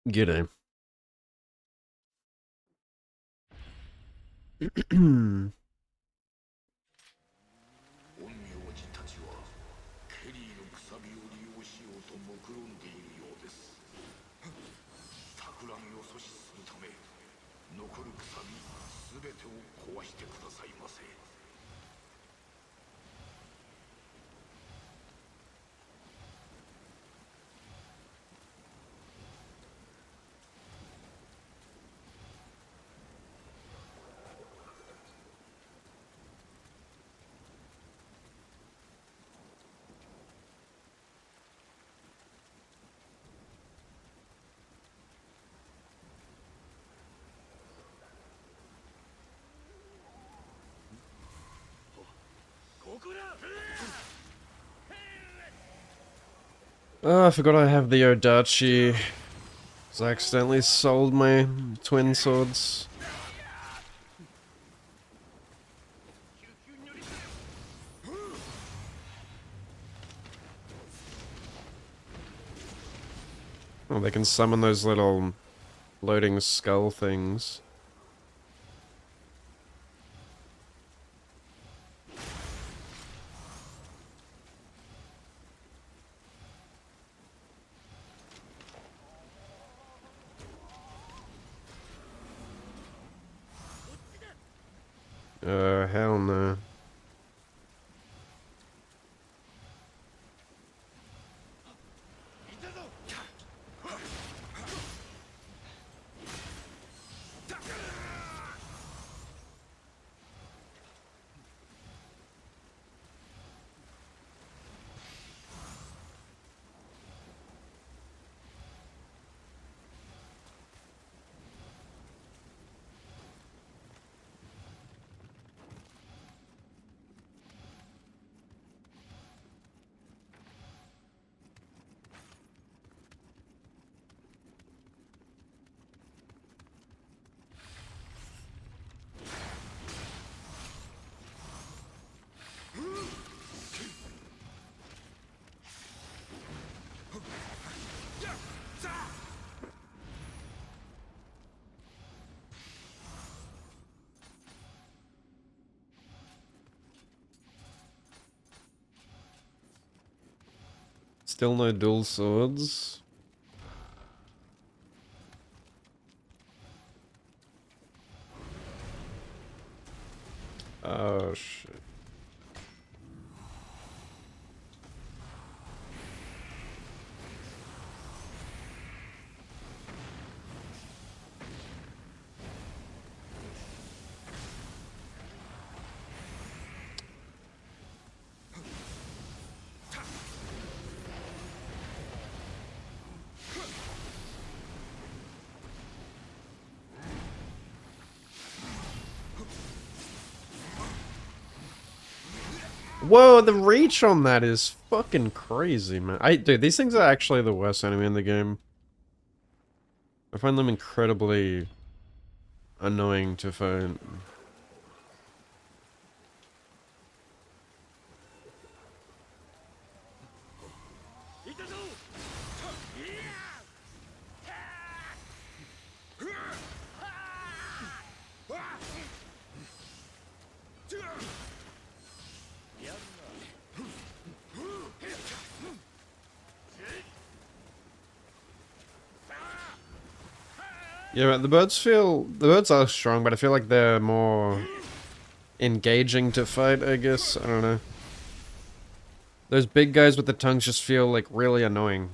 G'day. 陰陽師たちはケリーのくさびを利用しようと目論んでいるようです。企みを阻止するため残るくさびすべてを壊してくださいませ。ここだ。Oh, I forgot I have the Odachi. 'Cause I accidentally sold my twin swords. Oh, they can summon those little floating skull things. Hell no. Still no dual swords. Oh shit. Whoa, the reach on that is fucking crazy, man. Dude, these things are actually the worst enemy in the game. I find them incredibly annoying to fight. Yeah, but the birds are strong, but I feel like they're more engaging to fight, I guess. I don't know. Those big guys with the tongues just feel like really annoying,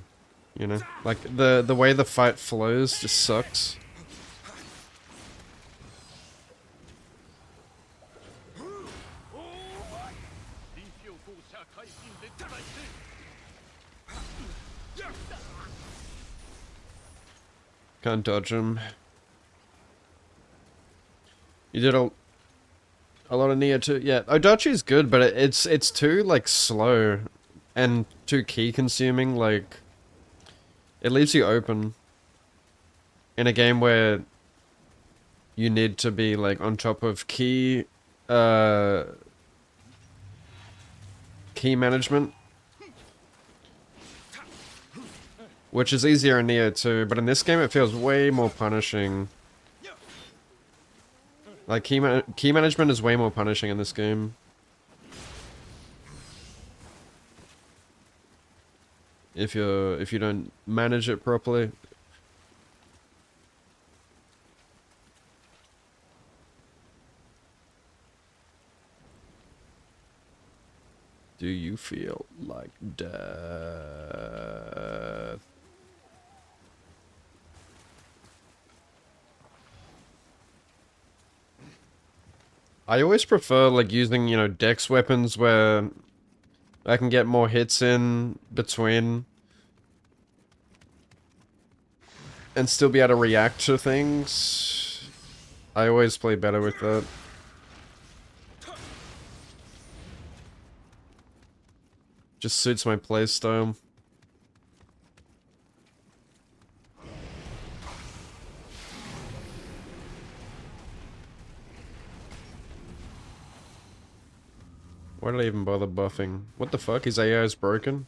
you know? Like the way the fight flows just sucks. Can't dodge them. You did a lot of Nioh too. Yeah, Odachi's good, but it's too like slow and too key consuming. Like it leaves you open in a game where you need to be like on top of uh key management. which is easier in Nioh too, but in this game it feels way more punishing. Like, key management is way more punishing in this game. If you don't manage it properly. Do you feel like death? I always prefer, like, using, you know, dex weapons where I can get more hits in between and still be able to react to things. I always play better with that. Just suits my playstyle. Why did I even bother buffing? What the fuck? His AI is broken?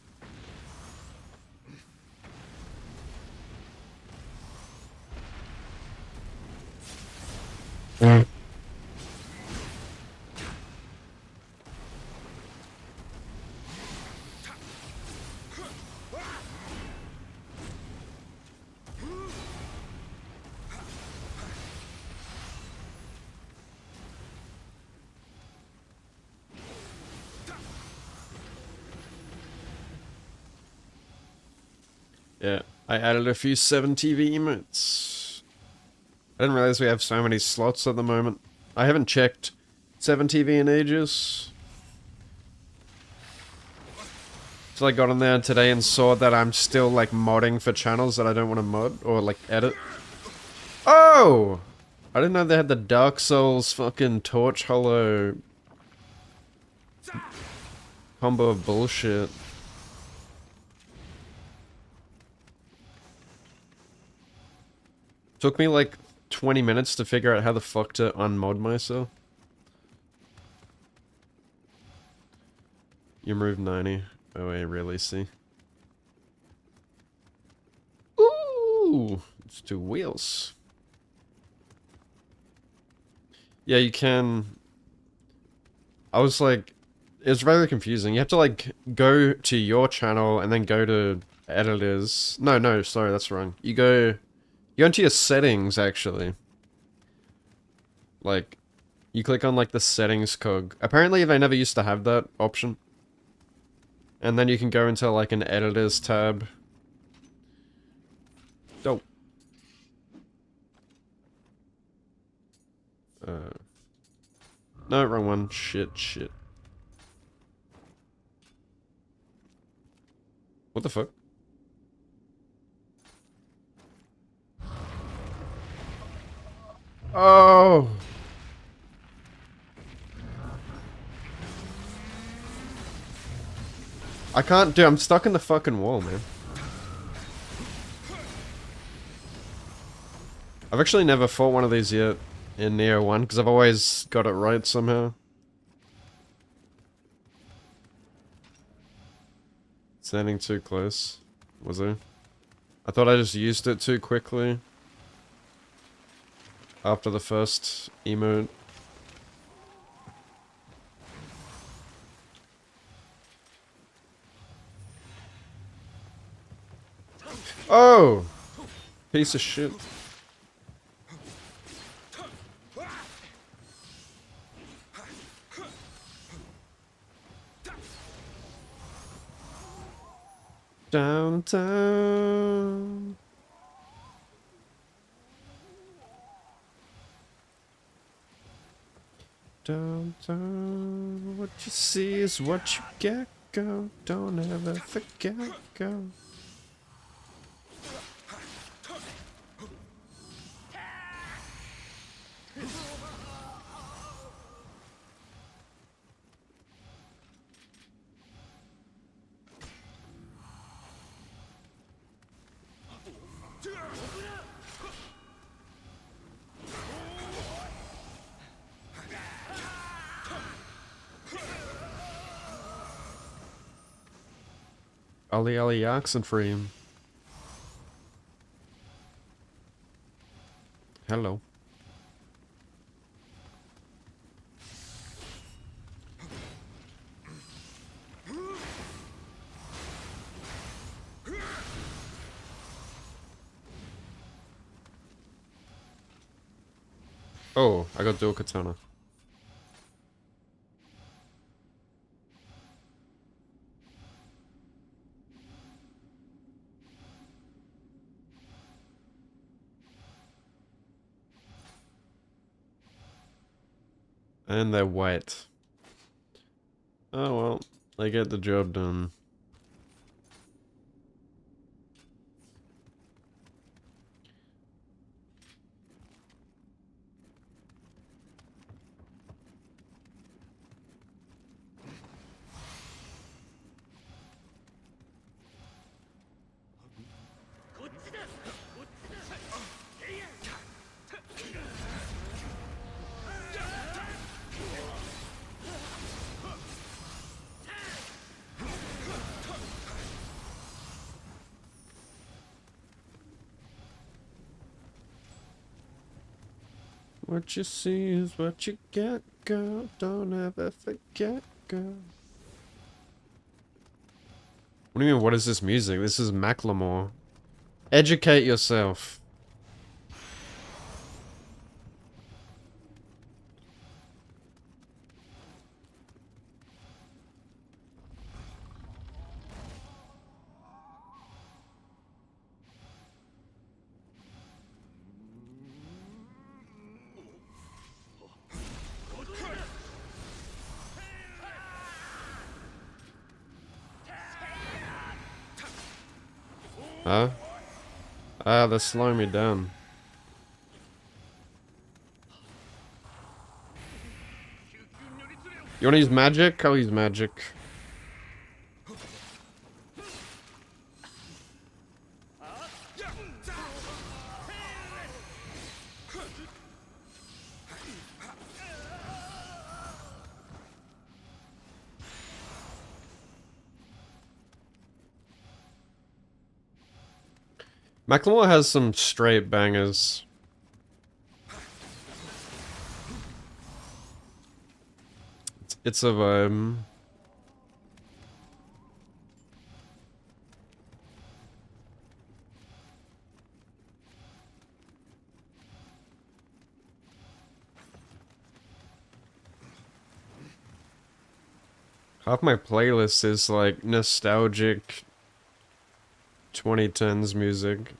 Yeah, I added a few 7TV emotes. I didn't realize we have so many slots at the moment. I haven't checked 7TV in ages. So I got on there today and saw that I'm still, like, modding for channels that I don't want to mod or, like, edit. Oh! I didn't know they had the Dark Souls fucking Torch Hollow combo of bullshit. Took me like 20 minutes to figure out how the fuck to unmod myself. You moved 90. Oh, I really see. Ooh! It's 2 wheels. Yeah, you can... I was like... It was very confusing. You have to, like, go to your channel and then go to editors. No, sorry, that's wrong. You go into your settings, actually. Like, you click on, like, the settings cog. Apparently, they never used to have that option. And then you can go into, like, an editors tab. Dope. No, wrong one. Shit. What the fuck? Oh! I can't do. I'm stuck in the fucking wall, man. I've actually never fought one of these yet in Nioh 1, because I've always got it right somehow. Standing too close. Was I? I thought I just used it too quickly. After the first emote. Oh! Piece of shit. Downtown. Downtown. What you see is what you get, go. Don't ever forget, go. Ali Oxenfree. Hello. Oh, I got dual katana. And they're white. Oh well, they get the job done. What you see is what you get, girl. Don't ever forget, girl. What do you mean, what is this music? This is Macklemore. Educate yourself. Huh? Ah, they're slowing me down. You wanna use magic? I'll use magic. Macklemore has some straight bangers. It's a vibe. Half my playlist is like nostalgic 2010s music.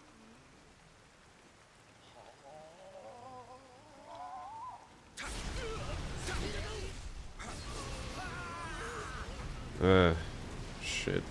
Shit.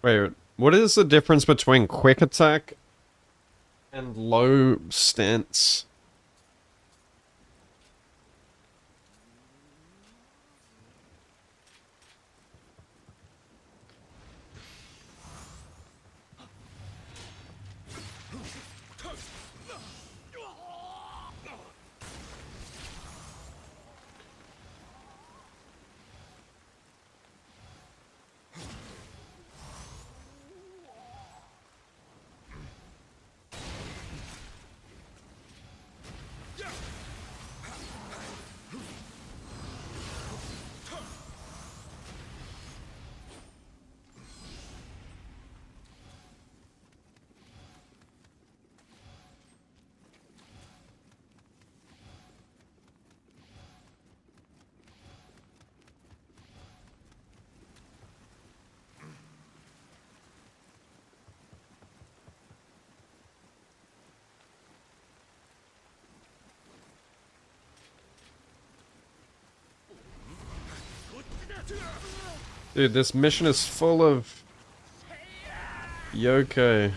Wait, what is the difference between quick attack and low stance? Dude, this mission is full of yokai.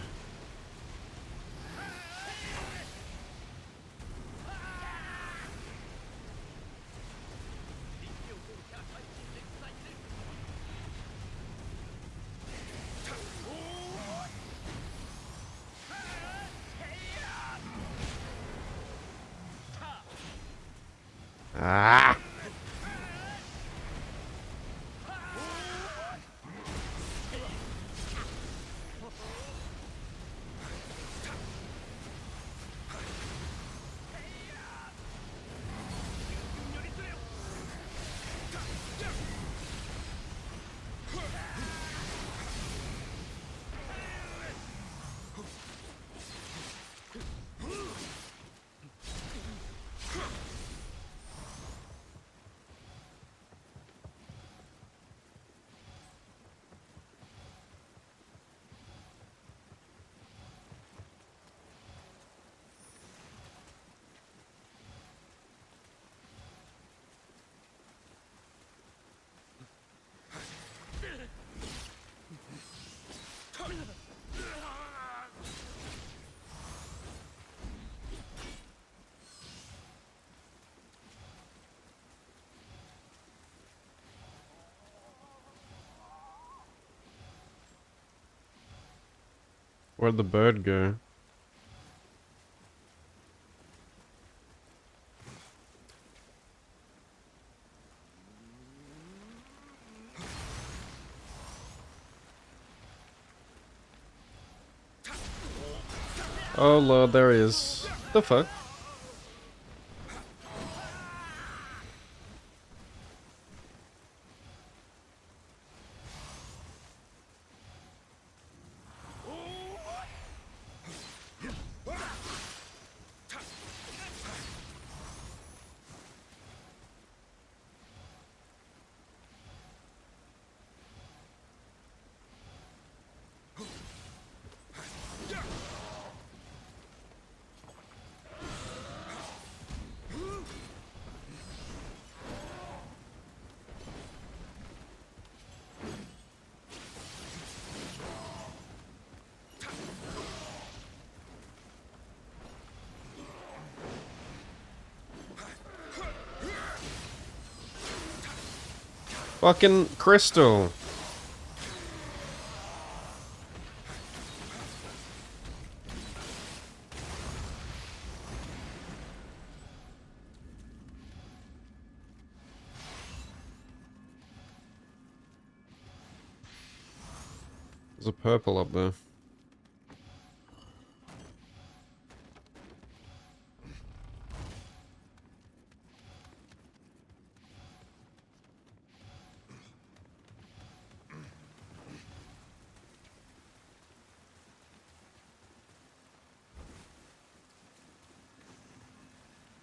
Ah! Where'd the bird go? Oh lord, there he is. The fuck? Fucking crystal. There's a purple up there.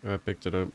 I picked it up.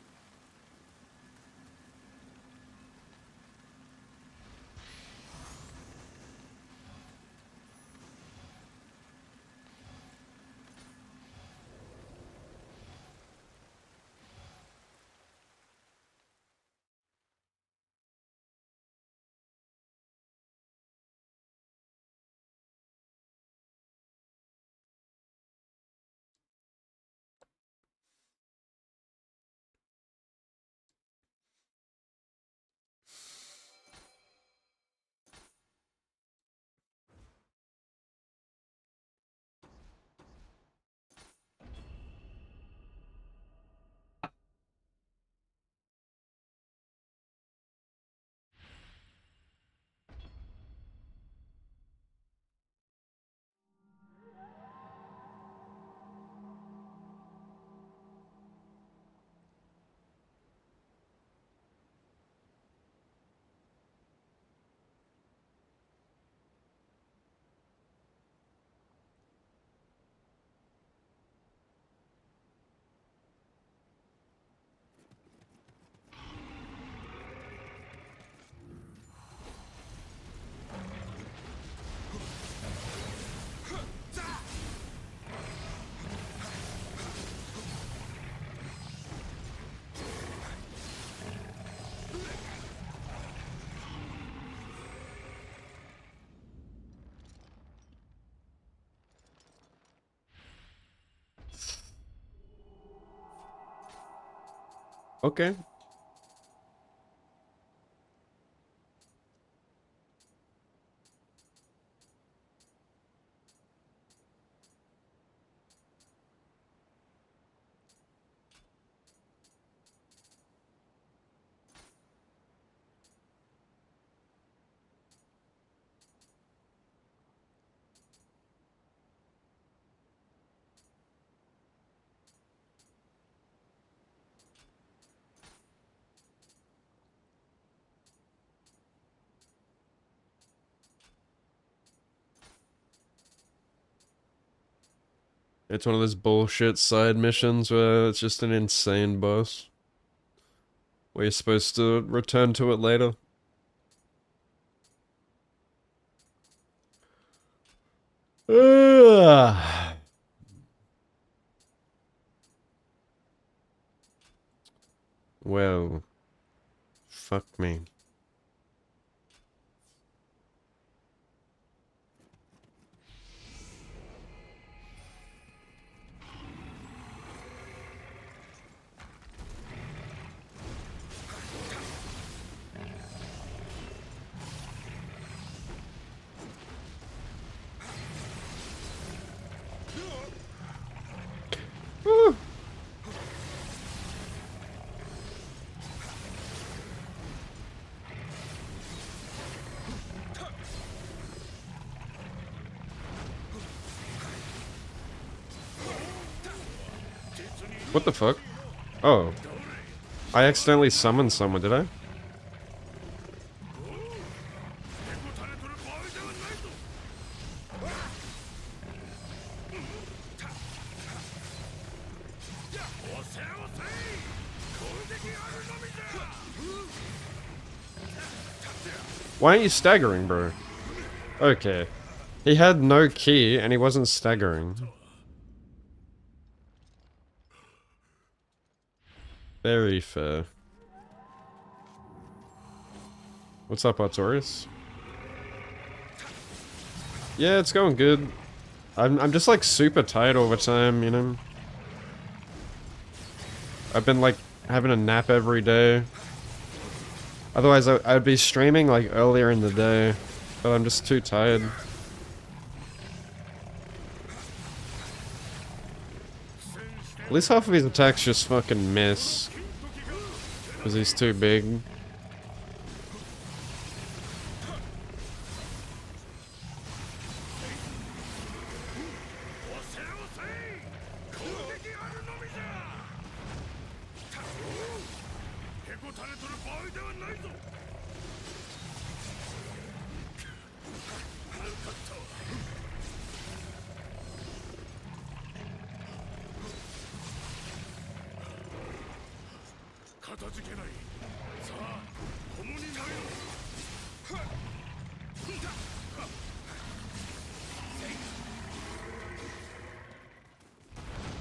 Okay. It's one of those bullshit side missions where it's just an insane boss. Where you're supposed to return to it later. Ugh. Well, fuck me. Woo. What the fuck? Oh. I accidentally summoned someone, did I? Why aren't you staggering, bro? Okay. He had no key, and he wasn't staggering. Very fair. What's up, Artorias? Yeah, it's going good. I'm just like super tired all the time, you know? I've been like having a nap every day. Otherwise I'd be streaming like earlier in the day, but I'm just too tired. At least half of his attacks just fucking miss. Because he's too big.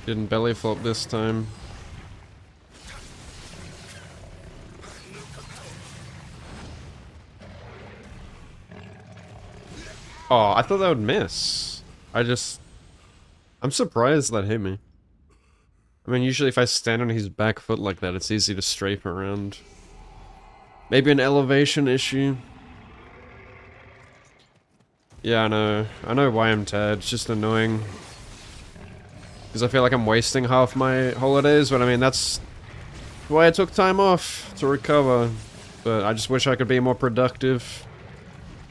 Didn't belly flop this time. Oh, I thought that would miss. I'm surprised that hit me. I mean, usually if I stand on his back foot like that, it's easy to strafe around. Maybe an elevation issue. Yeah, I know. I know why I'm tired. It's just annoying. Because I feel like I'm wasting half my holidays, but I mean, that's why I took time off, to recover. But I just wish I could be more productive.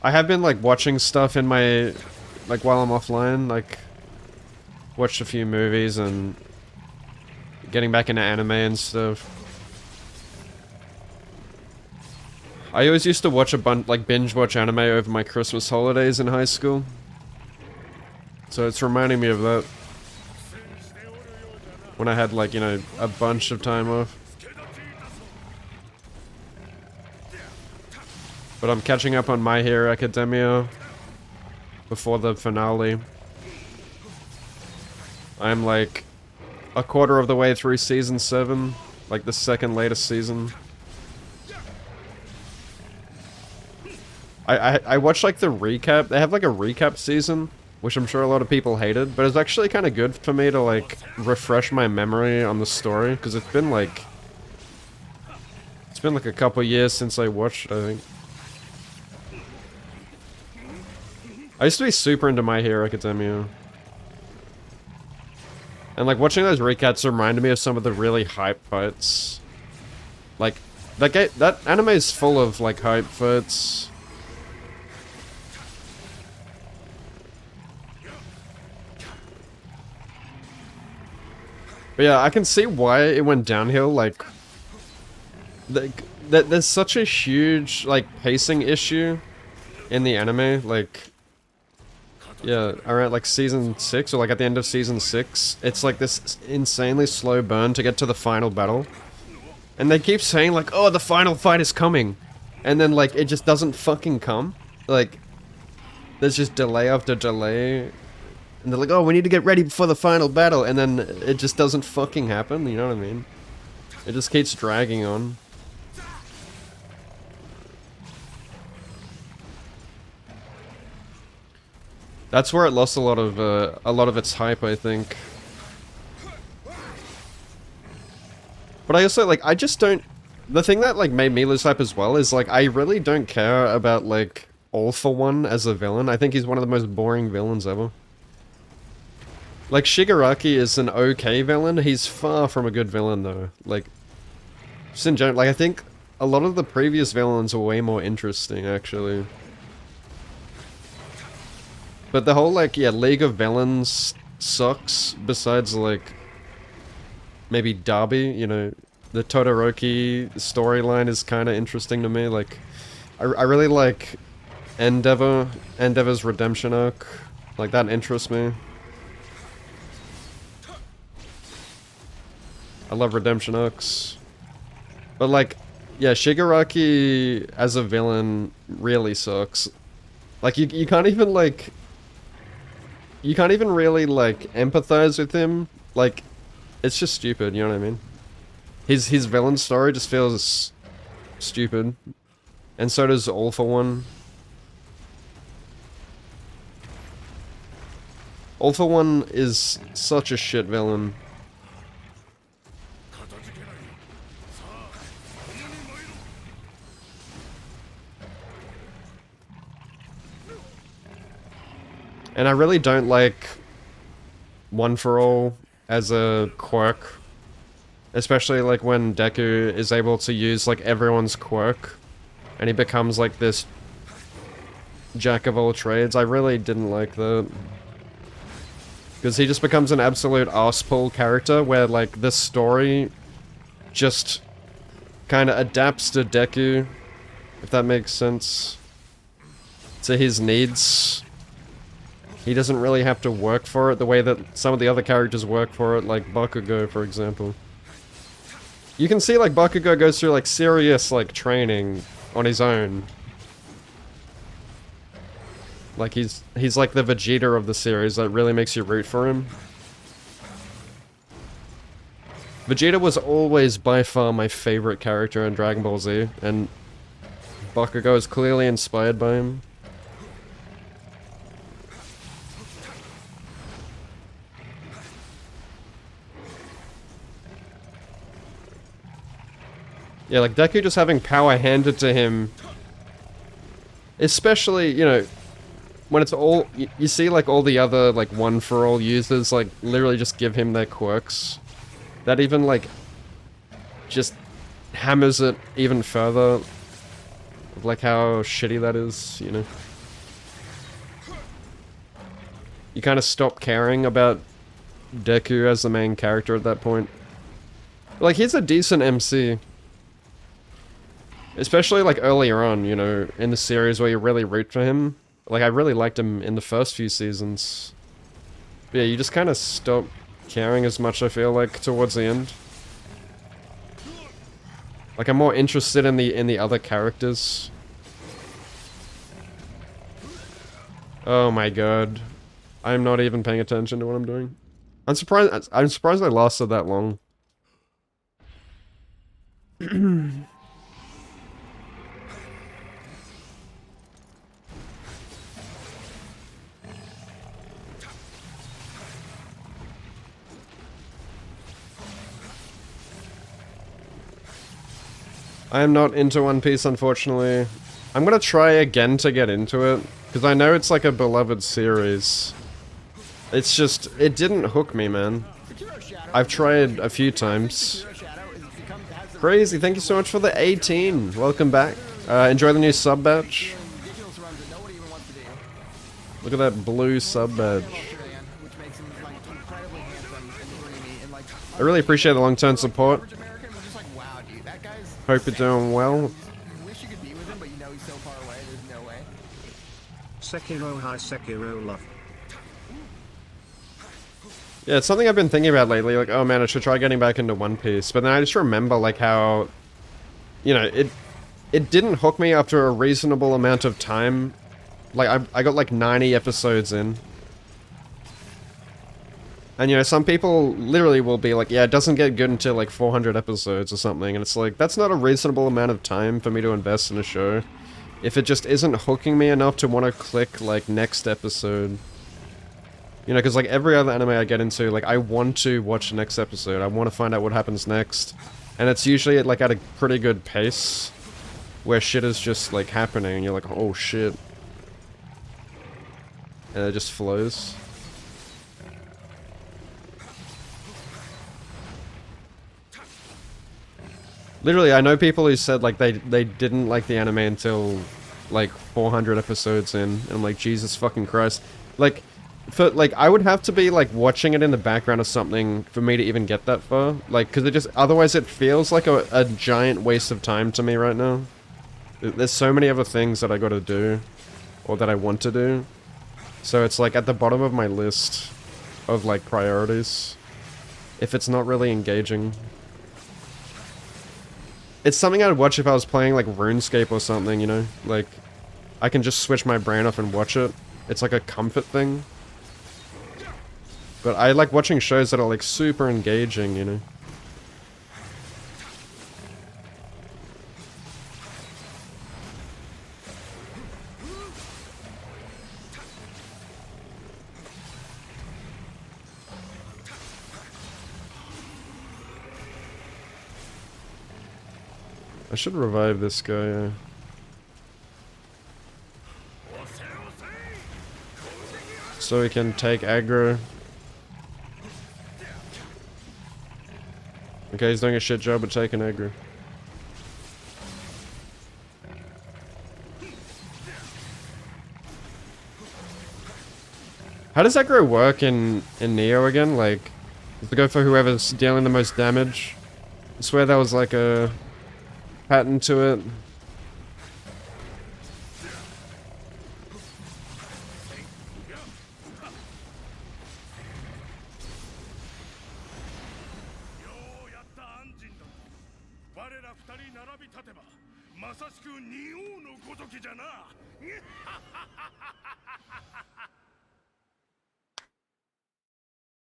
I have been, like, watching stuff in my... like, while I'm offline, like... watched a few movies and... getting back into anime and stuff. I always used to watch a bunch, like, binge watch anime over my Christmas holidays in high school. So it's reminding me of that. When I had, like, you know, a bunch of time off. But I'm catching up on My Hero Academia before the finale. I'm, like, a quarter of the way through Season 7. Like, the second latest season. I watched, like, the recap. They have, like, a recap season, which I'm sure a lot of people hated, but it's actually kind of good for me to, like, refresh my memory on the story, because it's been, like, been like a couple years since I watched it, I think. I used to be super into My Hero Academia. And like watching those recaps reminded me of some of the really hype fights. Like, that anime is full of like hype fights. But yeah, I can see why it went downhill, like... There's such a huge, like, pacing issue in the anime, like... Yeah, around, like, season 6, or, like, at the end of season 6, it's, like, this insanely slow burn to get to the final battle. And they keep saying, like, oh, the final fight is coming! And then, like, it just doesn't fucking come. Like, there's just delay after delay. And they're like, oh, we need to get ready for the final battle, and then it just doesn't fucking happen, you know what I mean? It just keeps dragging on. That's where it lost a lot of its hype, I think. But I also, like, I just don't... The thing that, like, made me lose hype as well is, like, I really don't care about, like, All For One as a villain. I think he's one of the most boring villains ever. Like, Shigaraki is an okay villain. He's far from a good villain, though. Like, just in general, like, I think a lot of the previous villains were way more interesting, actually. But the whole, like, yeah, League of Villains sucks, besides, like, maybe Derby, you know, the Todoroki storyline is kind of interesting to me. Like, I really like Endeavor's redemption arc. Like, that interests me. I love redemption arcs. But, like, yeah, Shigaraki as a villain really sucks. Like, you can't even, like... You can't even really, like, empathize with him. Like, it's just stupid, you know what I mean? His villain story just feels stupid. And so does All For One. All For One is such a shit villain. And I really don't like One For All as a quirk. Especially like when Deku is able to use like everyone's quirk. And he becomes like this jack of all trades. I really didn't like that. Because he just becomes an absolute arsepull character where like the story just kind of adapts to Deku. If that makes sense. To his needs. He doesn't really have to work for it the way that some of the other characters work for it, like Bakugo, for example. You can see, like, Bakugo goes through, like, serious, like, training on his own. Like, he's like the Vegeta of the series that really makes you root for him. Vegeta was always by far my favorite character in Dragon Ball Z, and Bakugo is clearly inspired by him. Yeah, like, Deku just having power handed to him, especially, you know, when it's all, you see, like, all the other, like, One For All users, like, literally just give him their quirks. That even, like, just hammers it even further, of, like, how shitty that is, you know. You kind of stop caring about Deku as the main character at that point. Like, he's a decent MC. Especially, like, earlier on, you know, in the series where you really root for him. Like, I really liked him in the first few seasons. But yeah, you just kind of stop caring as much, I feel like, towards the end. Like, I'm more interested in the other characters. Oh my god. I'm not even paying attention to what I'm doing. I'm surprised I lasted that long. I am not into One Piece, unfortunately. I'm gonna try again to get into it, because I know it's like a beloved series. It's just, it didn't hook me, man. I've tried a few times. Crazy, thank you so much for the 18. Welcome back. Enjoy the new sub badge. Look at that blue sub badge. I really appreciate the long-term support. Hope you're doing well. Sekiro, hi Sekiro love. Yeah, it's something I've been thinking about lately, like, oh man, I should try getting back into One Piece, but then I just remember, like, how, you know, it didn't hook me after a reasonable amount of time. Like, I got, like, 90 episodes in. And, you know, some people literally will be like, yeah, it doesn't get good until, like, 400 episodes or something, and it's like, that's not a reasonable amount of time for me to invest in a show. If it just isn't hooking me enough to want to click, like, next episode. You know, because like every other anime I get into, like I want to watch the next episode. I want to find out what happens next. And it's usually like at a pretty good pace. Where shit is just like happening and you're like, oh shit. And it just flows. Literally, I know people who said like they didn't like the anime until like 400 episodes in. And I'm like, Jesus fucking Christ. Like... For, like, I would have to be, like, watching it in the background or something for me to even get that far. Like, because it just, otherwise it feels like a giant waste of time to me right now. There's so many other things that I gotta do, or that I want to do. So it's, like, at the bottom of my list of, like, priorities. If it's not really engaging. It's something I'd watch if I was playing, like, RuneScape or something, you know? Like, I can just switch my brain off and watch it. It's like a comfort thing. But I like watching shows that are like super engaging, you know? I should revive this guy, so he can take aggro. Okay, he's doing a shit job of taking aggro. How does aggro work in Nioh again? Like, to go for whoever's dealing the most damage? I swear there was like a pattern to it.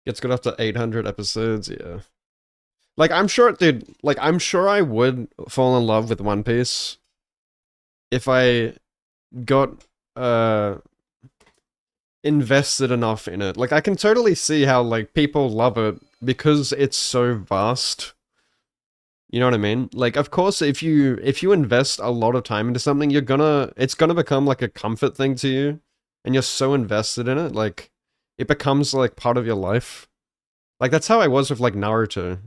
Gets good after 800 episodes, yeah. Like, I'm sure, dude, like, I'm sure I would fall in love with One Piece if I got, invested enough in it. Like, I can totally see how, like, people love it because it's so vast. You know what I mean? Like, of course, if you invest a lot of time into something, it's gonna become, like, a comfort thing to you. And you're so invested in it, like, it becomes, like, part of your life. Like, that's how I was with, like, Naruto.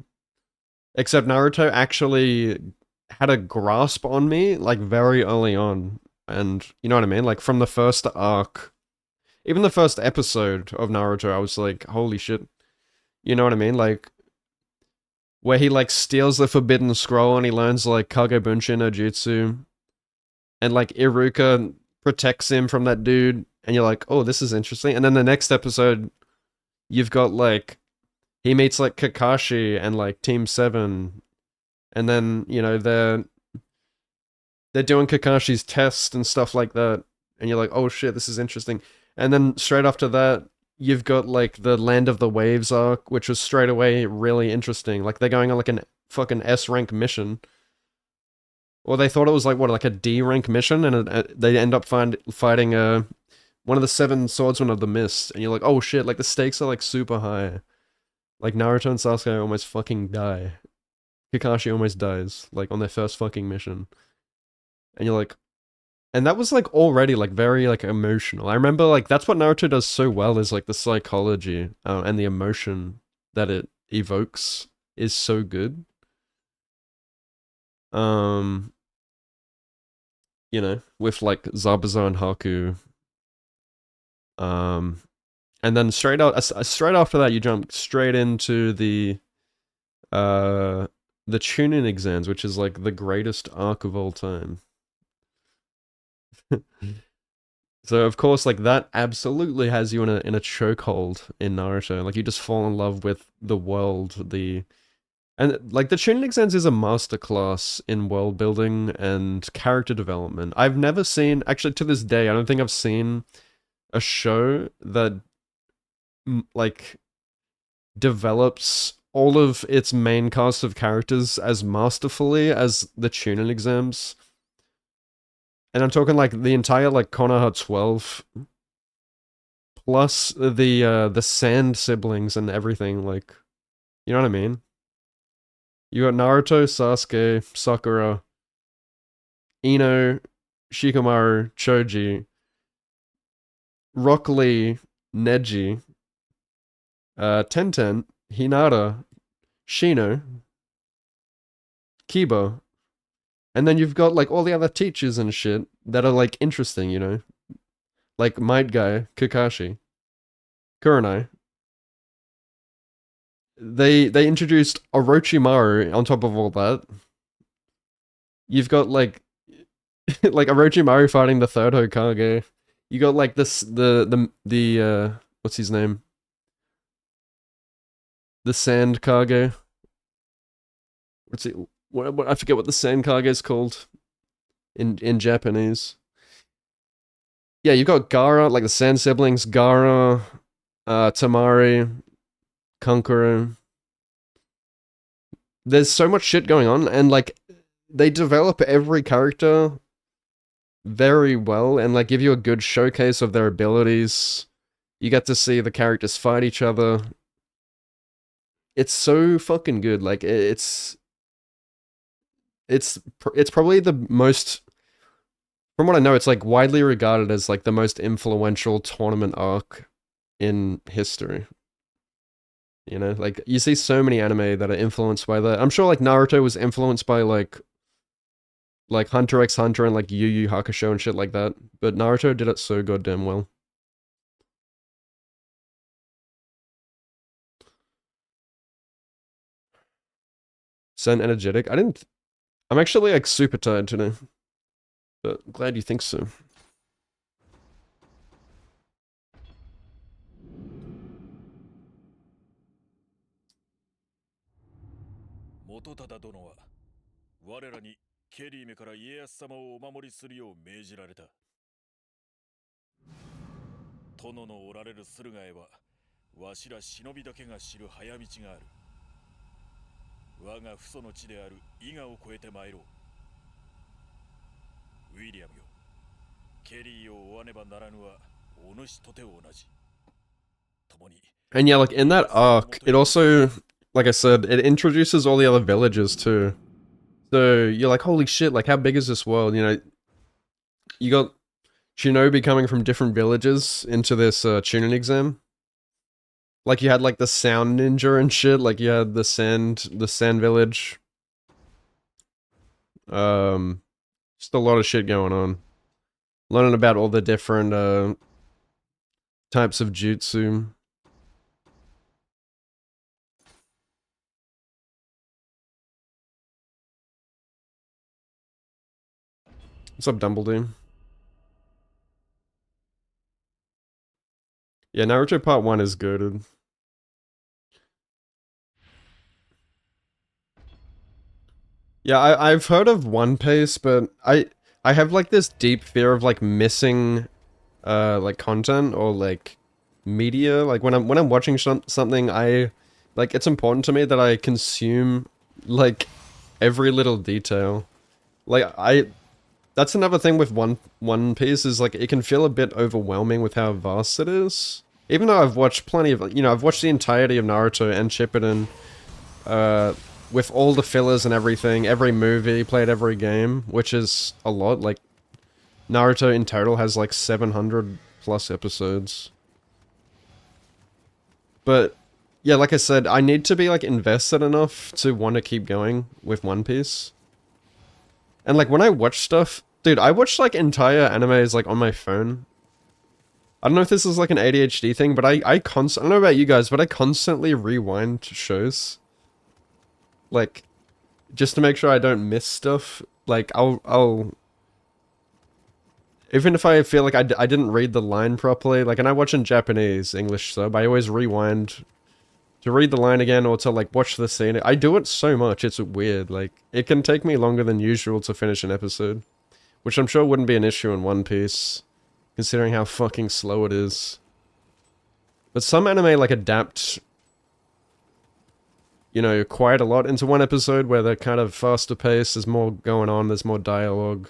Except Naruto actually had a grasp on me, like, very early on. And, you know what I mean? Like, from the first arc, even the first episode of Naruto, I was like, holy shit. You know what I mean? Like, where he, like, steals the Forbidden Scroll and he learns, like, Kagebunshin no Jutsu. And, like, Iruka protects him from that dude. And you're like, oh, this is interesting. And then the next episode, you've got, like, he meets, like, Kakashi and, like, Team 7. And then, you know, they're doing Kakashi's test and stuff like that. And you're like, oh shit, this is interesting. And then straight after that, you've got, like, the Land of the Waves arc, which was straight away really interesting. Like, they're going on, like, an fucking S-rank mission. Or they thought it was, like, what, like a D-rank mission? And they end up fighting one of the 7 swordsmen of the mist. And you're like, oh shit, like, the stakes are, like, super high. Like, Naruto and Sasuke almost fucking die. Kakashi almost dies, like on their first fucking mission. And you're like, and that was like already like very like emotional. I remember like that's what Naruto does so well is like the psychology and the emotion that it evokes is so good. Um, you know, with like Zabuza and Haku. Um, and then straight after that, you jump straight into uh the Chunin exams, which is like the greatest arc of all time. So of course, like that absolutely has you in a chokehold in Naruto. Like you just fall in love with the world, and like the Chunin exams is a masterclass in world building and character development. I've never seen, actually to this day, I don't think I've seen a show that like develops all of its main cast of characters as masterfully as the Chunin exams. And I'm talking like the entire like Konoha 12 plus the Sand siblings and everything, like, you know what I mean? You got Naruto, Sasuke, Sakura, Ino, Shikamaru, Choji, Rock Lee, Neji, Tenten, Hinata, Shino, Kiba, and then you've got like all the other teachers and shit that are like interesting, you know? Like Might Guy, Kakashi, Kurenai. They introduced Orochimaru on top of all that. You've got like like Orochimaru fighting the third Hokage. You got like this the what's his name? The Sand Kage. What's it? What I forget what the Sand Kage is called in Japanese. Yeah, you got Gaara, like the Sand siblings, Gaara, Tamari, Kankuro. There's so much shit going on, and like they develop every character very well and like give you a good showcase of their abilities. You get to see the characters fight each other. It's so fucking good. Like it's probably the most, from what I know, it's like widely regarded as like the most influential tournament arc in history. You know, like you see so many anime that are influenced by that. I'm sure like Naruto was influenced by like Hunter x Hunter and like Yu Yu Hakusho and shit like that. But Naruto did it so goddamn well. Sound energetic? I'm actually like super tired today. But glad you think so. 元忠殿は我らにケリーメから家康様をお守りするよう命じられた。殿のおられる駿河へはわしら忍びだけが知る早道がある。我が父祖の地である伊賀を越えて参ろう。ウィリアムよ、ケリーを追わねばならぬはお主とて同じ。共に。And yeah, like in that arc, it also, like I said, it introduces all the other villages too. So you're like, holy shit, like how big is this world? You know, you got Shinobi coming from different villages into this Chunin exam. Like you had like the sound ninja and shit, like you had the sand village. Just a lot of shit going on. Learning about all the different types of jutsu. What's up, Dumbledore? Yeah, Naruto Part 1 is goated. Yeah, I've heard of One Piece, but I have like this deep fear of like missing like content or like media. Like when I'm watching something, I like it's important to me that I consume like every little detail. Like that's another thing with One Piece is like it can feel a bit overwhelming with how vast it is. Even though I've watched plenty of, you know, I've watched the entirety of Naruto and Shippuden, with all the fillers and everything, every movie, played every game, which is a lot. Like, Naruto in total has like 700 plus episodes. But, yeah, like I said, I need to be like invested enough to want to keep going with One Piece. And like when I watch stuff, dude, I watch like entire animes like on my phone. I don't know if this is like an ADHD thing, but I don't know about you guys, but I constantly rewind shows. Like, just to make sure I don't miss stuff. Like, I'll even if I feel like I didn't read the line properly, like, and I watch in Japanese, English sub, I always rewind to read the line again or to, like, watch the scene. I do it so much, it's weird. Like, it can take me longer than usual to finish an episode. Which I'm sure wouldn't be an issue in One Piece, considering how fucking slow it is. But some anime, like, adapt, you know, quite a lot into one episode where they're kind of faster paced, there's more going on, there's more dialogue.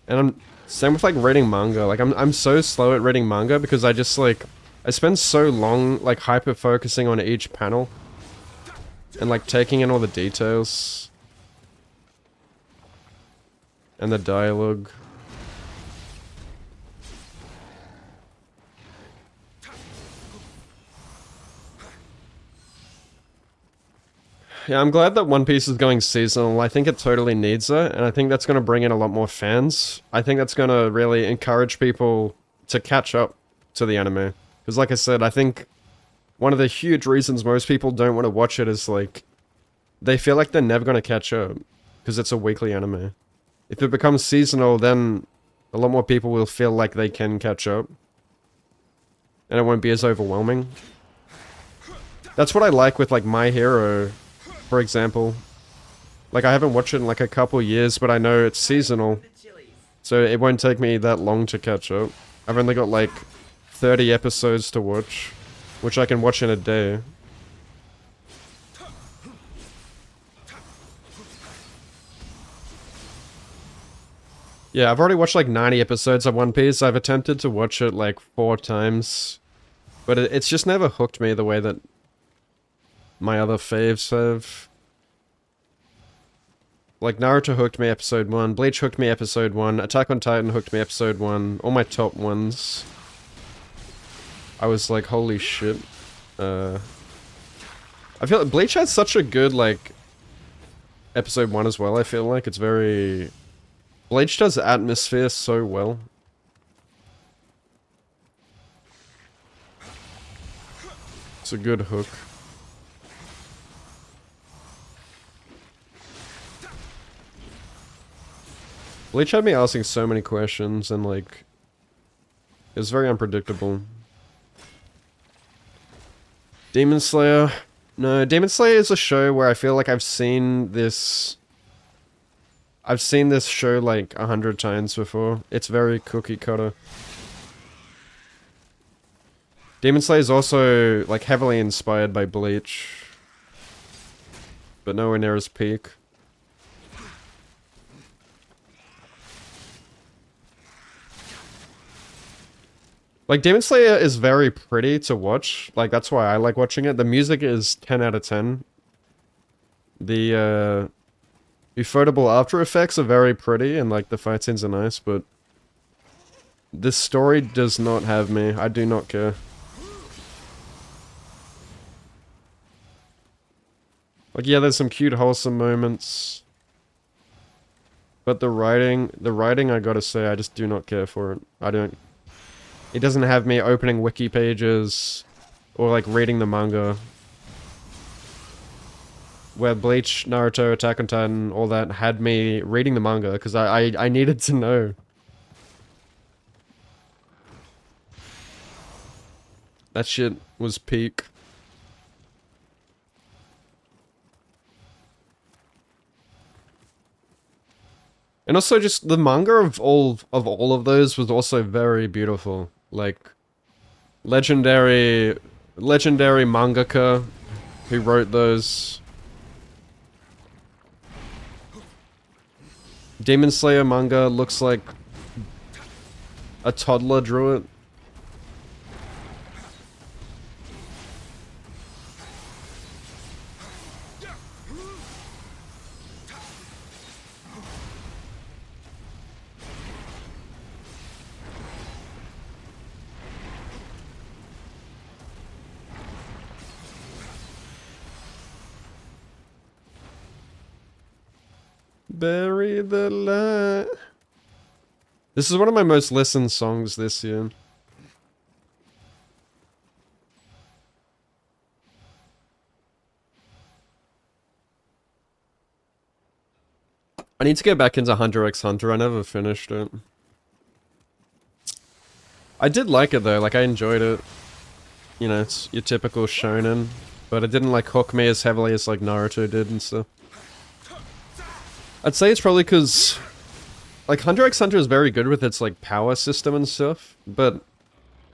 And I'm same with like reading manga. Like I'm so slow at reading manga because I just like I spend so long like hyper focusing on each panel and like taking in all the details and the dialogue. Yeah, I'm glad that One Piece is going seasonal. I think it totally needs it, and I think that's going to bring in a lot more fans. I think that's going to really encourage people to catch up to the anime. Because like I said, I think one of the huge reasons most people don't want to watch it is like, they feel like they're never going to catch up, because it's a weekly anime. If it becomes seasonal, then a lot more people will feel like they can catch up. And it won't be as overwhelming. That's what I like with like My Hero, for example. Like, I haven't watched it in like a couple years, but I know it's seasonal. So it won't take me that long to catch up. I've only got like 30 episodes to watch, which I can watch in a day. Yeah, I've already watched like 90 episodes of One Piece. I've attempted to watch it like 4 times. But it's just never hooked me the way that my other faves have. Like, Naruto hooked me episode 1, Bleach hooked me episode 1, Attack on Titan hooked me episode 1, all my top ones. I was like, holy shit. I feel like Bleach has such a good, like, episode 1 as well, I feel like. It's very... Bleach does atmosphere so well. It's a good hook. Bleach had me asking so many questions, and like, it was very unpredictable. Demon Slayer? No, Demon Slayer is a show where I feel like I've seen this show like 100 times before. It's very cookie cutter. Demon Slayer is also like heavily inspired by Bleach, but nowhere near his peak. Like, Demon Slayer is very pretty to watch. Like, that's why I like watching it. The music is 10 out of 10. The, ufotable After Effects are very pretty, and, like, the fight scenes are nice, but... this story does not have me. I do not care. Like, yeah, there's some cute, wholesome moments. But the writing, I gotta say, I just do not care for it. I don't... It doesn't have me opening wiki pages or like reading the manga. Where Bleach, Naruto, Attack on Titan, all that had me reading the manga because I needed to know. That shit was peak. And also just the manga of all of those was also very beautiful. Like, legendary mangaka who wrote those. Demon Slayer manga looks like A toddler drew it. Bury the light. This is one of my most listened songs this year. I need to get back into Hunter x Hunter. I never finished it. I did like it though, like I enjoyed it. You know, it's your typical shonen. But it didn't like hook me as heavily as like Naruto did and stuff. I'd say it's probably because like Hunter x Hunter is very good with its like power system and stuff, but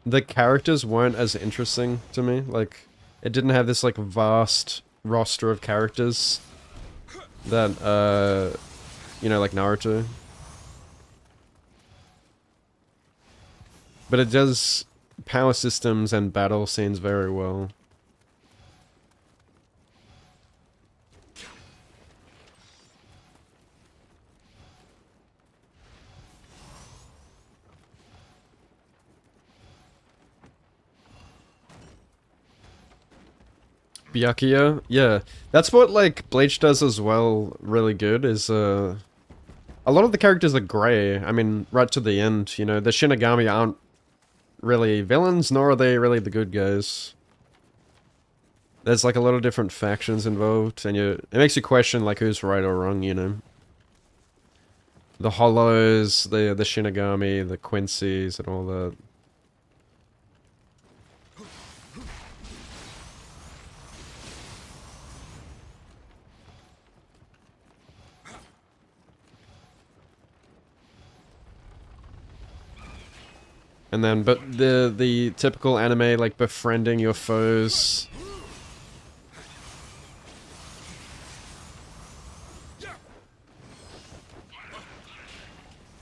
the characters weren't as interesting to me. Like, it didn't have this like vast roster of characters that you know, like Naruto. But it does power systems and battle scenes very well. Byakuya? Yeah. That's what, like, Bleach does as well really good, is, a lot of the characters are grey. I mean, right to the end, you know, the Shinigami aren't really villains, nor are they really the good guys. There's, like, a lot of different factions involved, and it makes you question, like, who's right or wrong, you know? The Hollows, the Shinigami, the Quincy's, and all that. And then, but the typical anime, like, befriending your foes.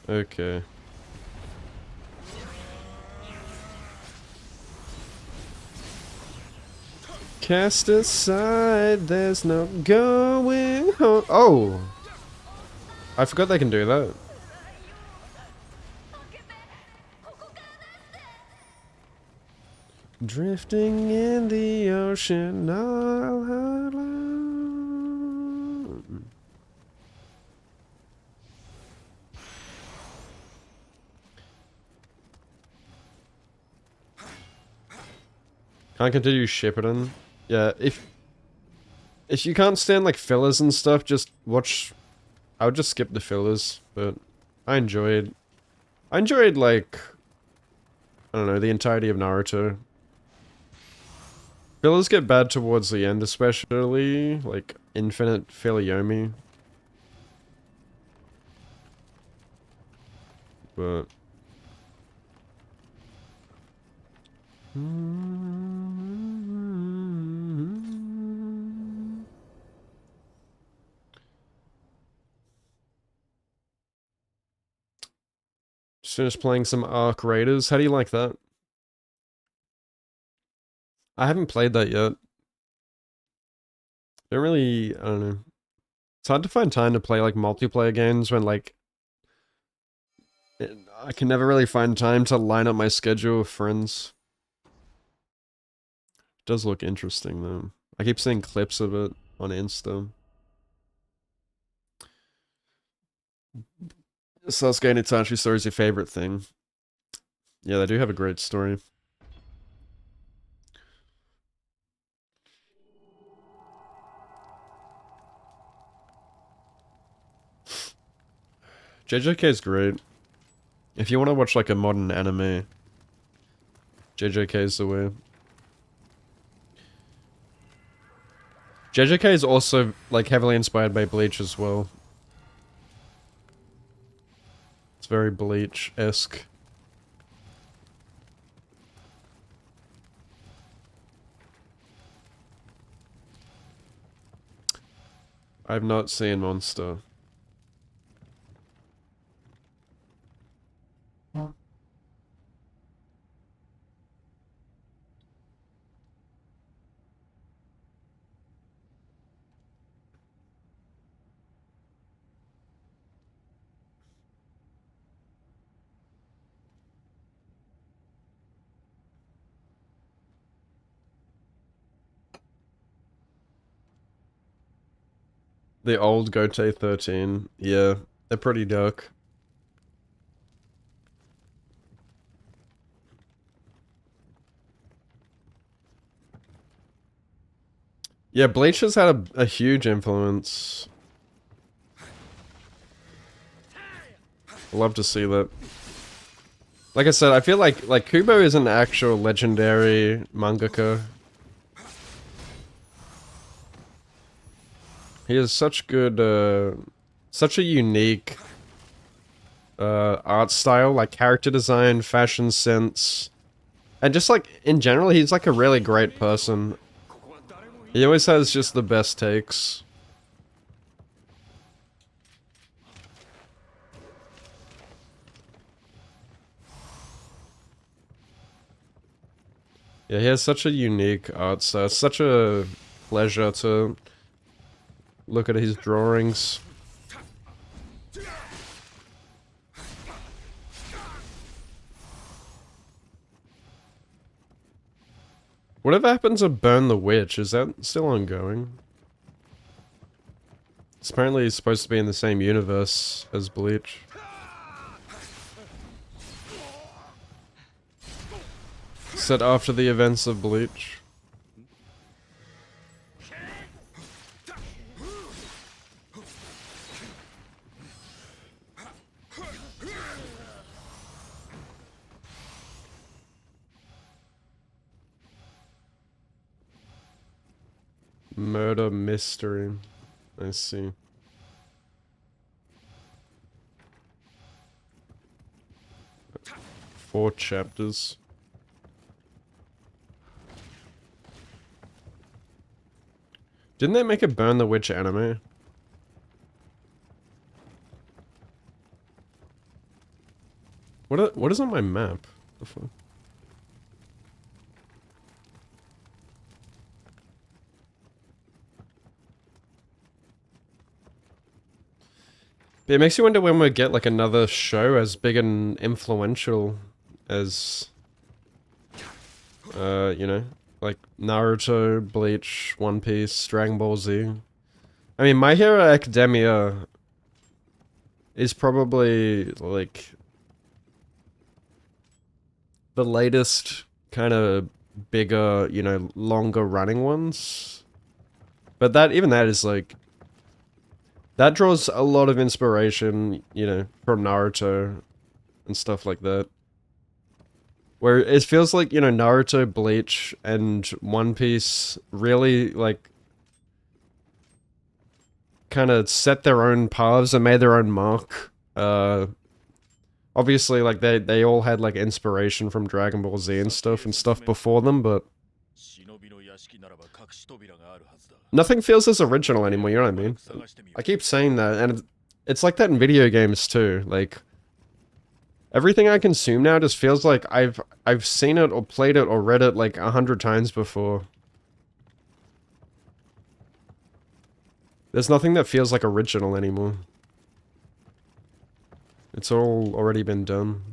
Okay. Cast aside, there's no going home. Oh! I forgot they can do that. Drifting in the ocean all alone. Can't continue Shippuden. Yeah, if you can't stand like fillers and stuff, just watch. I would just skip the fillers, but I enjoyed like, I don't know, the entirety of Naruto. Fillers get bad towards the end, especially like Infinite Filiyomi. But just finished playing some Arc Raiders. How do you like that? I haven't played that yet. Don't really, I don't know. It's hard to find time to play like multiplayer games when like I can never really find time to line up my schedule with friends. It does look interesting though. I keep seeing clips of it on Insta. Sasuke and Itachi story is your favorite thing. Yeah, they do have a great story. JJK is great. If you want to watch like a modern anime, JJK is the way. JJK is also like heavily inspired by Bleach as well. It's very Bleach-esque. I've not seen Monster. The old Gote 13. Yeah, they're pretty dark. Yeah, Bleach has had a huge influence. Love to see that. Like I said, I feel like Kubo is an actual legendary mangaka. He has such good, such a unique art style, like character design, fashion sense, and just like in general, he's like a really great person. He always has just the best takes. Yeah, he has such a unique art style. It's such a pleasure to look at his drawings. Whatever happened to Burn the Witch? Is that still ongoing? It's apparently supposed to be in the same universe as Bleach. Set after the events of Bleach. Murder mystery. I see. Four chapters. Didn't they make a Burn the Witch anime? What is on my map? The fuck? It makes you wonder when we'll get like another show as big and influential as you know, like Naruto, Bleach, One Piece, Dragon Ball Z. I mean, My Hero Academia is probably like the latest kind of bigger, you know, longer running ones. But that even that is like that draws a lot of inspiration, you know, from Naruto and stuff like that. Where it feels like, you know, Naruto, Bleach, and One Piece really, like, kind of set their own paths and made their own mark. Obviously, like, they all had, like, inspiration from Dragon Ball Z and stuff before them, but nothing feels as original anymore, you know what I mean? I keep saying that, and it's like that in video games, too. Like, everything I consume now just feels like I've seen it or played it or read it, like, 100 times before. There's nothing that feels like original anymore. It's all already been done.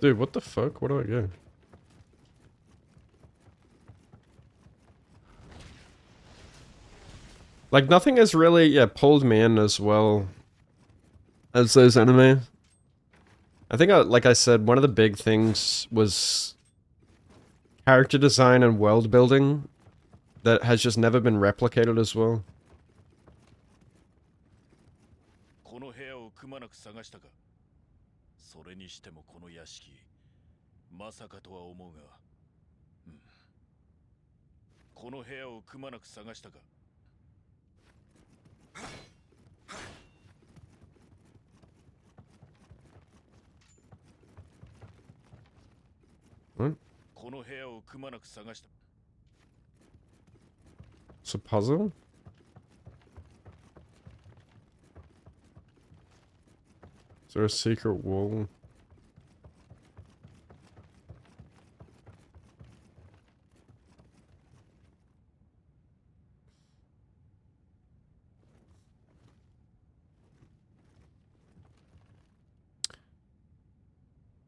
Dude, what the fuck? Where do I go? Like, nothing has really, yeah, pulled me in as well as those anime. I think, like I said, one of the big things was character design and world building that has just never been replicated as well. この部屋をくまなく探したか。それにしてもこの屋敷、まさかとは思うが、この部屋をくまなく探したか。What? この部屋をくまなく探した。It's a puzzle? Is there a secret wall?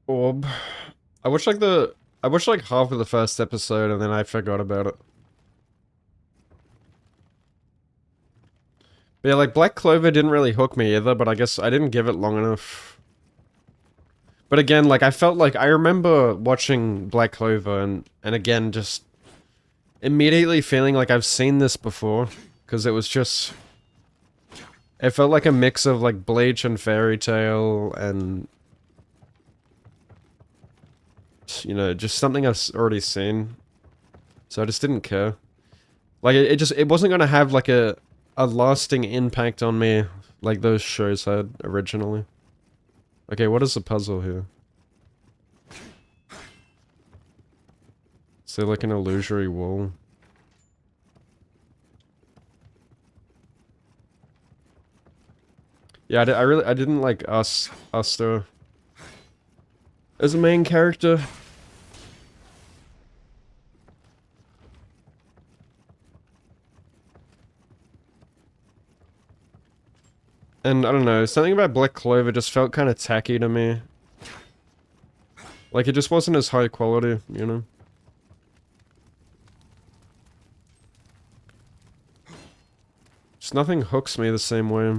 Orb. I wish like half of the first episode and then I forgot about it. But yeah, like Black Clover didn't really hook me either, but I guess I didn't give it long enough. But again, like I felt like I remember watching Black Clover and again just immediately feeling like I've seen this before because it was just it felt like a mix of like Bleach and Fairy Tail and you know, just something I've already seen. So I just didn't care. Like it wasn't gonna have like a lasting impact on me like those shows had originally. Okay, what is the puzzle here? Is there like an illusory wall? Yeah, I didn't like Asta as a main character. And I don't know, something about Black Clover just felt kind of tacky to me. Like it just wasn't as high quality, you know? Just nothing hooks me the same way.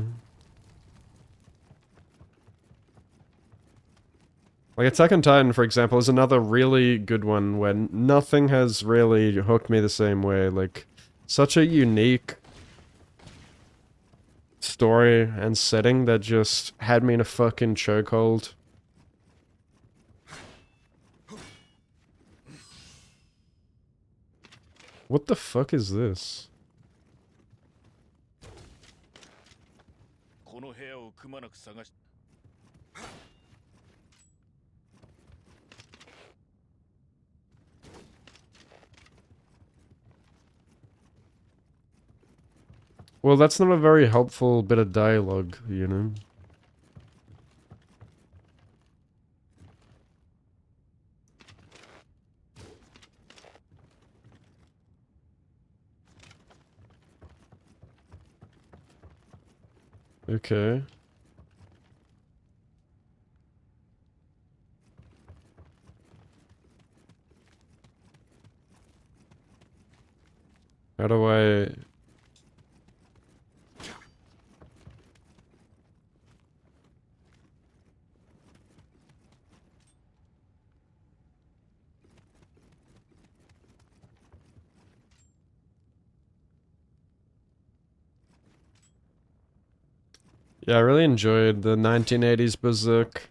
Like Attack on Titan, for example, is another really good one where nothing has really hooked me the same way. Like, such a unique story and setting that just had me in a fucking chokehold. What the fuck is this? Well, that's not a very helpful bit of dialogue, you know? Okay. How do I... Yeah, I really enjoyed the 1980s Berserk.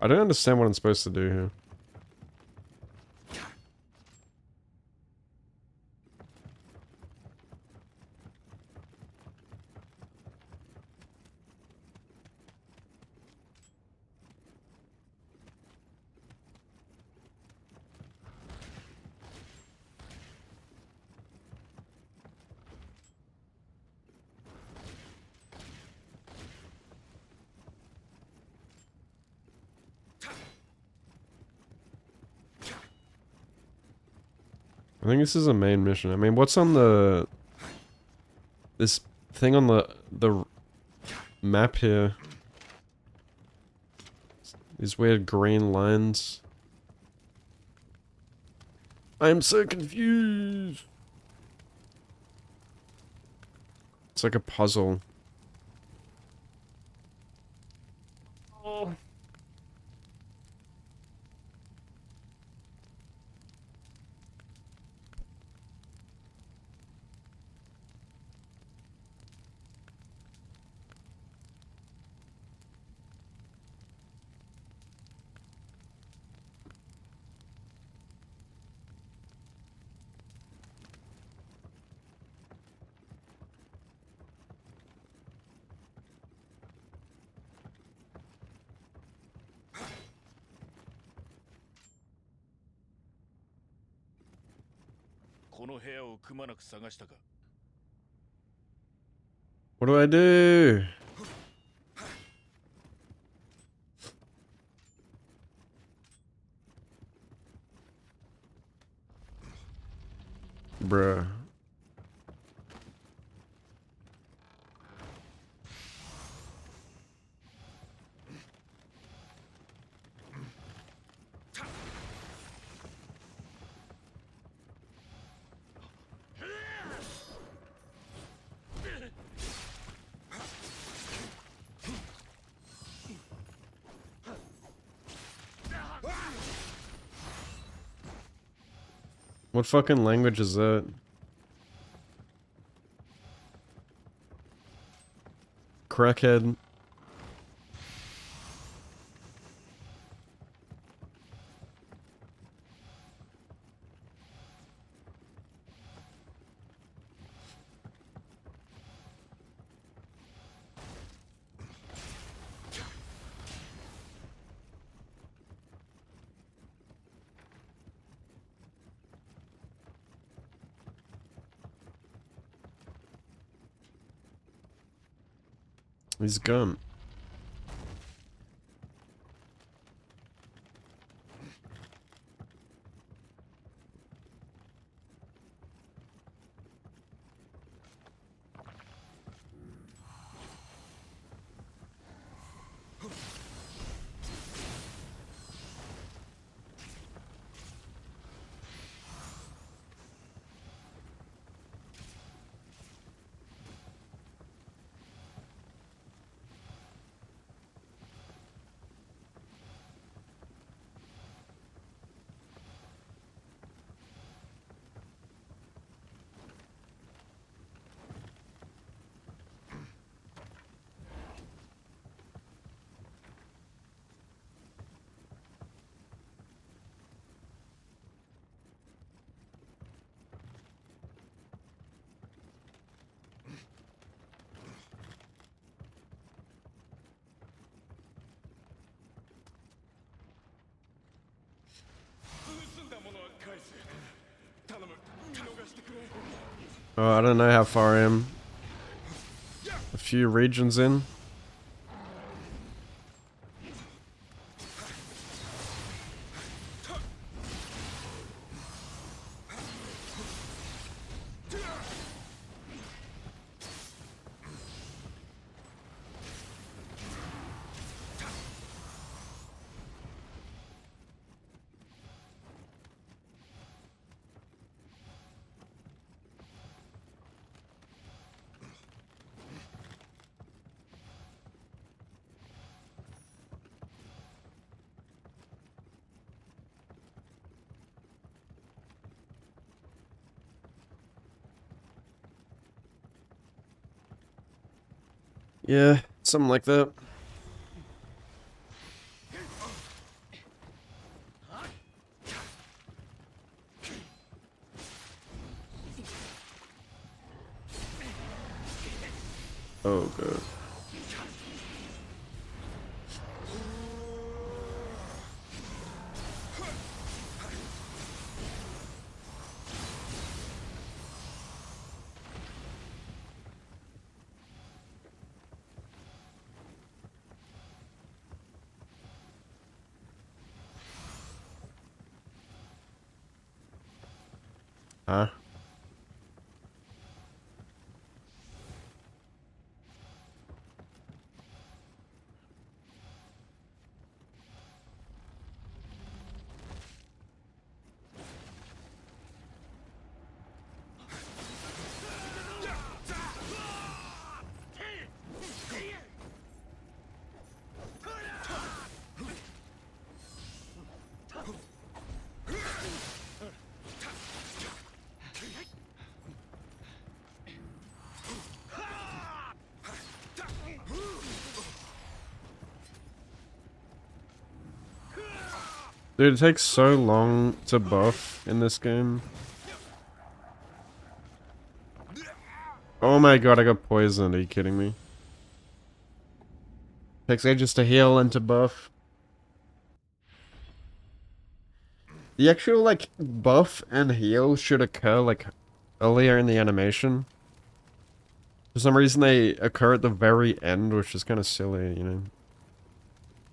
I don't understand what I'm supposed to do here. I think this is a main mission. I mean, what's on the... This thing on the map here? These weird green lines. I'm so confused. It's like a puzzle. Oh. What do I do? Bruh. What fucking language is that? Crackhead. He's gone. Oh, I don't know how far I am. A few regions in. Yeah, something like that. Oh, God. Huh? Dude, it takes so long to buff in this game. Oh my god, I got poisoned. Are you kidding me? Takes ages to heal and to buff. The actual, like, buff and heal should occur, like, earlier in the animation. For some reason, they occur at the very end, which is kind of silly, you know?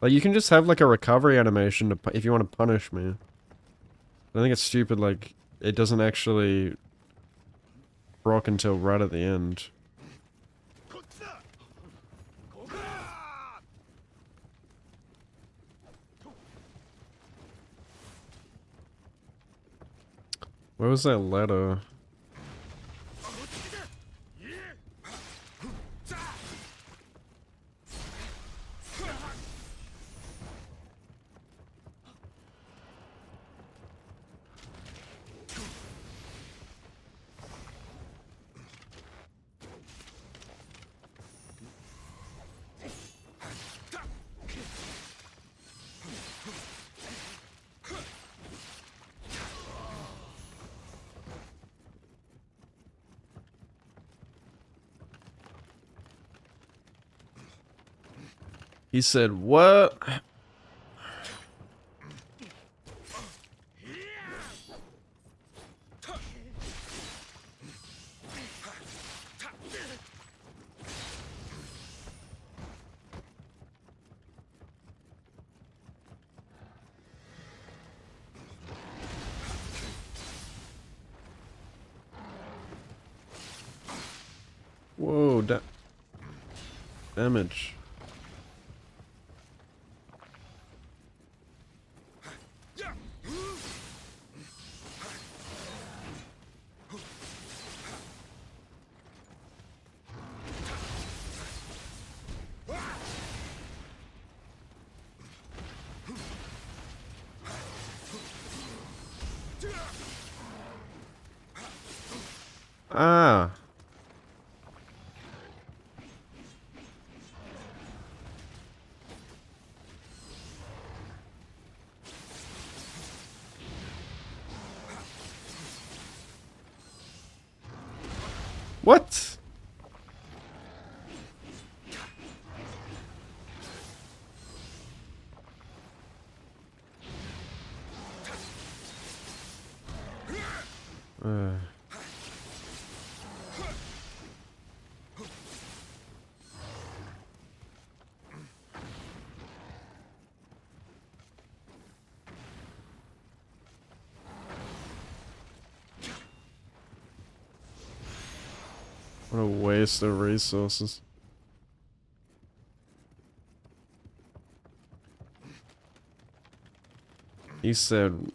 Like, you can just have, like, a recovery animation to if you want to punish me. I think it's stupid, like, it doesn't actually proc until right at the end. Where was that ladder? He said, what? Whoa, damage. Ah. What? What a waste of resources. He said,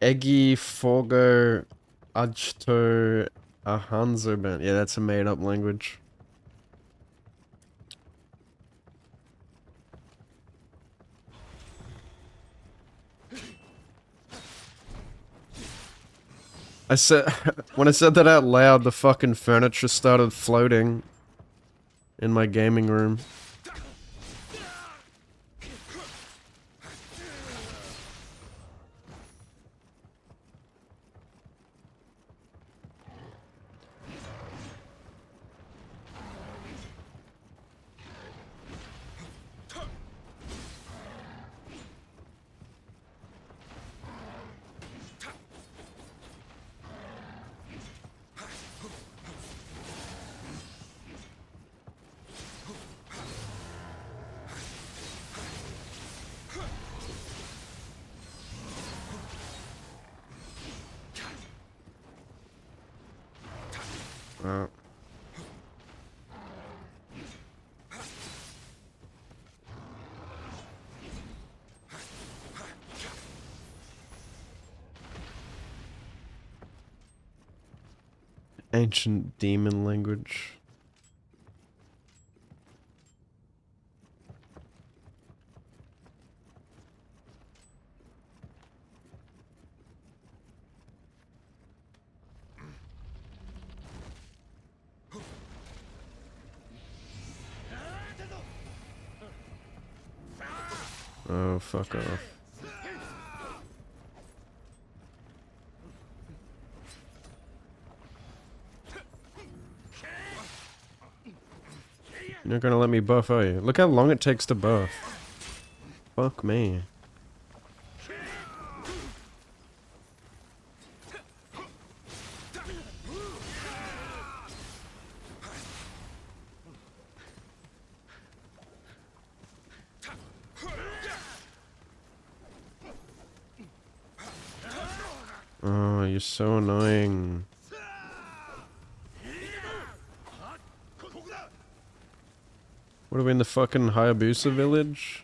Eggy Forgo Ajto Ahanzoban. Yeah, that's a made up language. I said, when I said that out loud, the fucking furniture started floating in my gaming room. Ancient demon language. Oh, fuck off. You're not gonna let me buff, are you? Look how long it takes to buff. Fuck me. Oh, you're so annoying. What are we in the fucking Hayabusa village?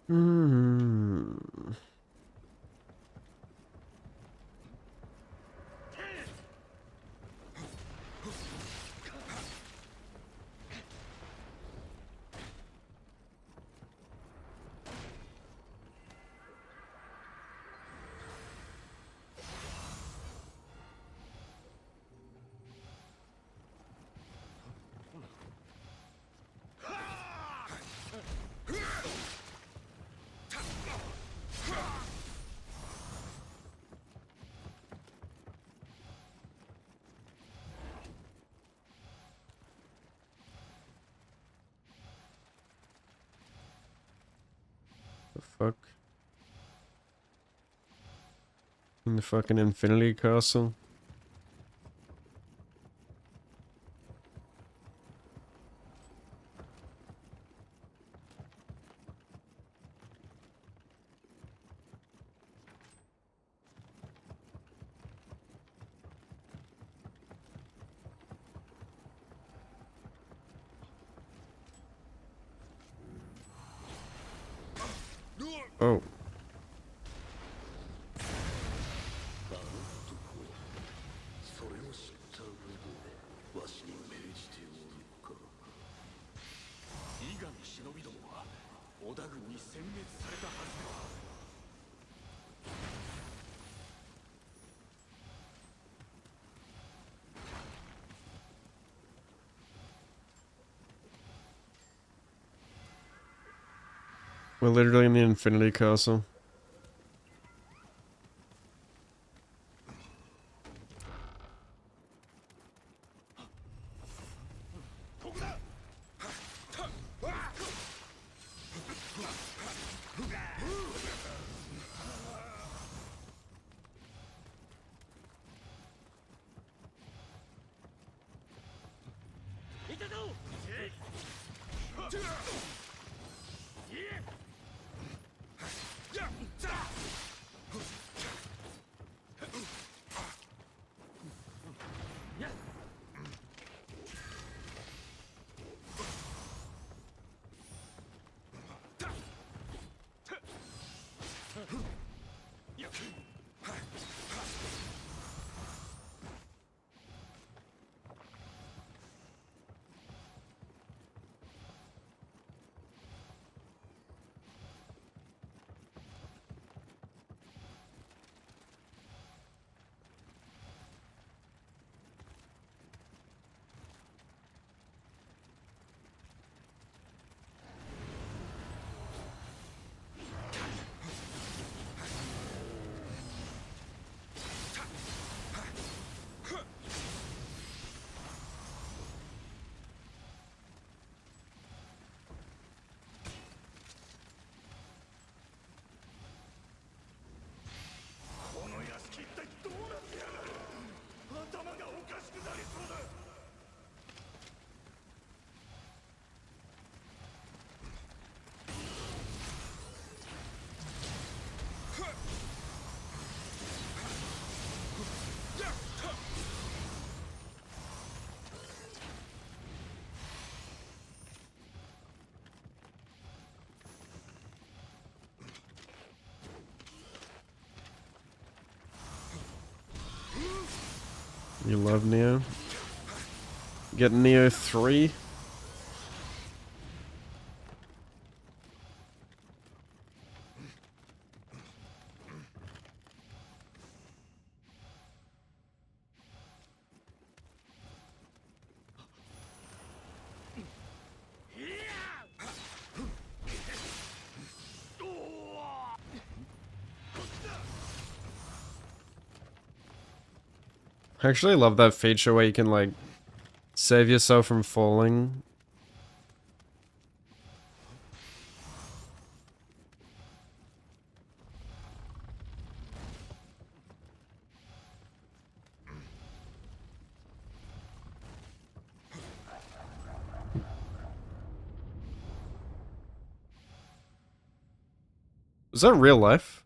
Hmm. The fuck? In the fucking Infinity Castle? Oh. We're literally in the Infinity Castle. You love Nioh. Get Nioh 3. I actually love that feature where you can like save yourself from falling. Was that real life?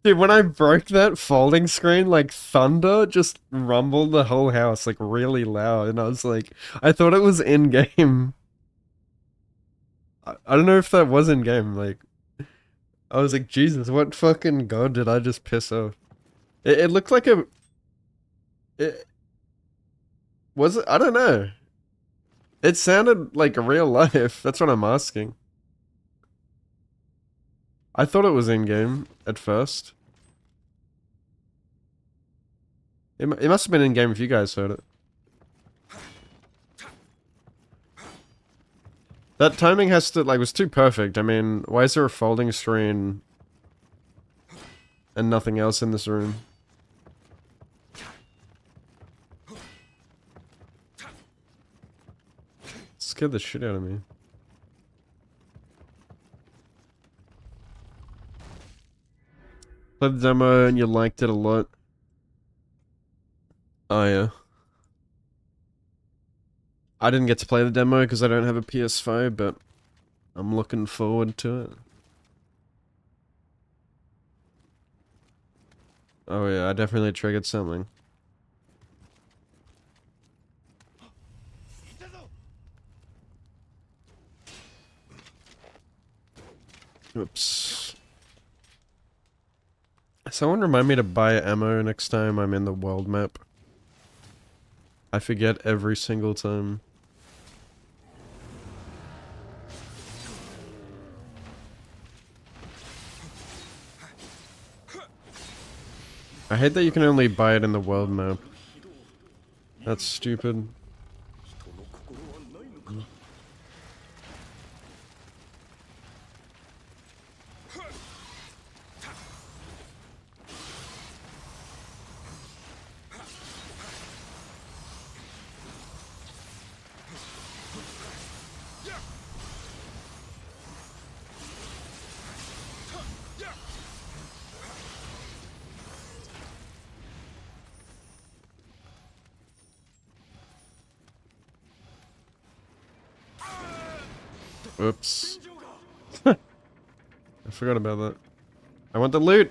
Dude, when I broke that folding screen, like thunder just rumbled the whole house like really loud, and I was like, I thought it was in game. I don't know if that was in game. Like, I was like, Jesus, what fucking god did I just piss off? It looked like a. It, was it? I don't know. It sounded like real life. That's what I'm asking. I thought it was in game at first. It must have been in game if you guys heard it. That timing has to, like, was too perfect. I mean, why is there a folding screen and nothing else in this room? Scared the shit out of me. Played the demo and you liked it a lot. Oh yeah. I didn't get to play the demo because I don't have a PS5, but I'm looking forward to it. Oh yeah, I definitely triggered something. Oops. Someone remind me to buy ammo next time I'm in the world map. I forget every single time. I hate that you can only buy it in the world map. That's stupid. Oops. I forgot about that. I want the loot!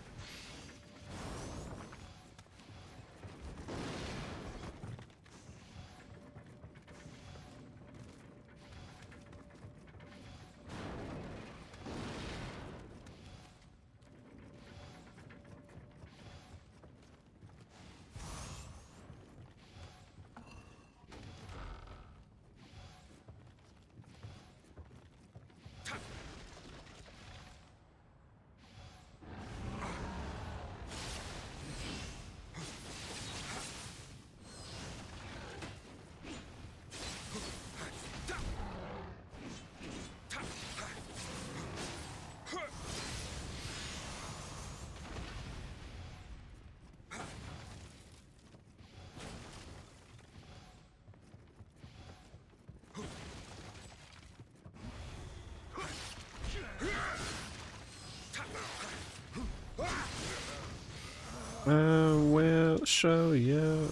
I will show you.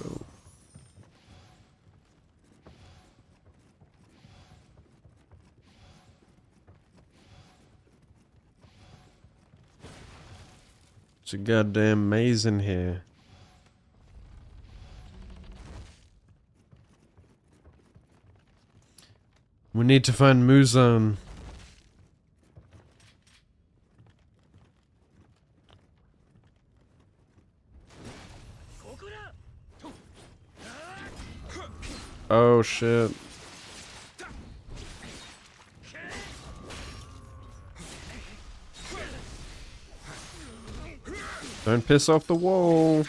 It's a goddamn maze in here. We need to find Muzan. Oh shit. Don't piss off the wall.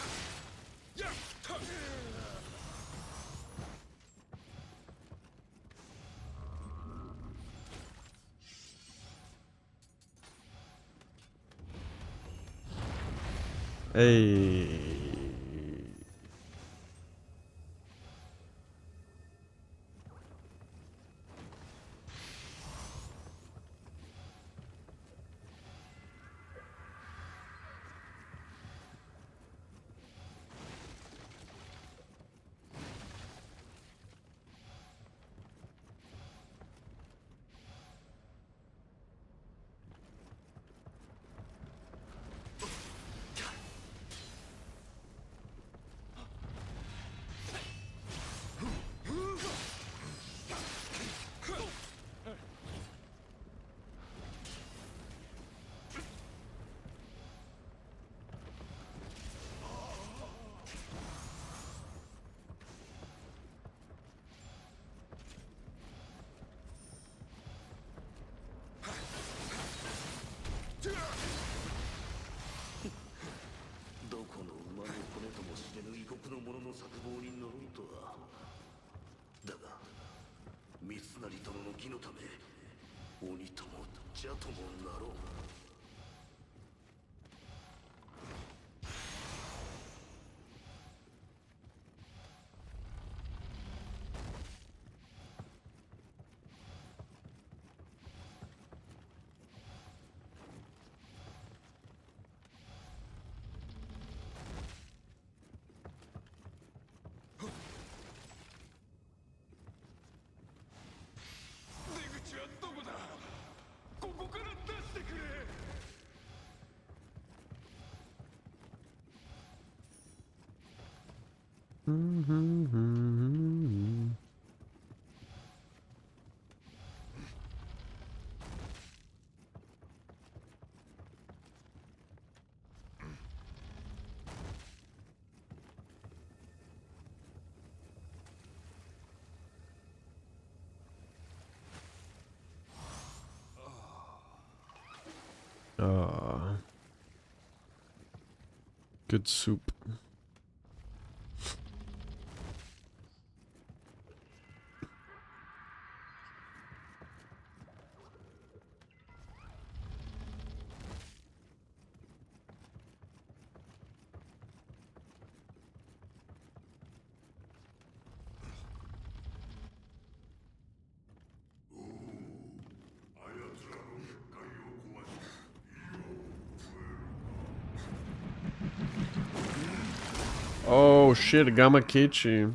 Hey. Ah, good soup. Oh shit, Gamakichi.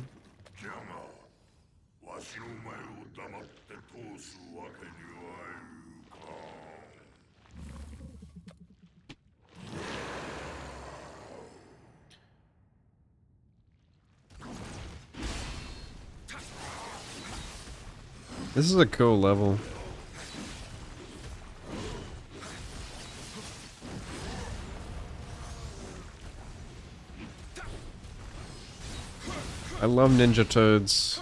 This is a cool level. I love Ninja Toads.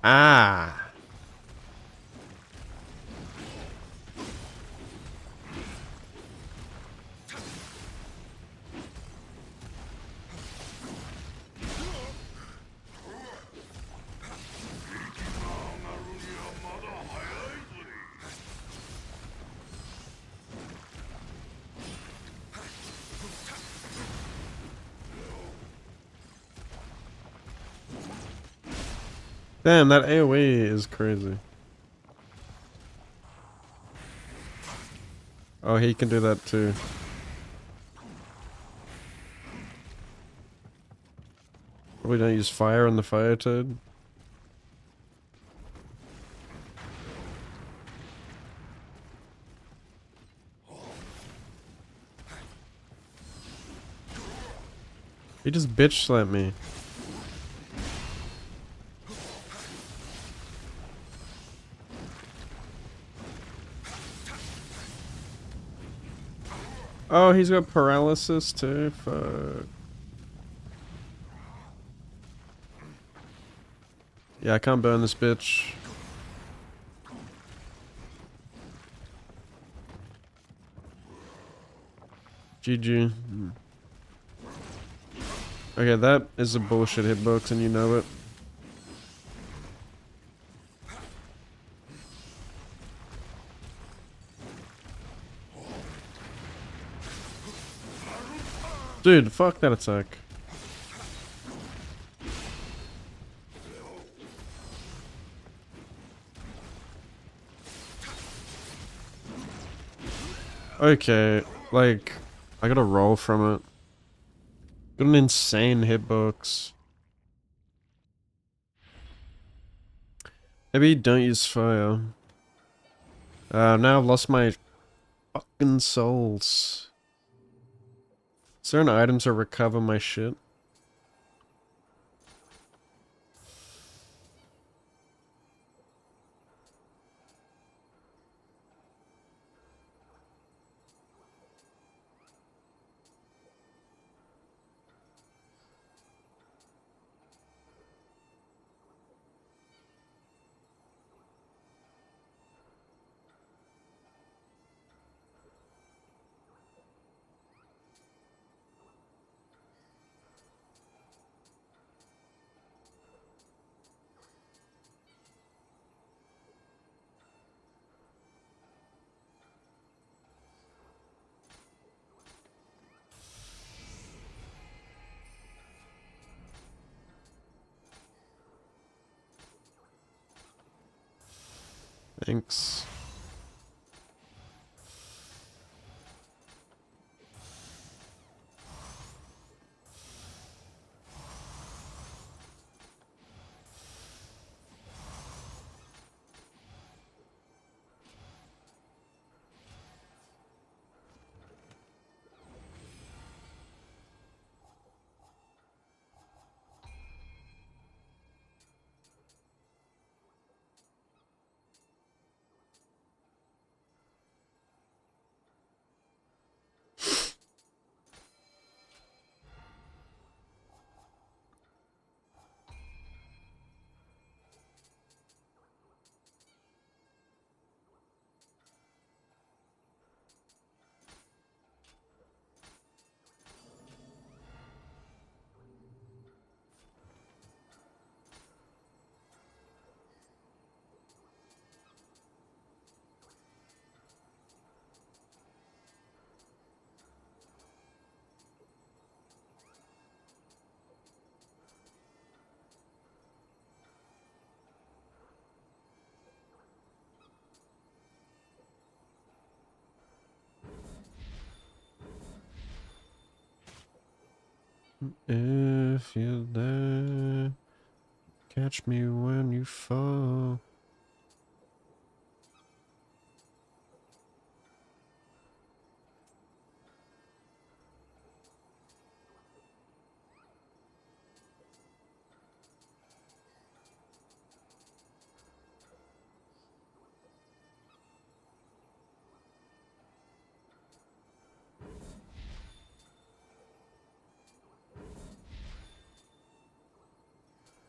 Ah. Damn, that AoE is crazy. Oh, he can do that too. Probably don't use fire on the fire toad. He just bitch slapped me. Oh, he's got paralysis too. Fuck. Yeah, I can't burn this bitch. GG. Okay, that is a bullshit hitbox and you know it. Dude, fuck that attack. Okay, like, I gotta roll from it. Got an insane hitbox. Maybe don't use fire. Now I've lost my fucking souls. Is there an item to recover my shit? Thanks. If you're there, catch me when you fall.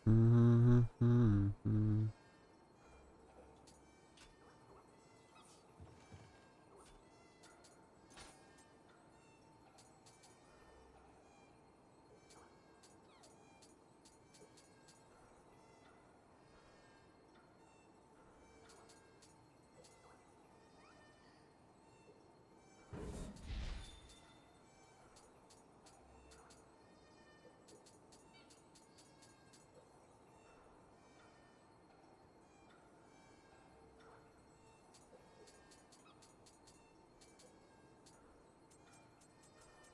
Mm-hmm.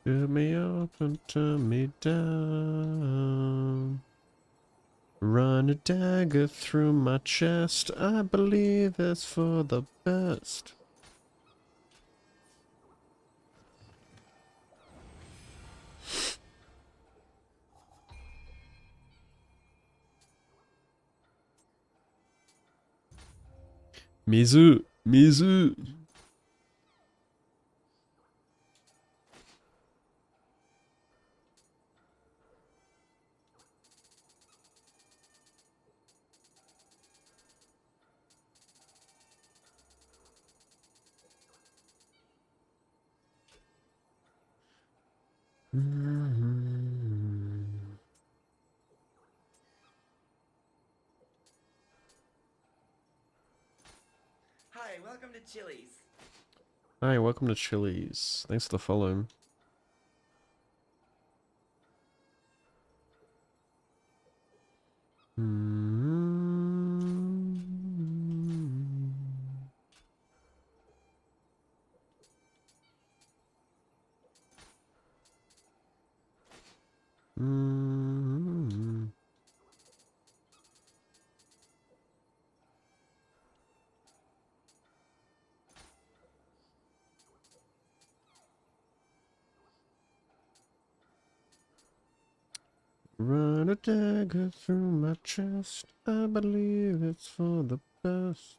Fill me up and turn me down. Run a dagger through my chest. I believe it's for the best. Mizu! Mizu! Hi, welcome to Chili's. Hi, welcome to Chili's. Thanks for the follow. Run a dagger through my chest. I believe it's for the best.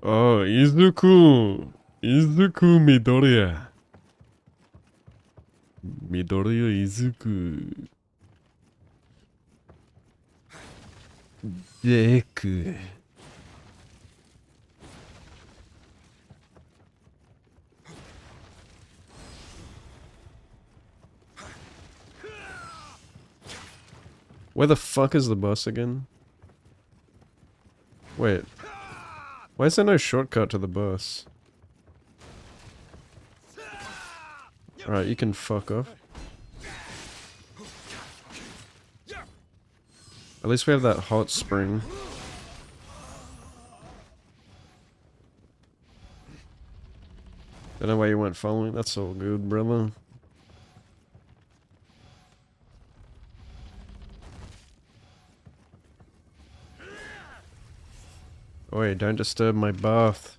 Oh, Izuku! Izuku Midoriya. Midoriya Izuku. Deku. Where the fuck is the bus again? Wait. Why is there no shortcut to the bus? Alright, you can fuck off. At least we have that hot spring. Don't know why you weren't following. That's all good, brother. Oi, don't disturb my bath.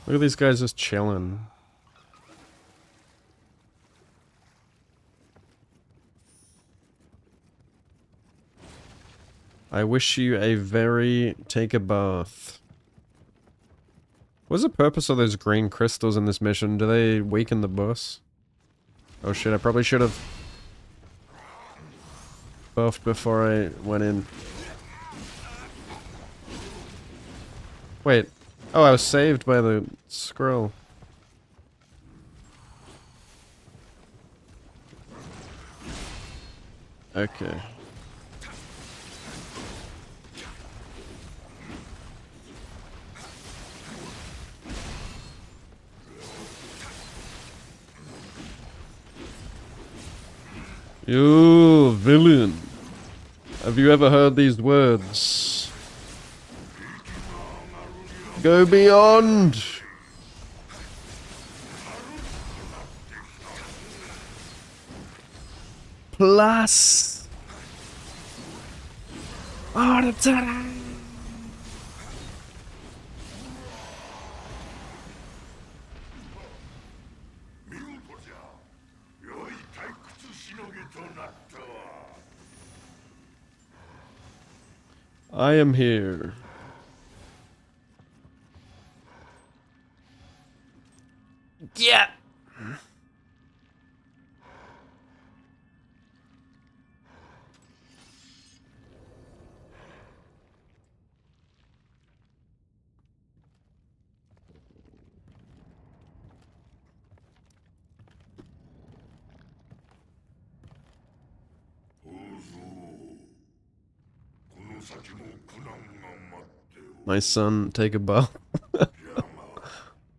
Look at these guys just chilling. I wish you a very take a bath. What's the purpose of those green crystals in this mission? Do they weaken the boss? Oh shit, I probably should have buffed before I went in. Wait. Oh, I was saved by the scroll. Okay. You villain. Have you ever heard these words? Go beyond! Plus! I am here. Yeah! My son, take a bath.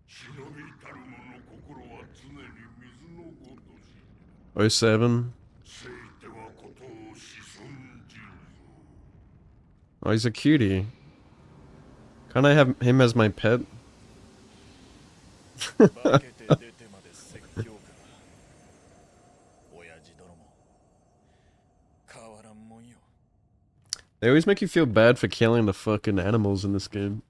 忍びたる者の心は常に水のごとし 07. せいてはことをしそんじるぞ Oh, he's a cutie. Can't I have him as my pet? 化けて出てまで説教か親父殿も変わらんもんよ They always make you feel bad for killing the fucking animals in this game.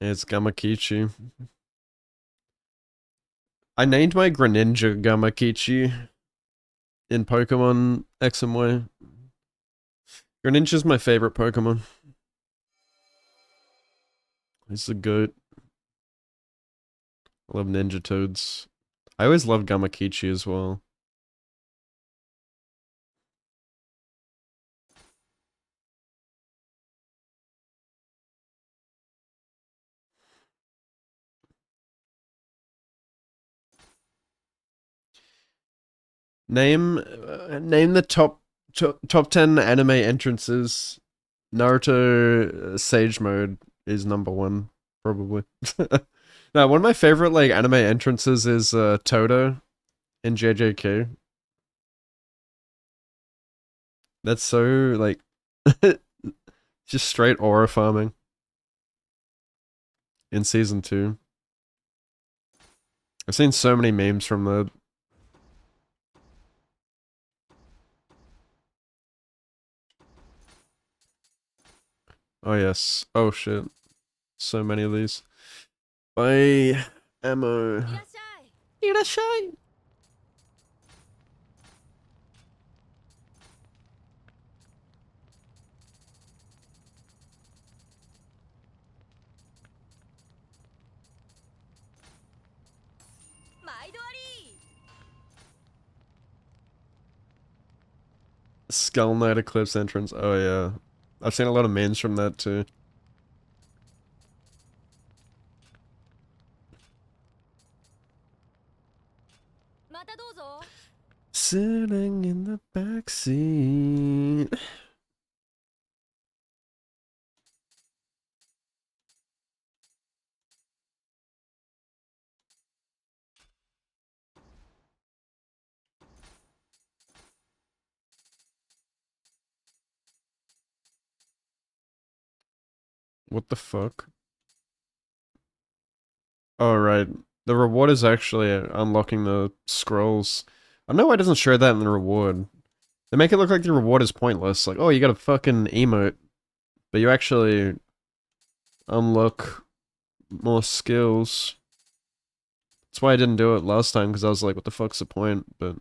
It's Gamakichi. I named my Greninja Gamakichi in Pokemon X and Y. Greninja's my favorite Pokemon. He's the goat. I love Ninja Toads. I always love Gamakichi as well. Name the top 10 anime entrances. Naruto Sage Mode is number 1, probably. No, one of my favorite like anime entrances is Toto in JJK. That's so like just straight aura farming in season 2. I've seen so many memes from that. Oh yes. Oh shit. So many of these. Buy ammo. Irashai. Skull Knight Eclipse entrance. Oh yeah. I've seen a lot of memes from that too. Sitting in the backseat. What the fuck? Oh right. The reward is actually unlocking the scrolls. I don't know why it doesn't show that in the reward. They make it look like the reward is pointless. Like, oh, you got a fucking emote. But you actually unlock more skills. That's why I didn't do it last time, because I was like, what the fuck's the point? But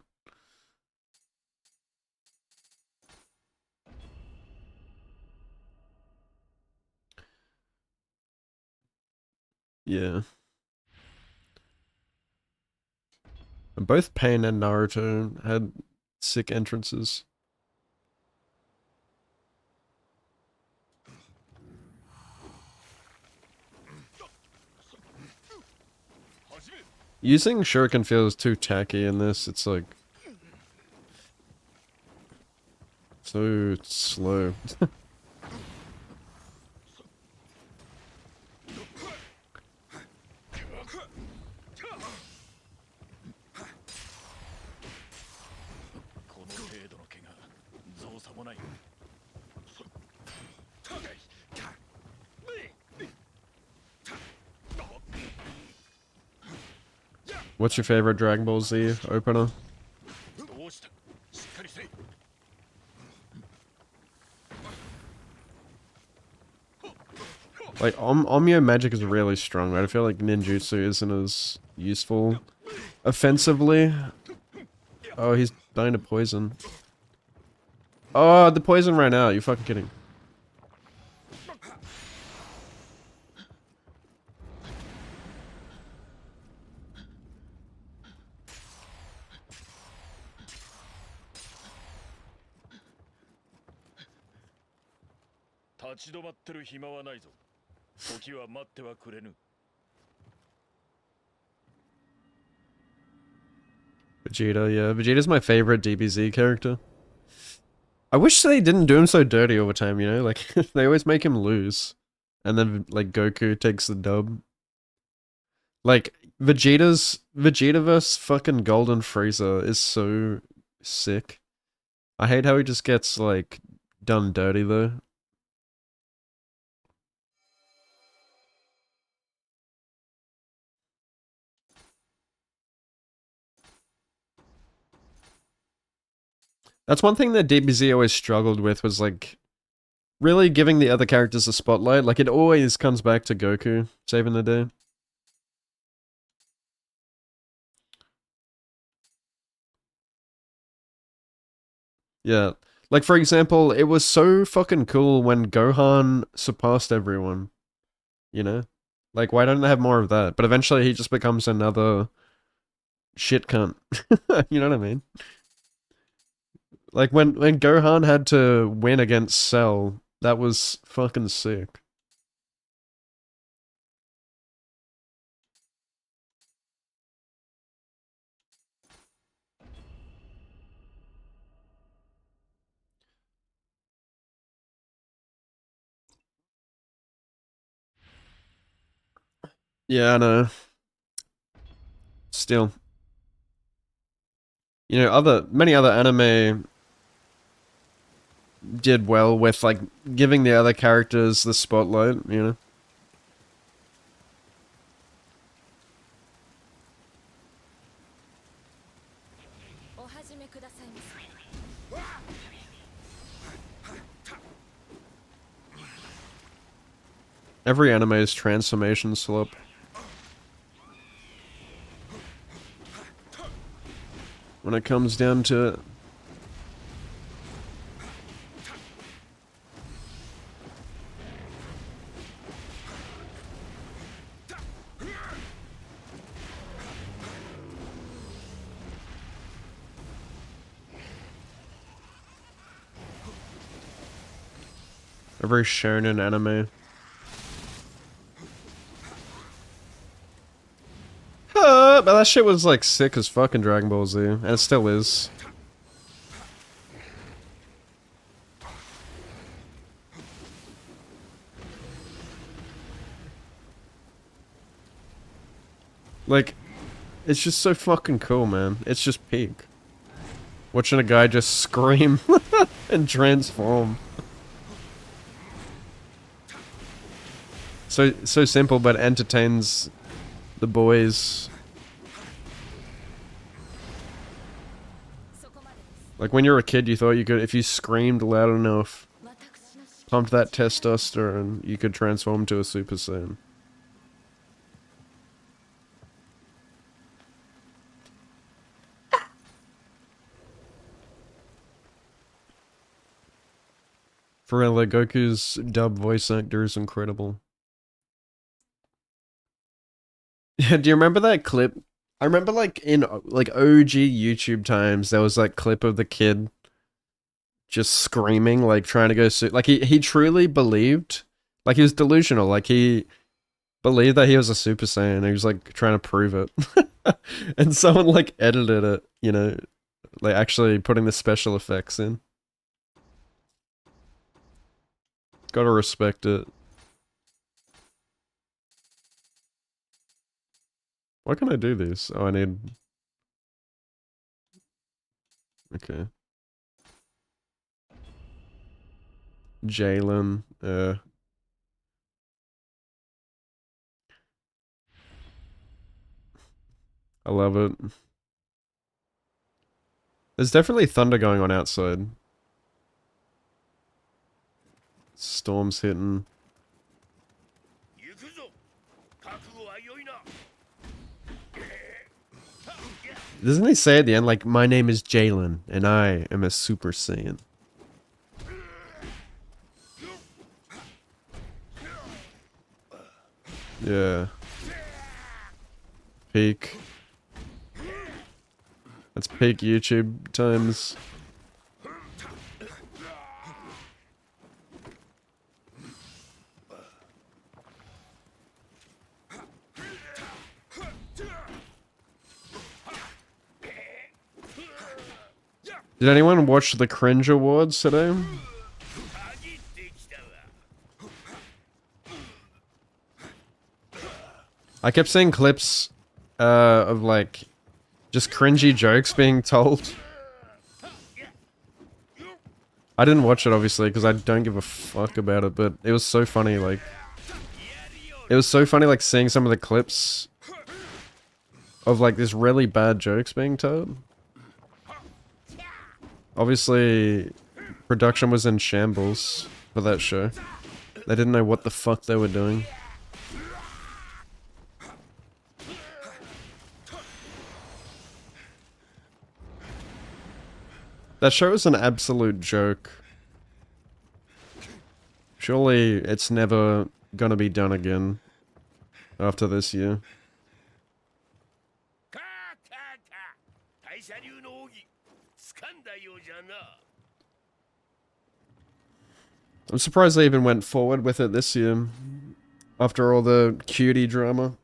yeah. And both Pain and Naruto had sick entrances. Using Shuriken feels too tacky in this. It's like so slow. What's your favorite Dragon Ball Z opener? Like, Omyo magic is really strong, right? I feel like ninjutsu isn't as useful offensively. Oh, he's dying to poison. Oh, the poison ran out. You fucking kidding. Vegeta, yeah. Vegeta's my favorite DBZ character. I wish they didn't do him so dirty all the time, you know? Like, they always make him lose. And then, like, Goku takes the dub. Like, Vegeta vs fucking Golden Frieza is so sick. I hate how he just gets, like, done dirty, though. That's one thing that DBZ always struggled with was, like, really giving the other characters a spotlight. Like, it always comes back to Goku saving the day. Yeah. Like, for example, it was so fucking cool when Gohan surpassed everyone, you know? Like, why don't they have more of that? But eventually he just becomes another shit cunt. You know what I mean? Like, when Gohan had to win against Cell, that was fucking sick. Yeah, I know. Still. You know, many other anime did well with, like, giving the other characters the spotlight, you know? Every anime's transformation slip. When it comes down to it. Every shonen anime. But that shit was like sick as fucking Dragon Ball Z, and it still is. Like, it's just so fucking cool, man. It's just peak. Watching a guy just scream and transform. So simple, but entertains the boys. Like, when you're a kid, you thought you could, if you screamed loud enough, pumped that testosterone, you could transform to a Super Saiyan. For real, like, Goku's dub voice actor is incredible. Yeah, do you remember that clip? I remember, like, in, like, OG YouTube times, there was that clip of the kid just screaming, like, trying to go like, he truly believed, like, he was delusional, like, he believed that he was a Super Saiyan, and he was, like, trying to prove it. And someone, like, edited it, you know, like, actually putting the special effects in. Gotta respect it. Why can't I do this? Oh, I need... Okay. Jalen, I love it. There's definitely thunder going on outside. Storm's hitting. Doesn't he say at the end, like, my name is Jalen, and I am a Super Saiyan? Yeah. Peak. That's peak YouTube times. Did anyone watch the Cringe Awards today? I kept seeing clips of like just cringy jokes being told. I didn't watch it obviously because I don't give a fuck about it, but it was so funny. Like, it was so funny like seeing some of the clips of like this really bad jokes being told. Obviously, production was in shambles for that show. They didn't know what the fuck they were doing. That show was an absolute joke. Surely it's never gonna be done again after this year. I'm surprised they even went forward with it this year after all the cutie drama.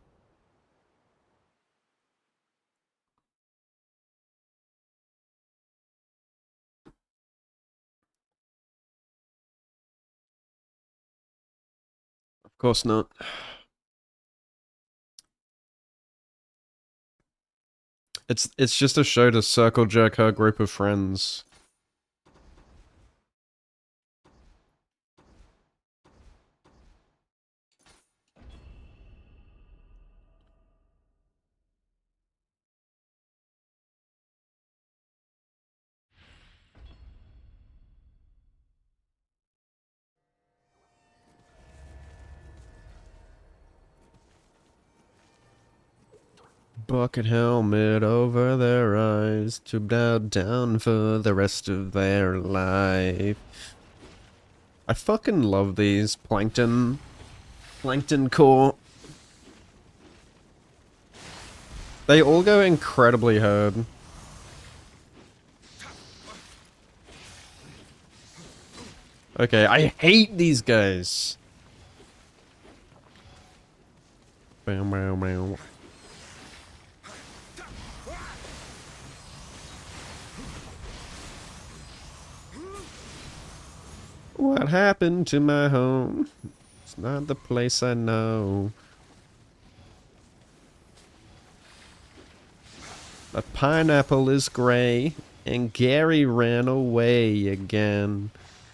Of course not. It's just a show to circle jerk her group of friends. Bucket helmet over their eyes to bow down for the rest of their life. I fucking love these plankton core. They all go incredibly hard. Okay, I hate these guys. Bam, bam, bam. What happened to my home? It's not the place I know. A pineapple is gray, and Gary ran away again.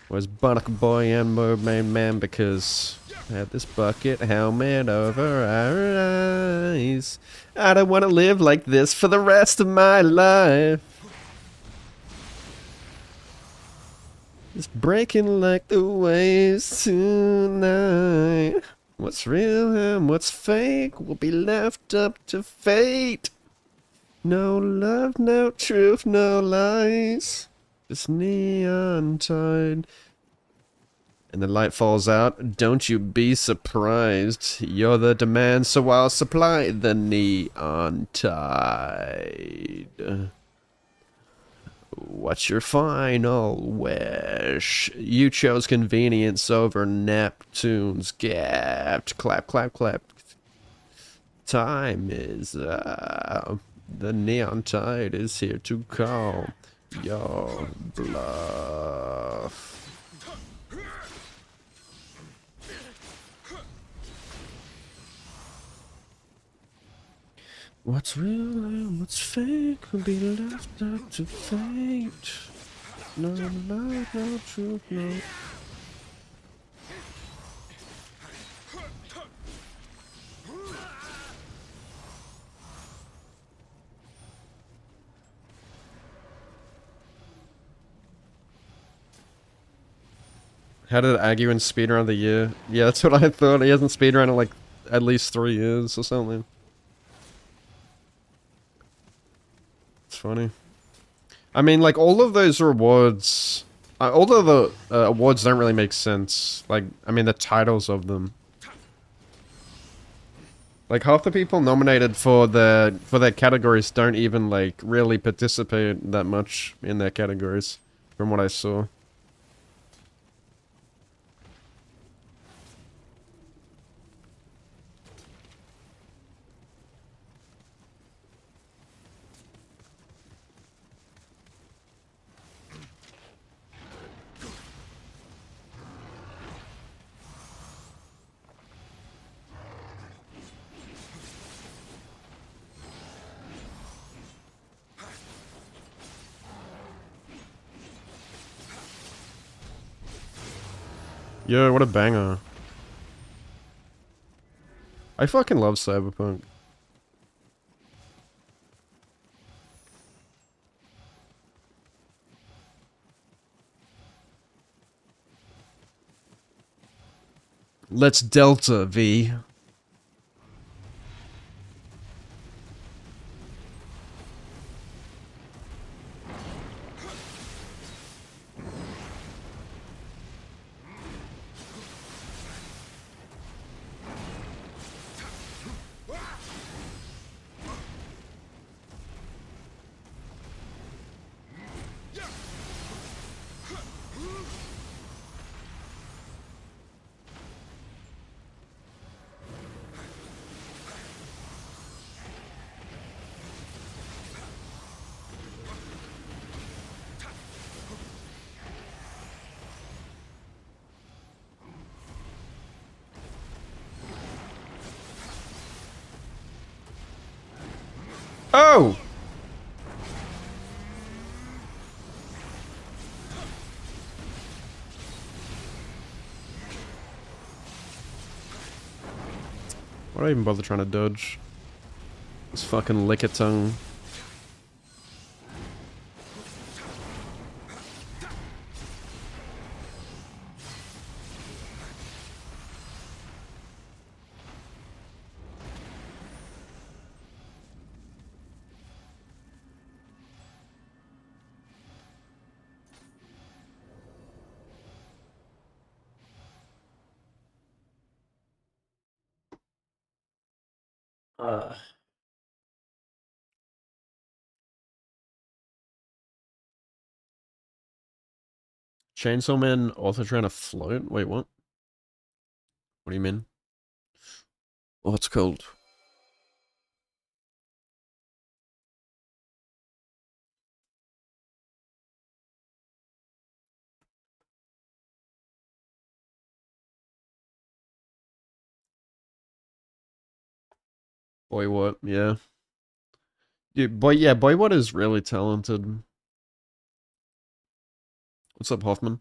Was Barnacle Boy and Mermaid Man because I had this bucket helmet over our eyes. I don't want to live like this for the rest of my life. It's breaking like the waves tonight. What's real and what's fake will be left up to fate. No love, no truth, no lies. This neon tide. And the light falls out. Don't you be surprised. You're the demand, so I'll supply the neon tide. What's your final wish? You chose convenience over Neptune's gift. Clap, clap, clap. Time is up. The neon tide is here to call your bluff. What's real and what's fake will be left up to fate. No love, no truth, no. How did Aggie win speedrun of the year? Yeah, that's what I thought. He hasn't speedrun in like at least 3 years or something. It's funny. I mean, like, all of those rewards... all of the awards don't really make sense. Like, I mean, the titles of them. Like, half the people nominated for their categories don't even, like, really participate that much in their categories, from what I saw. Yo, what a banger. I fucking love Cyberpunk. Let's Delta, V. Oh! Why do I even bother trying to dodge? This fucking lick a tongue. Chainsaw Man also trying to float? Wait, what? What do you mean? Oh, it's cold. Boy, what? Yeah. Dude, boy, what is really talented. What's up, Hoffman?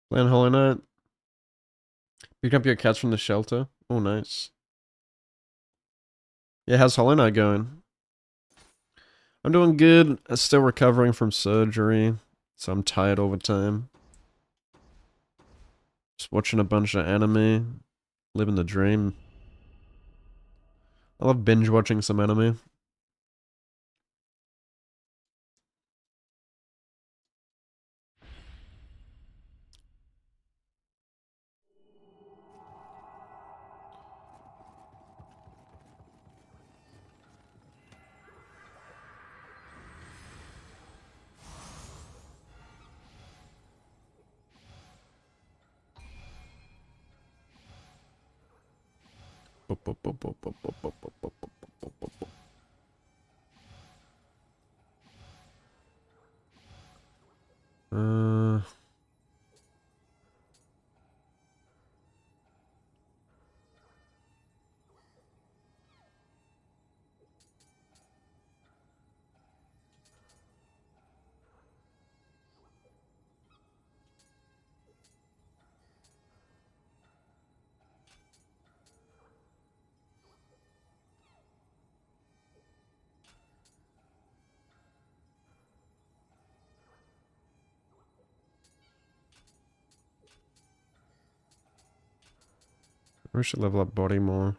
Playing Hollow Knight. Pick up your cats from the shelter. Oh, nice. Yeah, how's Hollow Knight going? I'm doing good. I'm still recovering from surgery, so I'm tired all the time. Just watching a bunch of anime, living the dream. I love binge watching some anime. Uh, we should level up body more.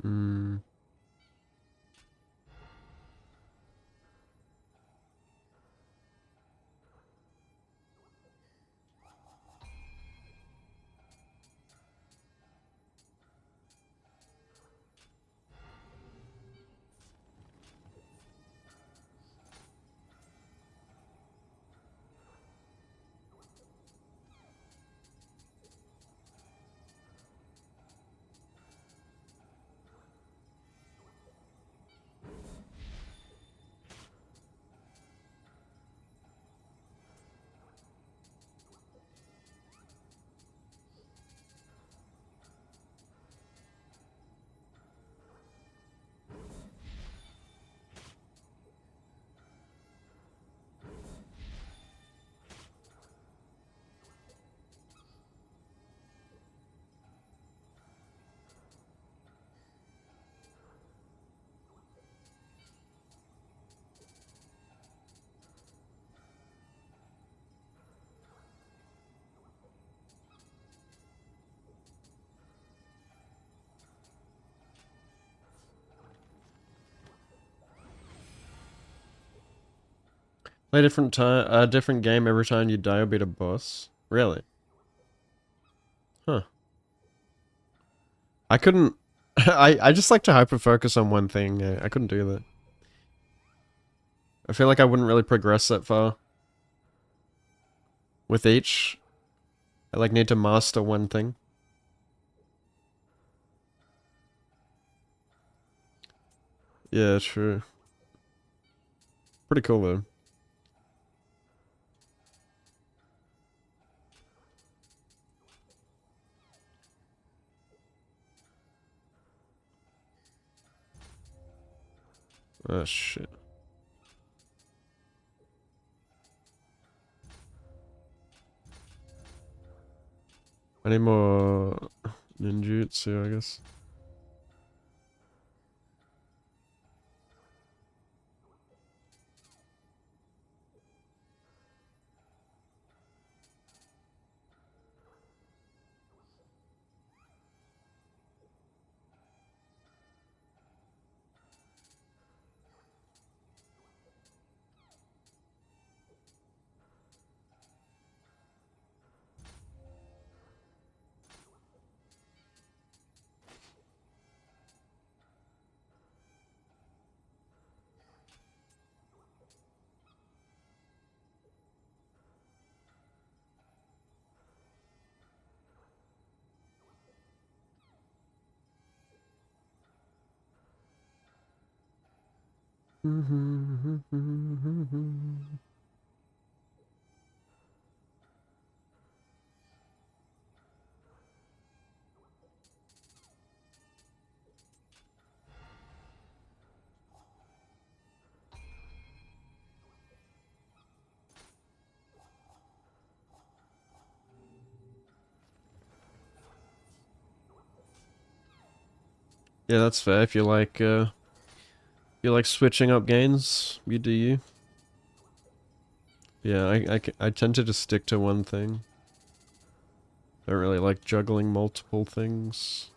Hmm. Play different game every time you die or beat a boss. Really? Huh. I couldn't. I just like to hyper focus on one thing. I couldn't do that. I feel like I wouldn't really progress that far with each. I like need to master one thing. Yeah, true. Pretty cool though. Oh shit. I need more ninjutsu, I guess. Yeah, that's fair. If you like switching up games, you do you. Yeah, I tend to just stick to one thing. Don't really like juggling multiple things.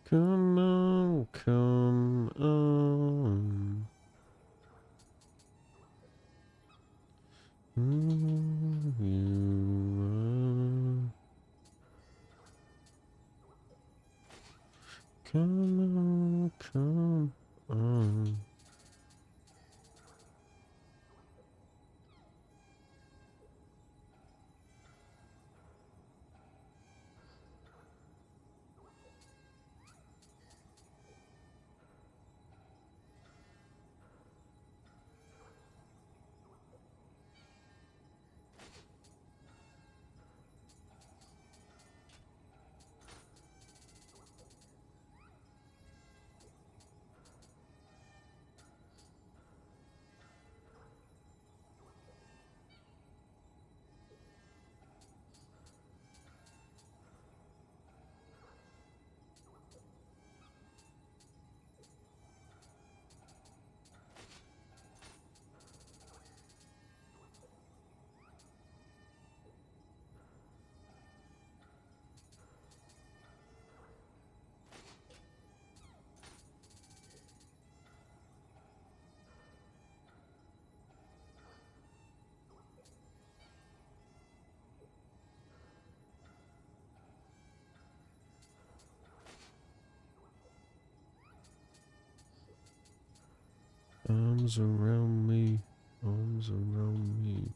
Come on, come on. Who you are. Come on, come on. Arms around me, arms around me.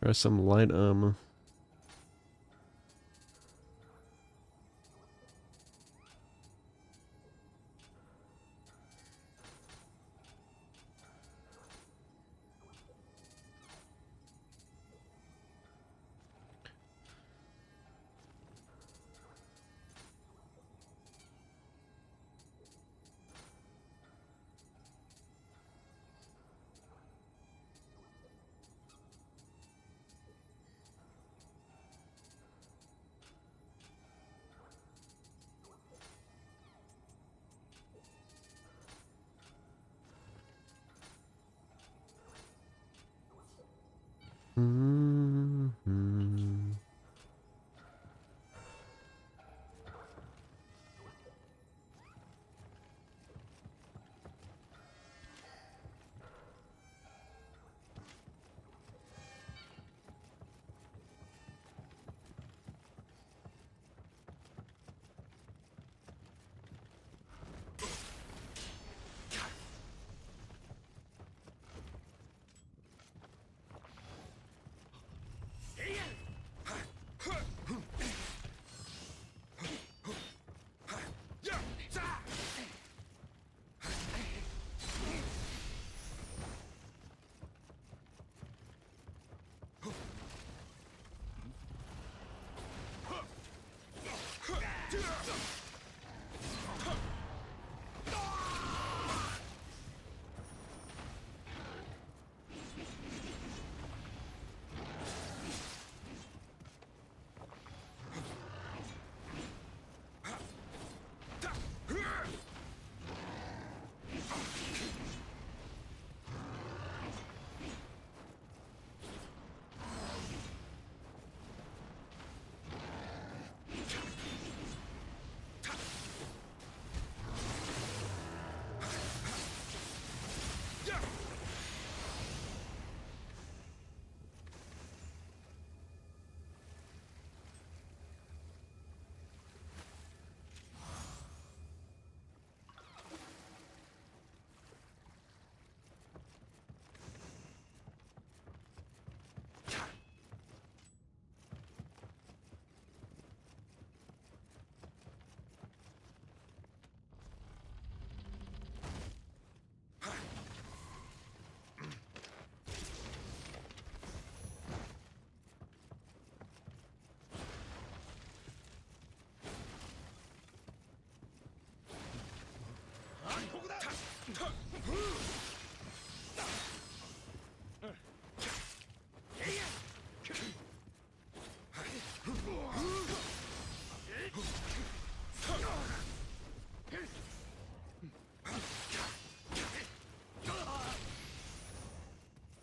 There's some light armor. Mm-hmm.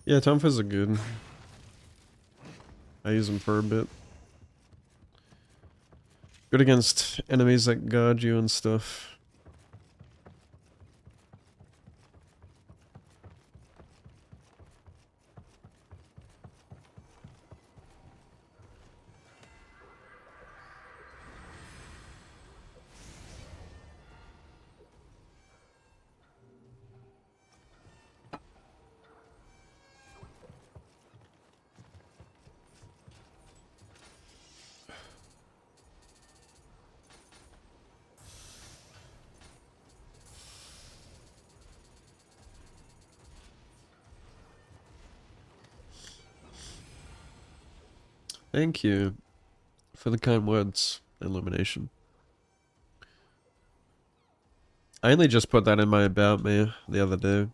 Yeah, Tonfas are good. I use them for a bit. Good against enemies that guard you and stuff. Thank you for the kind words, Illumination. I only just put that in my About Me the other day.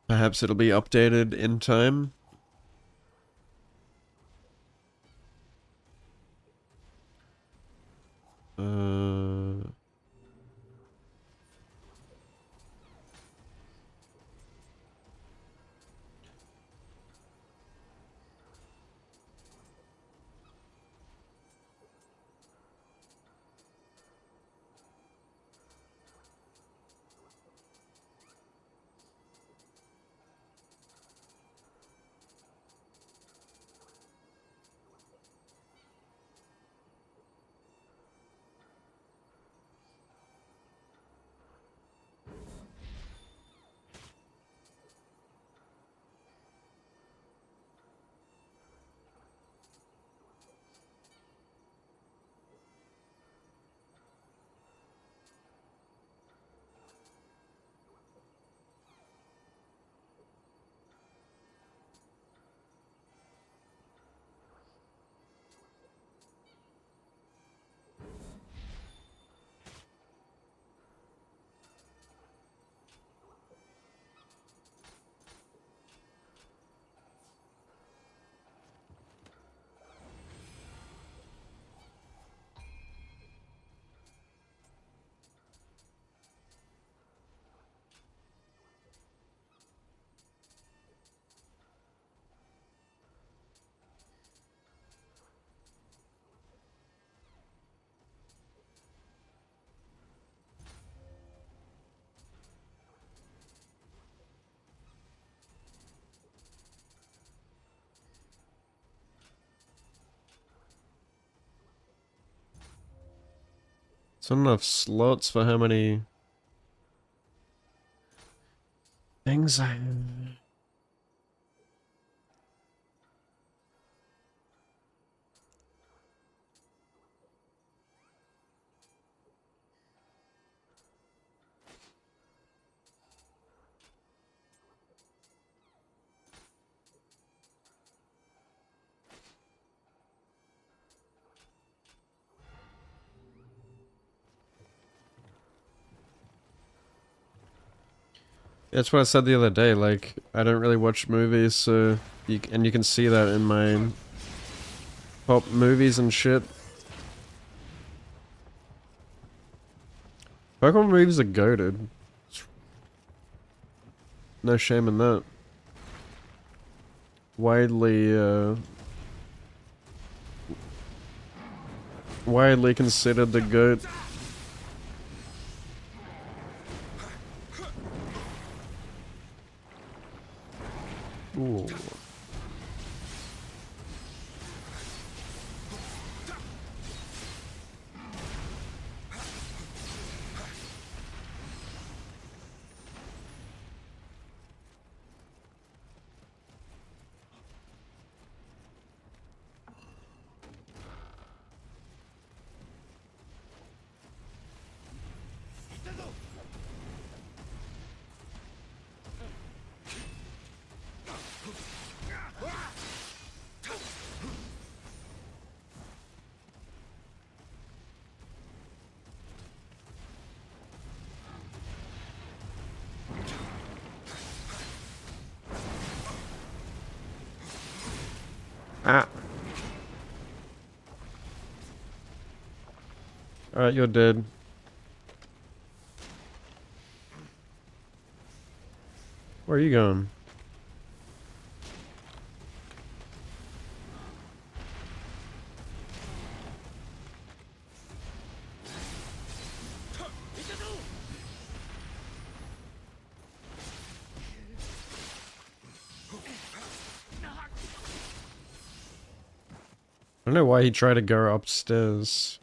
Perhaps it'll be updated in time. It's not enough slots for how many things I have. That's what I said the other day, like, I don't really watch movies, so... you can see that in my... pop movies and shit. Pokemon movies are goated. No shame in that. Widely considered the GOAT. Ooh. Ah. Alright, you're dead. Where are you going? I don't know why he tried to go upstairs.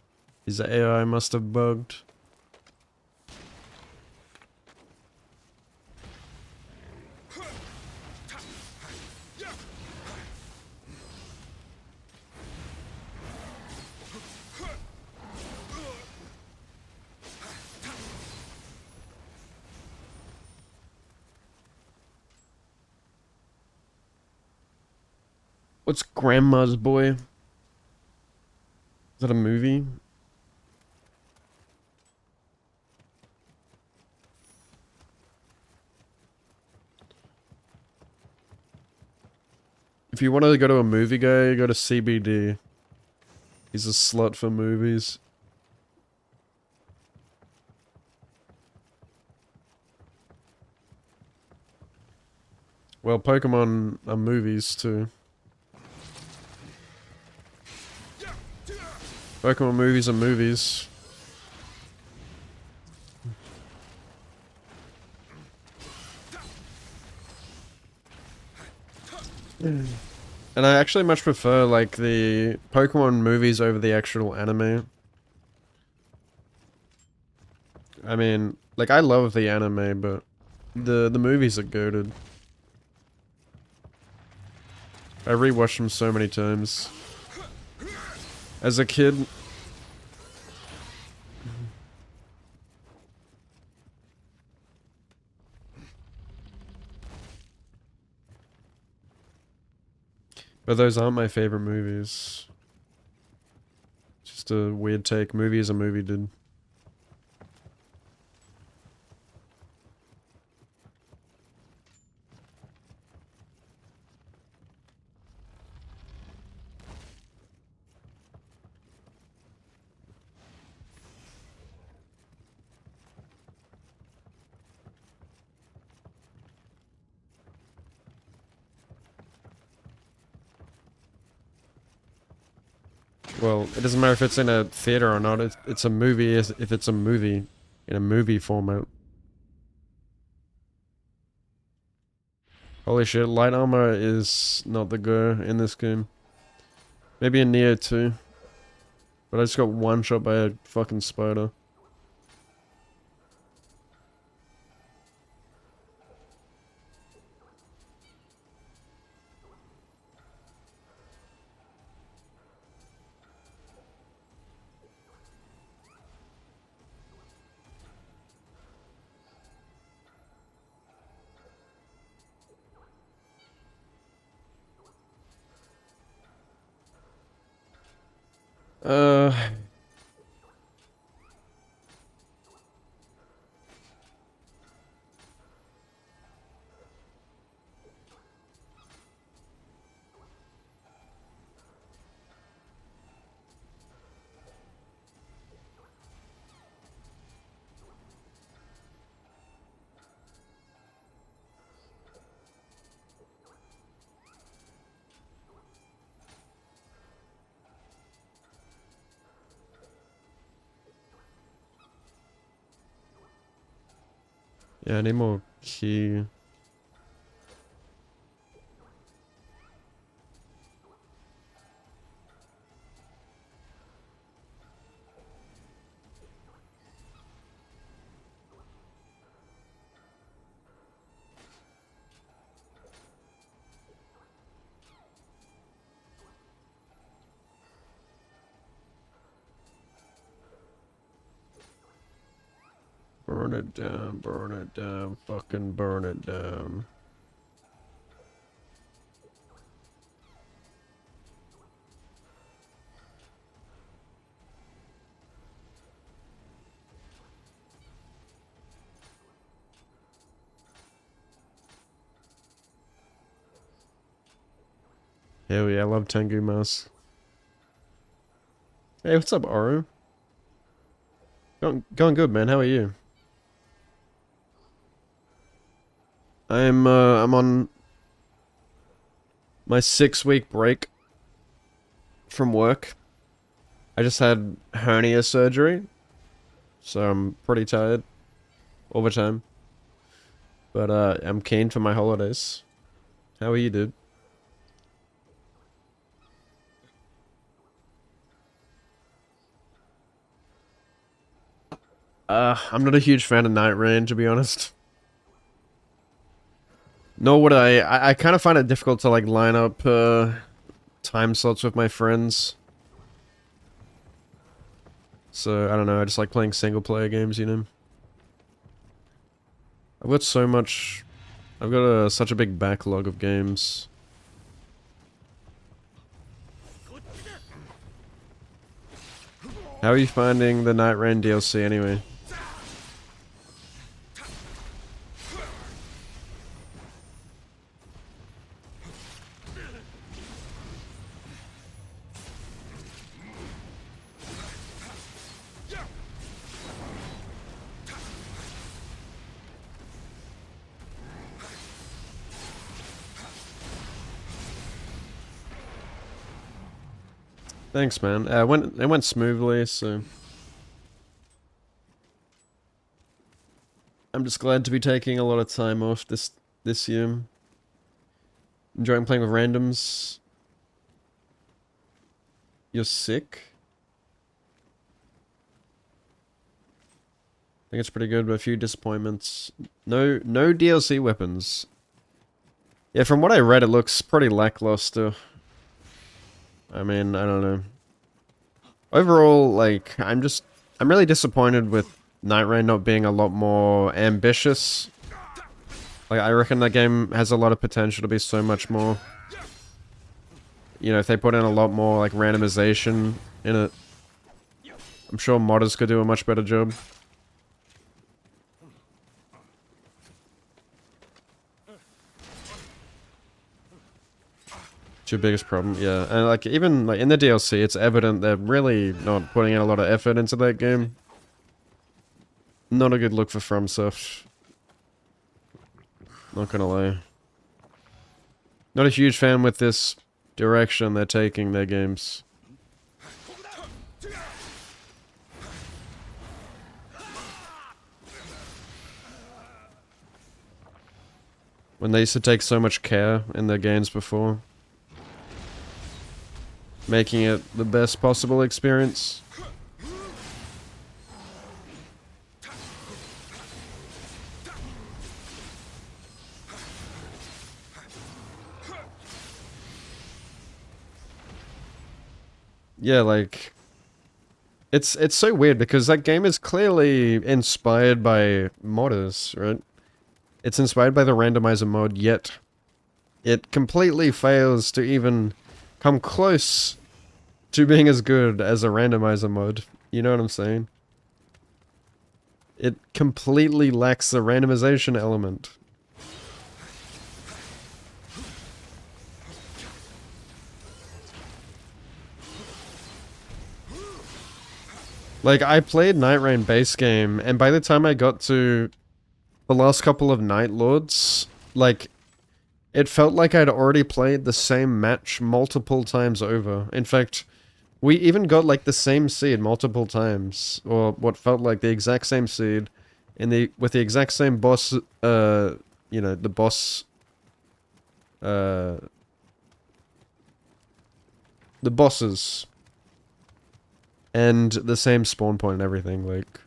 His AI must have bugged. What's Grandma's Boy? Is that a movie? If you want to go to a movie guy, go to CBD. He's a slut for movies. Well, Pokemon are movies too. Pokemon movies are movies. And I actually much prefer, like, the Pokemon movies over the actual anime. I mean, like, I love the anime, but the movies are goated. I rewatched them so many times. As a kid... But those aren't my favorite movies. Just a weird take. Movie is a movie, dude. Well, it doesn't matter if it's in a theater or not. It's a movie if it's a movie in a movie format. Holy shit, light armor is not the go in this game. Maybe in Nioh too. But I just got one shot by a fucking spider. Yeah, I need more key. Burn it down, fucking burn it down. Hell yeah, I love Tengu Mouse. Hey, what's up, Oro? Going good, man. How are you? I'm on my 6-week break from work. I just had hernia surgery, so I'm pretty tired all the time. But I'm keen for my holidays. How are you, dude? I'm not a huge fan of Night Rain, to be honest. Nor would I kind of find it difficult to like line up time slots with my friends. So I don't know. I just like playing single player games, you know. I've got so much. I've got such a big backlog of games. How are you finding the Night Rain DLC anyway? Thanks, man. It went smoothly, so I'm just glad to be taking a lot of time off this year. Enjoying playing with randoms. You're sick? I think it's pretty good, but a few disappointments. No DLC weapons. Yeah, from what I read, it looks pretty lackluster. I mean, I don't know. Overall, like, I'm really disappointed with Night Rain not being a lot more ambitious. Like, I reckon that game has a lot of potential to be so much more. You know, if they put in a lot more, like, randomization in it, I'm sure modders could do a much better job. It's your biggest problem, yeah. And, like, even, like, in the DLC, it's evident they're really not putting in a lot of effort into that game. Not a good look for FromSoft. Not gonna lie. Not a huge fan with this direction they're taking their games. When they used to take so much care in their games before. Making it the best possible experience. Yeah, like, it's so weird because that game is clearly inspired by modders, right? It's inspired by the randomizer mod, yet it completely fails to even come close to being as good as a randomizer mod. You know what I'm saying? It completely lacks the randomization element. Like, I played Night Rain base game, and by the time I got to the last couple of Night Lords, like, it felt like I'd already played the same match multiple times over. In fact, we even got, like, the same seed multiple times, or what felt like the exact same seed with the exact same boss, you know, the boss, uh, the bosses, and the same spawn point and everything, like,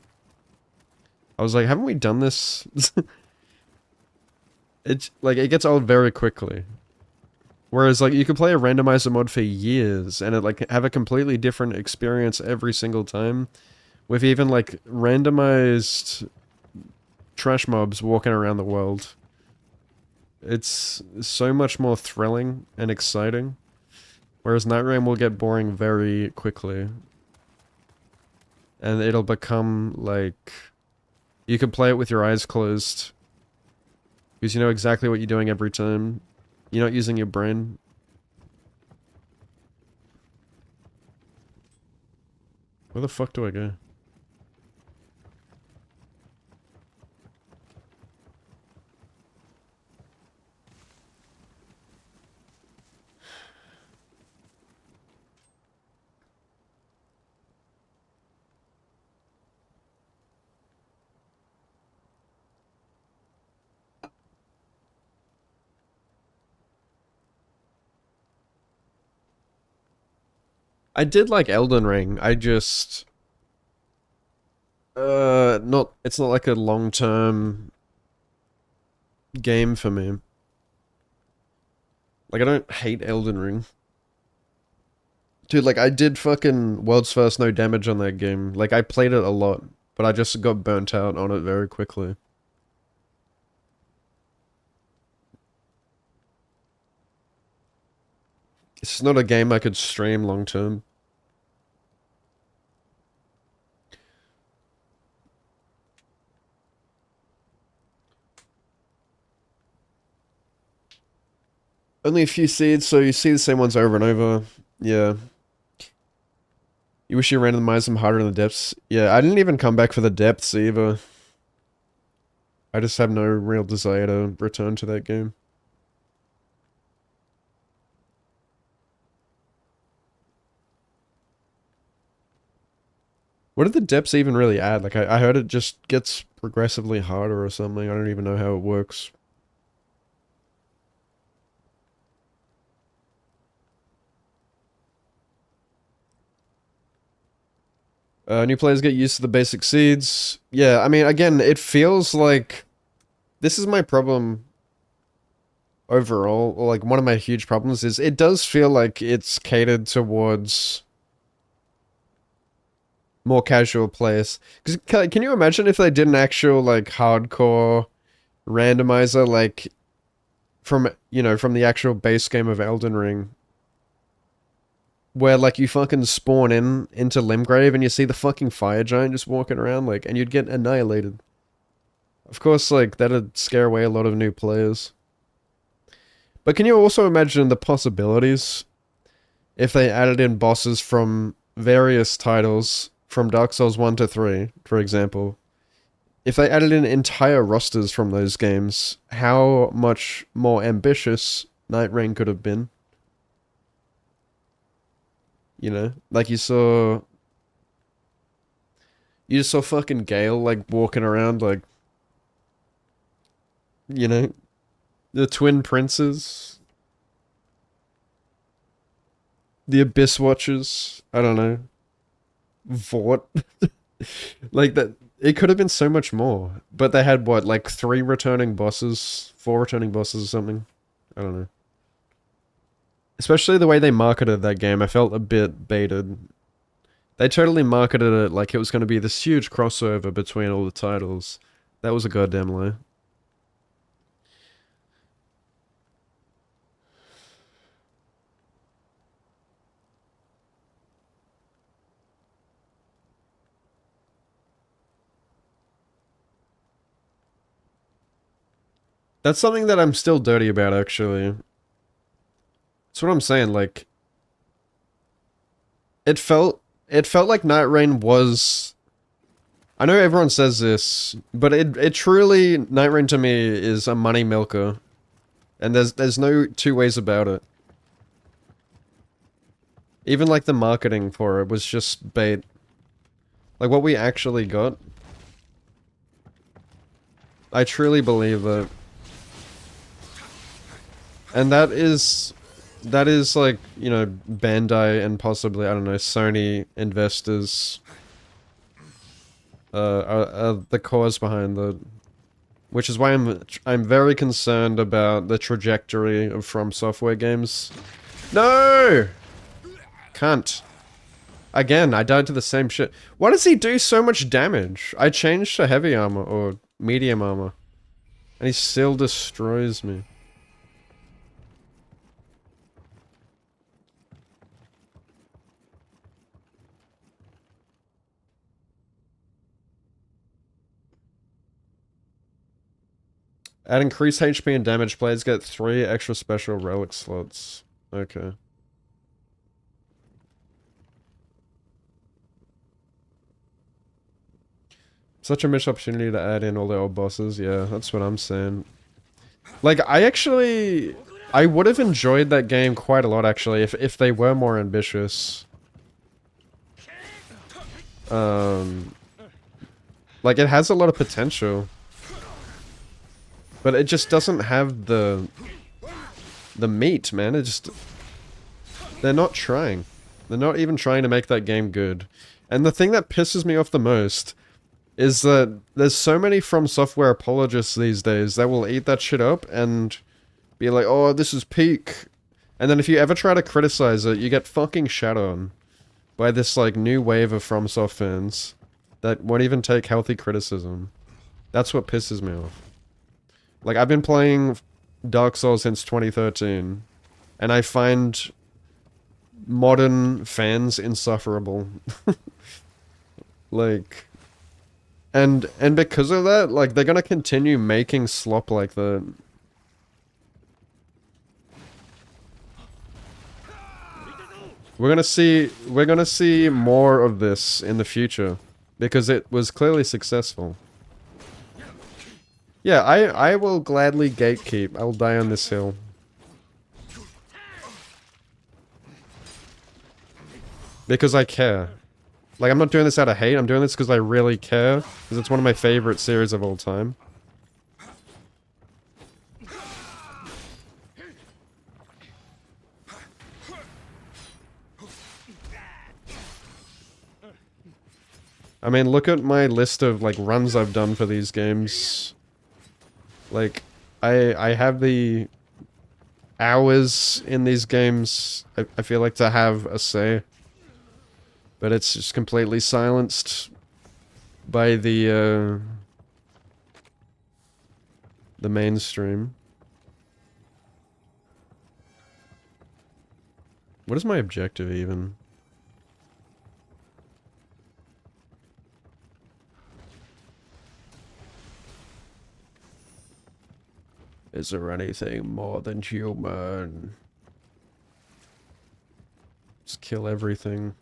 I was like, haven't we done this? It's, like, it gets old very quickly. Whereas, like, you could play a randomizer mod for years, and it, like, have a completely different experience every single time, with even, like, randomized trash mobs walking around the world. It's so much more thrilling and exciting. Whereas Night Rain will get boring very quickly. And it'll become like... You can play it with your eyes closed. Because you know exactly what you're doing every time. You're not using your brain. Where the fuck do I go? I did like Elden Ring. I just... not... It's not like a long-term game for me. Like, I don't hate Elden Ring. Dude, like, I did fucking World's First No Damage on that game. Like, I played it a lot, but I just got burnt out on it very quickly. It's not a game I could stream long term. Only a few seeds, so you see the same ones over and over. Yeah. You wish you randomized them harder in the depths. Yeah, I didn't even come back for the depths either. I just have no real desire to return to that game. What did the depths even really add? Like, I heard it just gets progressively harder or something. I don't even know how it works. New players get used to the basic seeds. Yeah, I mean, again, it feels like... This is my problem overall, or like one of my huge problems is it does feel like it's catered towards more casual players. Because can you imagine if they did an actual like hardcore randomizer like from, you know, from the actual base game of Elden Ring, where like you fucking spawn into Limgrave and you see the fucking fire giant just walking around, like, and you'd get annihilated. Of course, like, that'd scare away a lot of new players. But can you also imagine the possibilities if they added in bosses from various titles from Dark Souls 1 to 3, for example? If they added in entire rosters from those games, how much more ambitious Night Rain could have been. You know? Like you just saw fucking Gale, like, walking around, like, you know? The Twin Princes. The Abyss Watchers. I don't know. Vort. Like, that, it could have been so much more. But they had, what, like 3 returning bosses? 4 returning bosses or something? I don't know. Especially the way they marketed that game, I felt a bit baited. They totally marketed it like it was going to be this huge crossover between all the titles. That was a goddamn lie. That's something that I'm still dirty about, actually. That's what I'm saying, like... It felt like Night Rain was... I know everyone says this, but it truly... Night Rain to me is a money milker. And there's no two ways about it. Even like the marketing for it was just bait. Like what we actually got... I truly believe that. And that is like, you know, Bandai and possibly, I don't know, Sony investors are the cause behind the, which is why I'm very concerned about the trajectory of From Software games. No! Cunt. Again, I died to the same shit. Why does he do so much damage? I changed to heavy armor or medium armor. And he still destroys me. At increased HP and damage, players get 3 extra special relic slots. Okay. Such a missed opportunity to add in all the old bosses. Yeah, that's what I'm saying. Like, I would have enjoyed that game quite a lot, actually, if they were more ambitious. Like, it has a lot of potential. But it just doesn't have the meat, man. It just... They're not trying. They're not even trying to make that game good. And the thing that pisses me off the most is that there's so many From Software apologists these days that will eat that shit up and be like, oh, this is peak. And then if you ever try to criticize it, you get fucking shat on by this, like, new wave of FromSoft fans that won't even take healthy criticism. That's what pisses me off. Like, I've been playing Dark Souls since 2013, and I find modern fans insufferable. Like... And because of that, like, they're gonna continue making slop like that. We're gonna see more of this in the future. Because it was clearly successful. Yeah, I will gladly gatekeep. I'll die on this hill. Because I care. Like, I'm not doing this out of hate, I'm doing this because I really care. Because it's one of my favorite series of all time. I mean, look at my list of, like, runs I've done for these games. Like, I have the hours in these games, I feel like, to have a say. But it's just completely silenced by the mainstream. What is my objective even? Is there anything more than human? Just kill everything.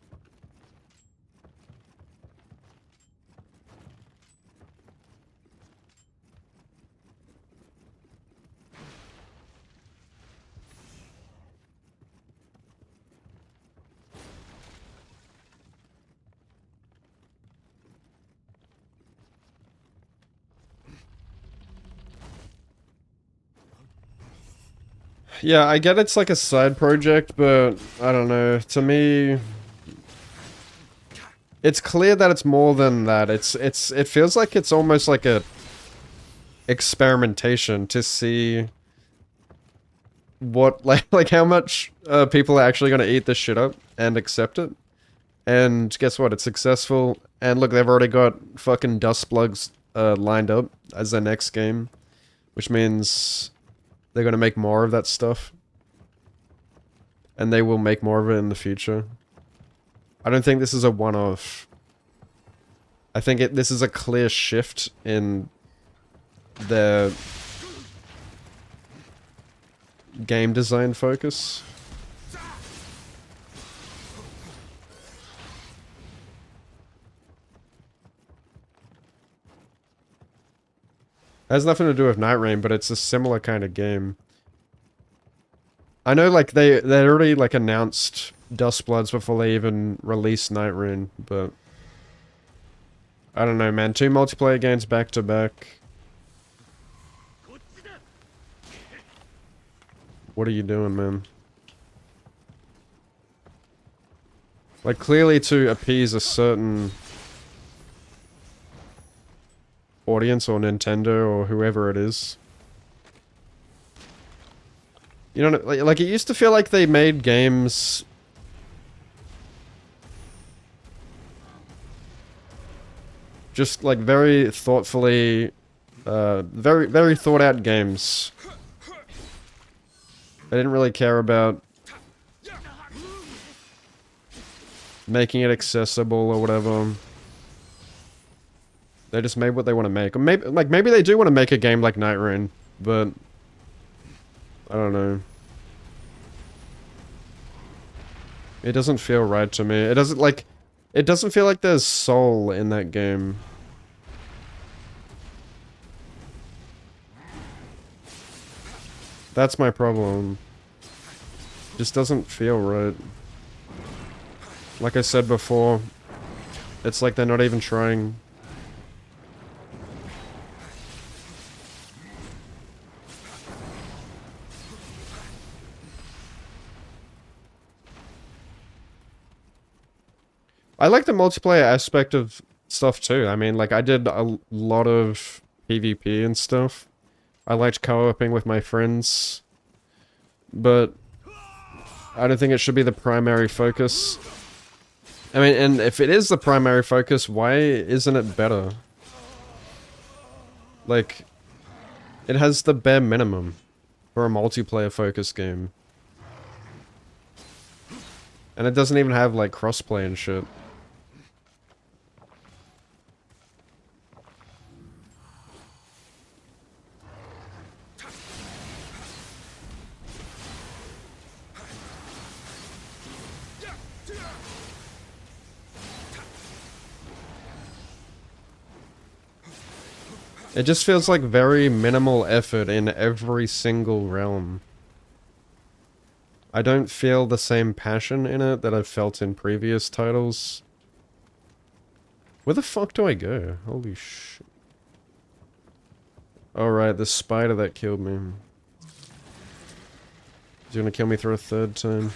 Yeah, I get it's like a side project, but I don't know. To me, it's clear that it's more than that. It feels like it's almost like a experimentation to see what like how much people are actually going to eat this shit up and accept it. And guess what? It's successful. And look, they've already got fucking Dust Plugs lined up as their next game, which means they're going to make more of that stuff. And they will make more of it in the future. I don't think this is a one-off. I think this is a clear shift in their game design focus. It has nothing to do with Night Rain, but it's a similar kind of game. I know, like, they already, like, announced Dustbloods before they even released Night Rain, but... I don't know, man. 2 multiplayer games back to back. What are you doing, man? Like, clearly to appease a certain audience or Nintendo or whoever it is. You know, like it used to feel like they made games just like very thoughtfully, very thought out games. They didn't really care about making it accessible or whatever. They just made what they want to make. Or maybe they do want to make a game like Night Rain, but I don't know. It doesn't feel right to me. It doesn't feel like there's soul in that game. That's my problem. Just doesn't feel right. Like I said before, it's like they're not even trying. I like the multiplayer aspect of stuff too. I mean, like I did a lot of PvP and stuff. I liked co-oping with my friends. But I don't think it should be the primary focus. I mean, and if it is the primary focus, why isn't it better? Like, it has the bare minimum for a multiplayer focused game. And it doesn't even have, like, crossplay and shit. It just feels like very minimal effort in every single realm. I don't feel the same passion in it that I've felt in previous titles. Where the fuck do I go? Holy shit. Alright, the spider that killed me. He's gonna kill me through a third time.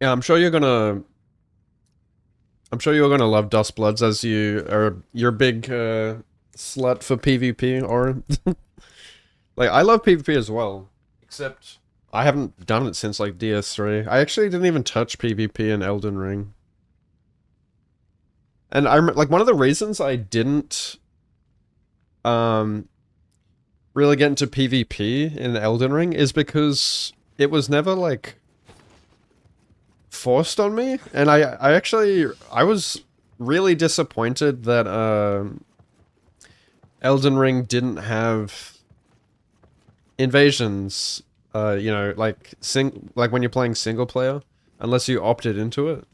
Yeah, I'm sure you're gonna love Dustbloods as you're a big slut for PvP, or like I love PvP as well. Except I haven't done it since like DS3. I actually didn't even touch PvP in Elden Ring. And like one of the reasons I didn't really get into PvP in Elden Ring is because it was never like forced on me, and I was really disappointed that Elden Ring didn't have invasions, you know, like when you're playing single player, unless you opted into it.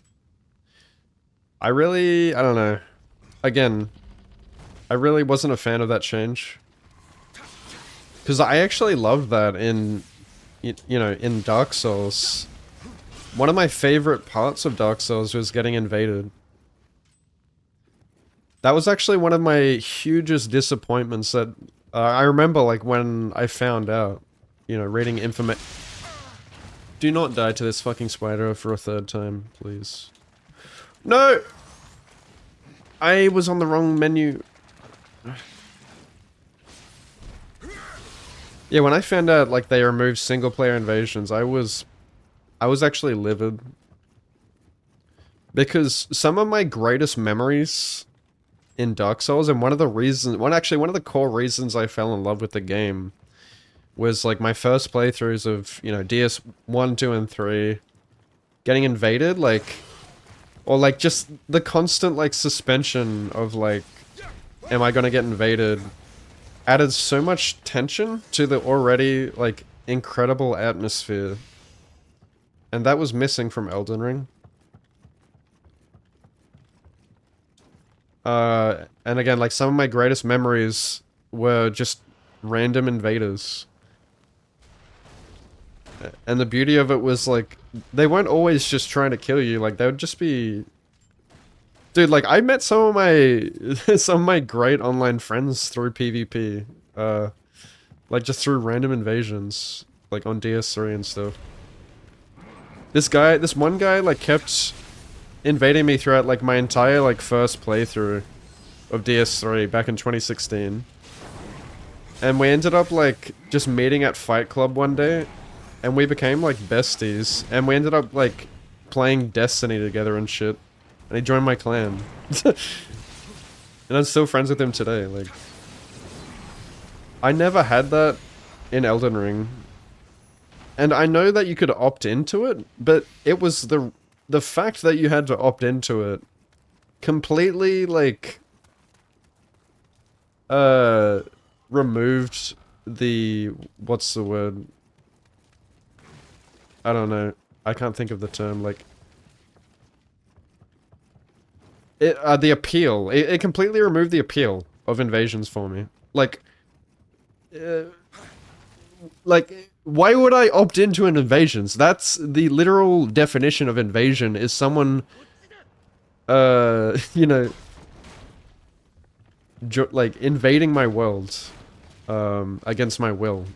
I don't know. Again, I really wasn't a fan of that change. Because I actually loved that in, you know, in Dark Souls. One of my favorite parts of Dark Souls was getting invaded. That was actually one of my hugest disappointments that I remember, like, when I found out, you know, reading information. Do not die to this fucking spider for a third time, please. No! I was on the wrong menu. Yeah, when I found out, like, they removed single player invasions, I was actually livid. Because some of my greatest memories in Dark Souls, and one of the core reasons I fell in love with the game was like my first playthroughs of, you know, DS 1, 2, and 3, getting invaded, like, or like just the constant like suspension of like, am I gonna get invaded, added so much tension to the already like incredible atmosphere. And that was missing from Elden Ring. And again, like some of my greatest memories were just random invaders. And the beauty of it was like, they weren't always just trying to kill you, like they would just be... Dude, like I met some of my, some of my great online friends through PvP. Like just through random invasions, like on DS3 and stuff. This one guy like kept invading me throughout like my entire like first playthrough of DS3 back in 2016. And we ended up like just meeting at Fight Club one day, and we became like besties, and we ended up like playing Destiny together and shit. And he joined my clan. And I'm still friends with him today, like. I never had that in Elden Ring. And I know that you could opt into it, but it was the fact that you had to opt into it completely, like, removed the, what's the word? I don't know. I can't think of the term, like, the appeal. It completely removed the appeal of invasions for me. Like, why would I opt into an invasions? That's the literal definition of invasion, is someone, you know, like, invading my world, against my will.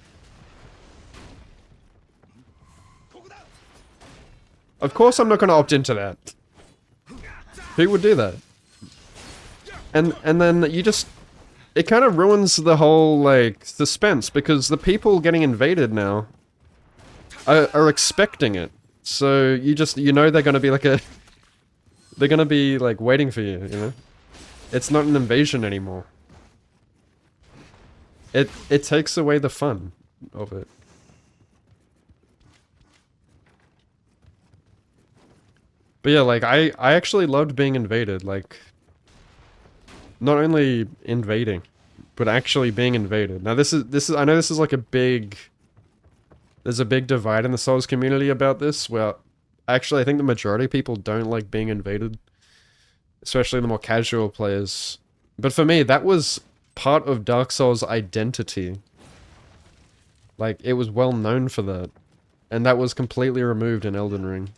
Of course I'm not gonna opt into that. Who would do that? And then you just... It kind of ruins the whole, like, suspense, because the people getting invaded now are expecting it. So you know they're gonna be like a... They're gonna be, like, waiting for you, you know? It's not an invasion anymore. It takes away the fun of it. But yeah, like, I actually loved being invaded, like... Not only invading, but actually being invaded. Now this is I know this is like a big... There's a big divide in the Souls community about this, where actually I think the majority of people don't like being invaded. Especially the more casual players. But for me, that was part of Dark Souls' identity. Like, it was well known for that. And that was completely removed in Elden Ring.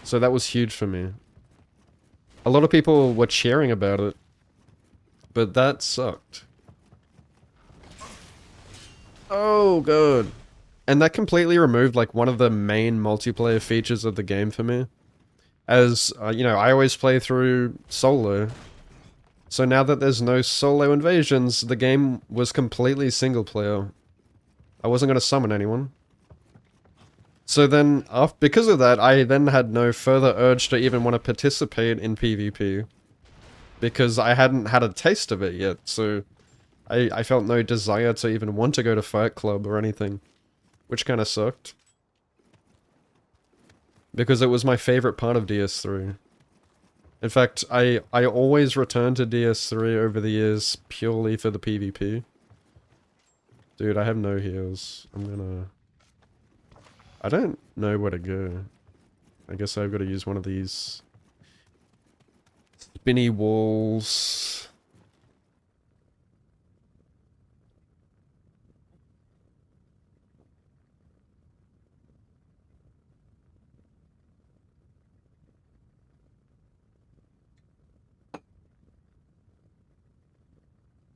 So that was huge for me. A lot of people were cheering about it, but that sucked. Oh, good. And that completely removed, like, one of the main multiplayer features of the game for me. As, you know, I always play through solo. So now that there's no solo invasions, the game was completely single player. I wasn't going to summon anyone. So then, because of that, I then had no further urge to even want to participate in PvP. Because I hadn't had a taste of it yet, so I felt no desire to even want to go to Fight Club or anything. Which kind of sucked. Because it was my favorite part of DS3. In fact, I always return to DS3 over the years purely for the PvP. Dude, I have no heals. I'm gonna... I don't know where to go. I guess I've got to use one of these spinny walls.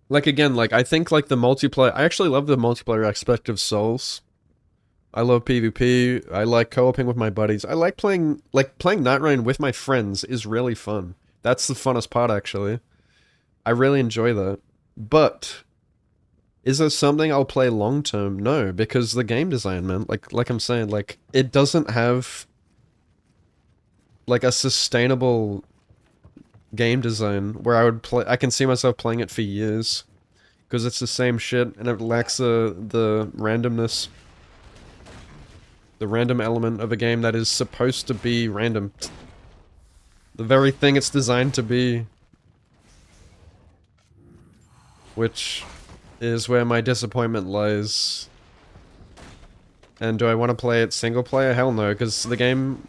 Like, again, like, I think, like, the multiplayer... I actually love the multiplayer aspect of Souls. I love PvP, I like co-oping with my buddies. I like playing Night Rain with my friends is really fun. That's the funnest part, actually. I really enjoy that. But, is there something I'll play long-term? No, because the game design, man, like I'm saying, like, it doesn't have... like a sustainable game design where I can see myself playing it for years because it's the same shit and it lacks the randomness, the random element of a game that is supposed to be random. The very thing it's designed to be, which is where my disappointment lies. And do I want to play it single player? Hell no, because the game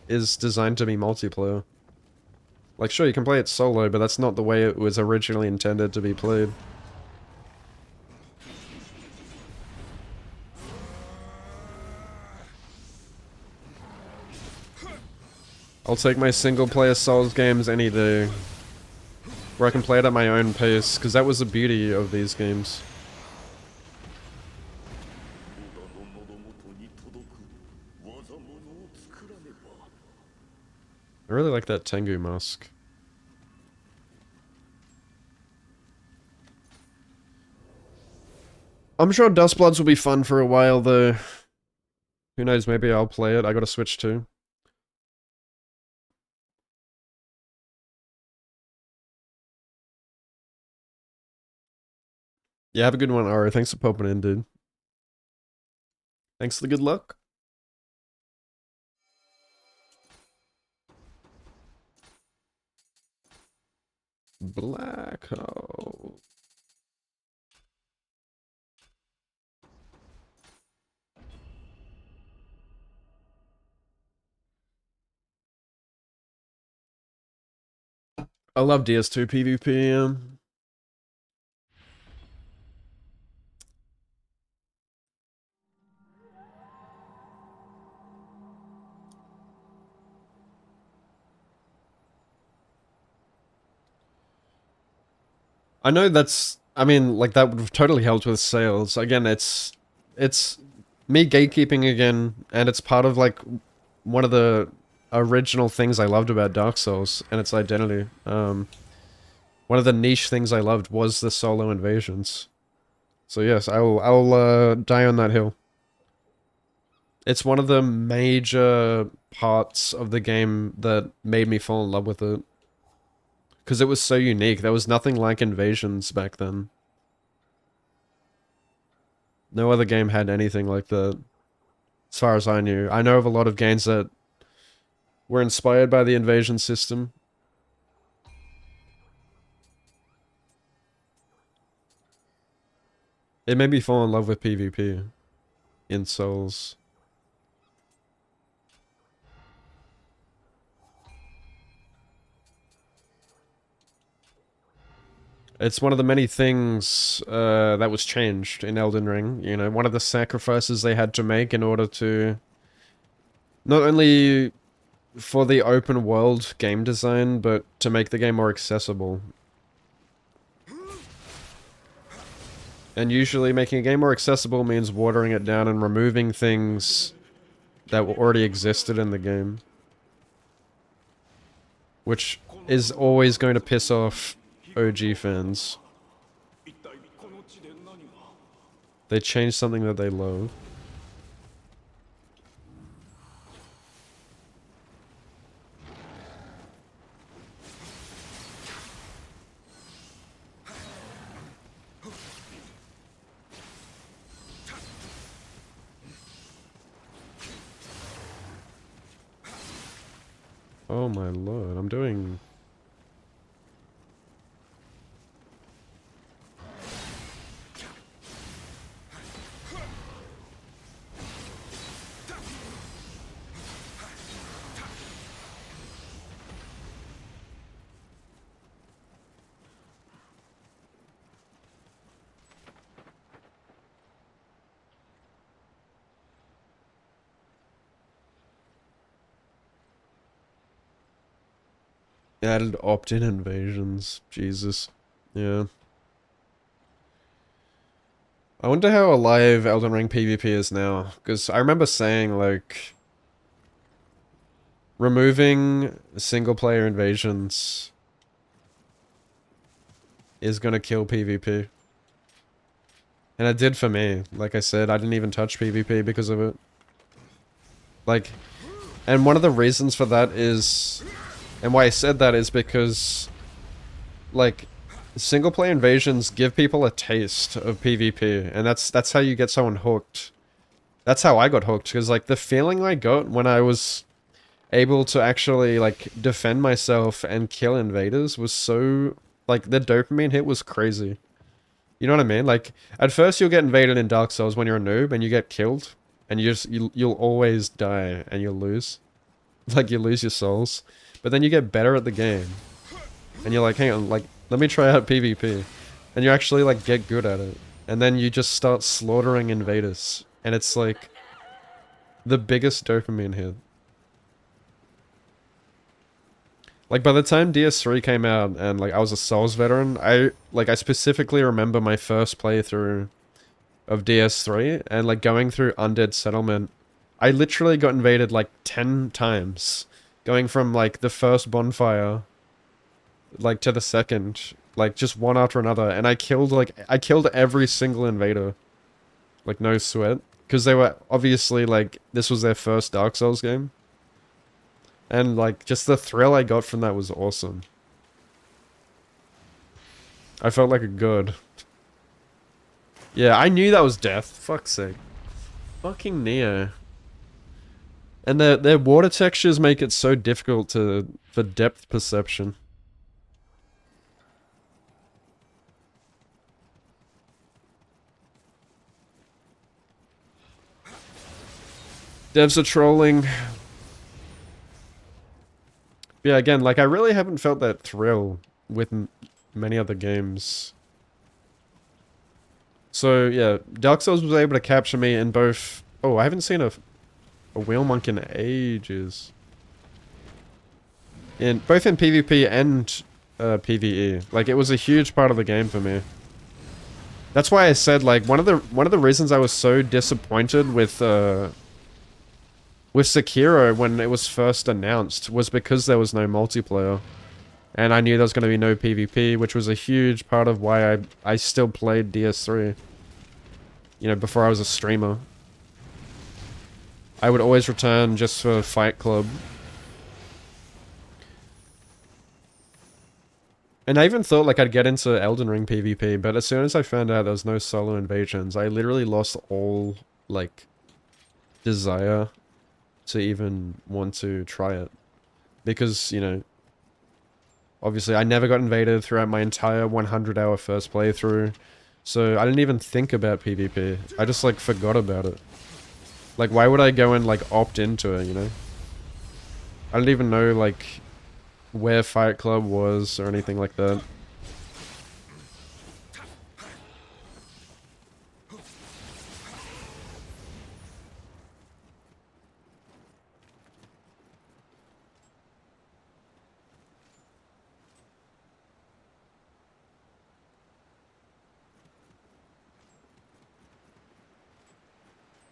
is designed to be multiplayer. Like, sure, you can play it solo, but that's not the way it was originally intended to be played. I'll take my single-player Souls games any day, where I can play it at my own pace, because that was the beauty of these games. I really like that Tengu mask. I'm sure Dustbloods will be fun for a while, though. Who knows, maybe I'll play it. I got a Switch too. Yeah, have a good one, Ari. Thanks for popping in, dude. Thanks for the good luck. Black hole. I love DS2 PvP. I know that's, I mean, like that would have totally helped with sales. Again, it's me gatekeeping again, and it's part of like one of the original things I loved about Dark Souls and its identity. One of the niche things I loved was the solo invasions. So yes, I'll die on that hill. It's one of the major parts of the game that made me fall in love with it. Because it was so unique. There was nothing like invasions back then. No other game had anything like that, as far as I knew. I know of a lot of games that were inspired by the invasion system. It made me fall in love with PvP in Souls. It's one of the many things that was changed in Elden Ring. You know, one of the sacrifices they had to make in order to not only for the open world game design, but to make the game more accessible. And usually making a game more accessible means watering it down and removing things that already existed in the game. Which is always going to piss off OG fans. They changed something that they love. Oh my lord, I'm doing... Added opt-in invasions. Jesus. Yeah. I wonder how alive Elden Ring PvP is now. Because I remember saying, like... removing single-player invasions is gonna kill PvP. And it did for me. Like I said, I didn't even touch PvP because of it. Like... And one of the reasons for that is, and why I said that is because, like, single player invasions give people a taste of PvP, and that's how you get someone hooked. That's how I got hooked, because like the feeling I got when I was able to actually like defend myself and kill invaders was so, like, the dopamine hit was crazy. You know what I mean? Like, at first you'll get invaded in Dark Souls when you're a noob and you get killed, and you'll always die and you'll lose. Like, you lose your souls. But then you get better at the game. And you're like, hang on, like, let me try out PvP. And you actually, like, get good at it. And then you just start slaughtering invaders. And it's, like, the biggest dopamine hit. Like, by the time DS3 came out and, like, I was a Souls veteran, I specifically remember my first playthrough of DS3 and, like, going through Undead Settlement. I literally got invaded, like, 10 times. Going from, like, the first bonfire, like, to the second. Like, just one after another. And I killed every single invader. Like, no sweat. Because they were, obviously, like, this was their first Dark Souls game. And, like, just the thrill I got from that was awesome. I felt like a god. Yeah, I knew that was death. Fuck's sake. Fucking Nioh. And their water textures make it so difficult for depth perception. Devs are trolling. Yeah, again, like, I really haven't felt that thrill with many other games. So, yeah, Dark Souls was able to capture me in both... Oh, I haven't seen a wheel monk in ages. Both in PvP and PvE. Like, it was a huge part of the game for me. That's why I said, like, one of the reasons I was so disappointed with Sekiro when it was first announced was because there was no multiplayer. And I knew there was going to be no PvP, which was a huge part of why I still played DS3. You know, before I was a streamer. I would always return just for Fight Club. And I even thought, like, I'd get into Elden Ring PvP, but as soon as I found out there was no solo invasions, I literally lost all, like, desire to even want to try it. Because, you know, obviously I never got invaded throughout my entire 100-hour first playthrough, so I didn't even think about PvP. I just, like, forgot about it. Like, why would I go and, like, opt into it, you know? I didn't even know, like, where Fight Club was or anything like that.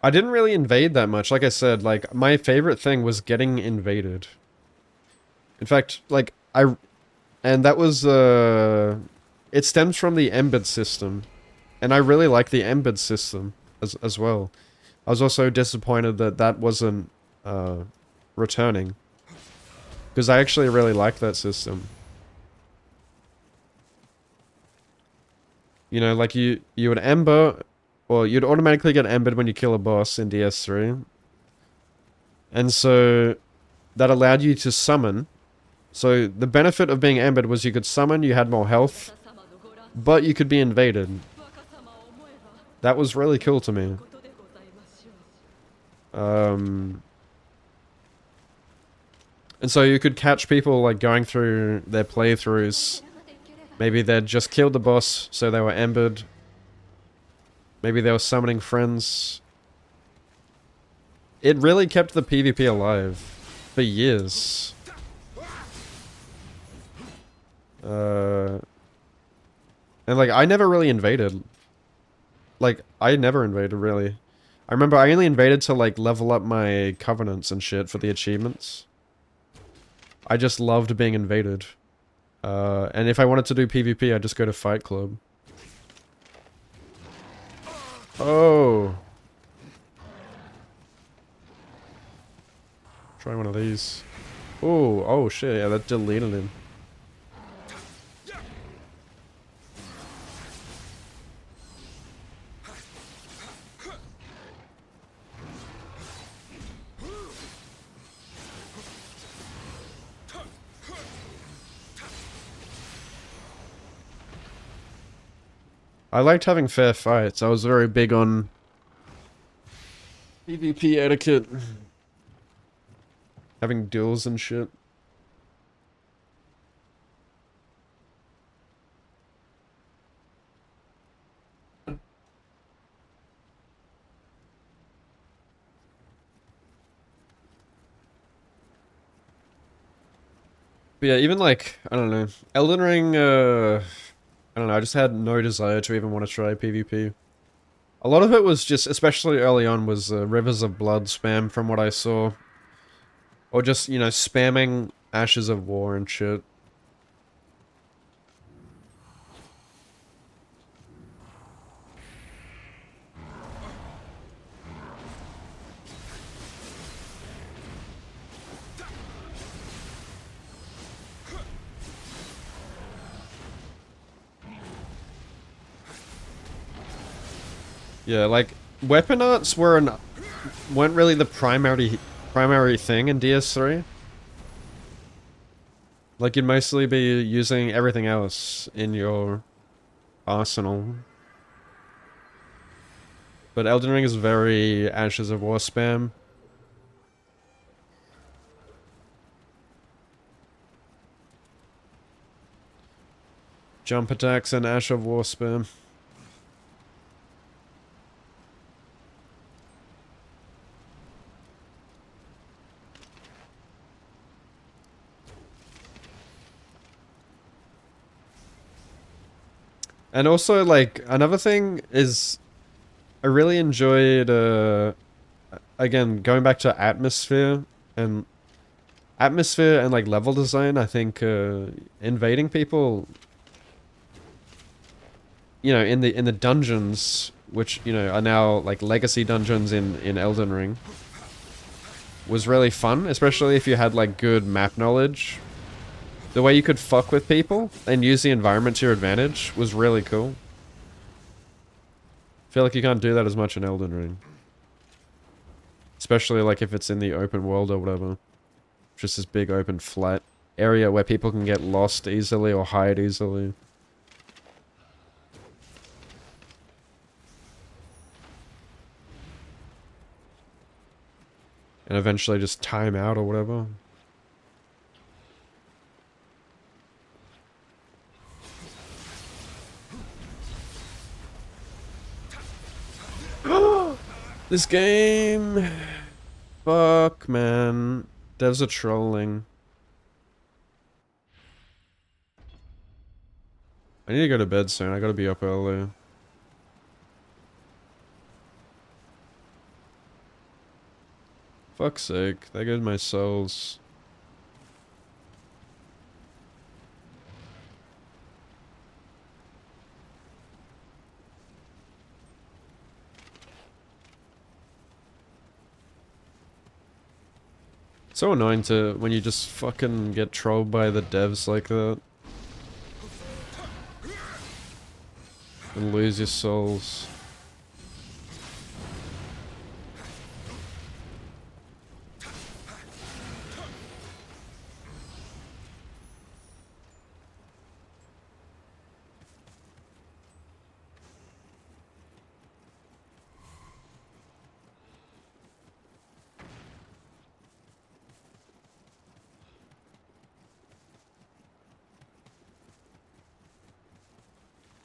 I didn't really invade that much. Like I said, like, my favorite thing was getting invaded. In fact, like, and that was, it stems from the embed system. And I really like the embed system as well. I was also disappointed that that wasn't, returning. Because I actually really like that system. You know, like, you would ember, or you'd automatically get embered when you kill a boss in DS3. And so, that allowed you to summon. So, the benefit of being embered was you could summon, you had more health, but you could be invaded. That was really cool to me. And so you could catch people, like, going through their playthroughs. Maybe they'd just killed the boss, so they were embered. Maybe they were summoning friends. It really kept the PvP alive for years. And, like, I never really invaded. Like, I never invaded, really. I remember I only invaded to, like, level up my covenants and shit for the achievements. I just loved being invaded. And if I wanted to do PvP, I'd just go to Fight Club. Oh. Try one of these. Oh, oh shit, yeah, that deleted him. I liked having fair fights. I was very big on PvP etiquette. Having duels and shit. But yeah, even like, I don't know, Elden Ring, I don't know, I just had no desire to even want to try PvP. A lot of it was just, especially early on, was Rivers of Blood spam from what I saw. Or just, you know, spamming Ashes of War and shit. Yeah, like, weapon arts weren't really the primary thing in DS3. Like, you'd mostly be using everything else in your arsenal. But Elden Ring is very Ashes of War spam. Jump attacks and Ash of War spam. And also, like, another thing is, I really enjoyed, again, going back to and atmosphere and, like, level design. I think, invading people, you know, in the dungeons, which, you know, are now, like, legacy dungeons in Elden Ring, was really fun, especially if you had, like, good map knowledge. The way you could fuck with people and use the environment to your advantage was really cool. I feel like you can't do that as much in Elden Ring. Especially like if it's in the open world or whatever. Just this big open flat area where people can get lost easily or hide easily. And eventually just time out or whatever. This game... Fuck, man. Devs are trolling. I need to go to bed soon. I gotta be up early. Fuck's sake. They good my souls. So annoying to when you just fucking get trolled by the devs like that. And lose your souls.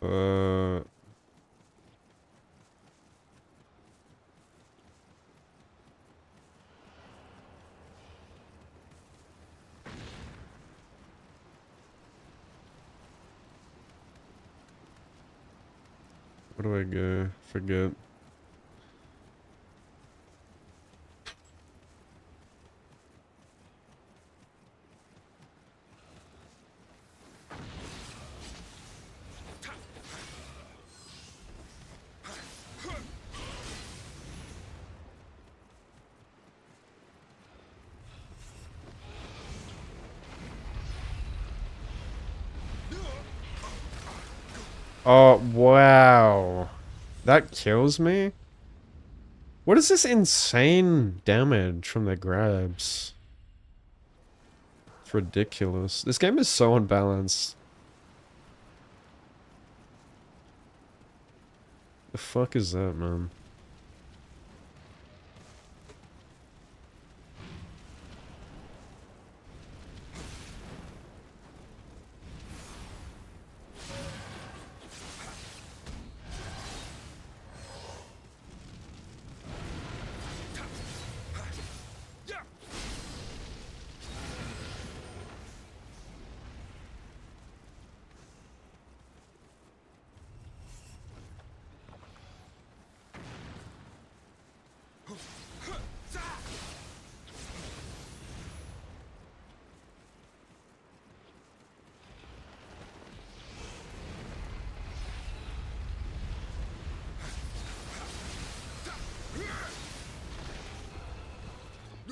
Uh... Where do I go? Forget. Oh, wow. That kills me? What is this insane damage from the grabs? It's ridiculous. This game is so unbalanced. The fuck is that, man?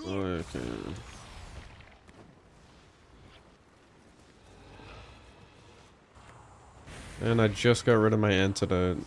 Okay. And I just got rid of my antidote.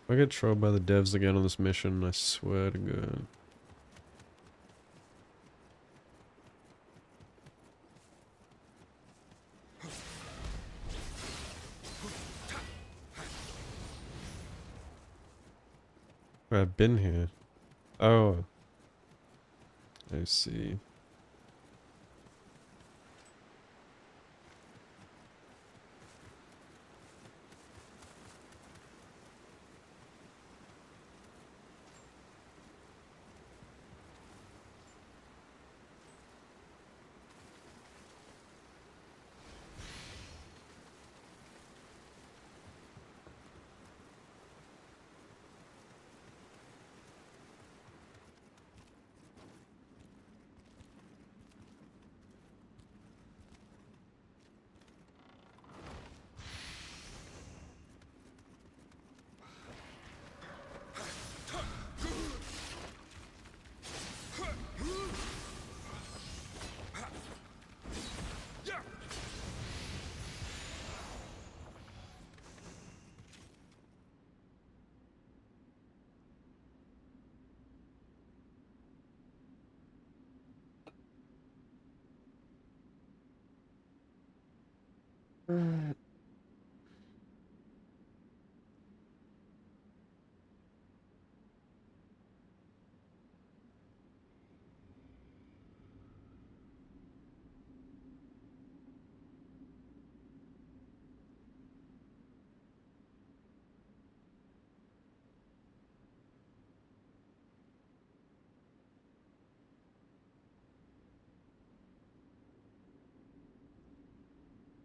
If I get trolled by the devs again on this mission, I swear to God. I've been here. Oh, I see.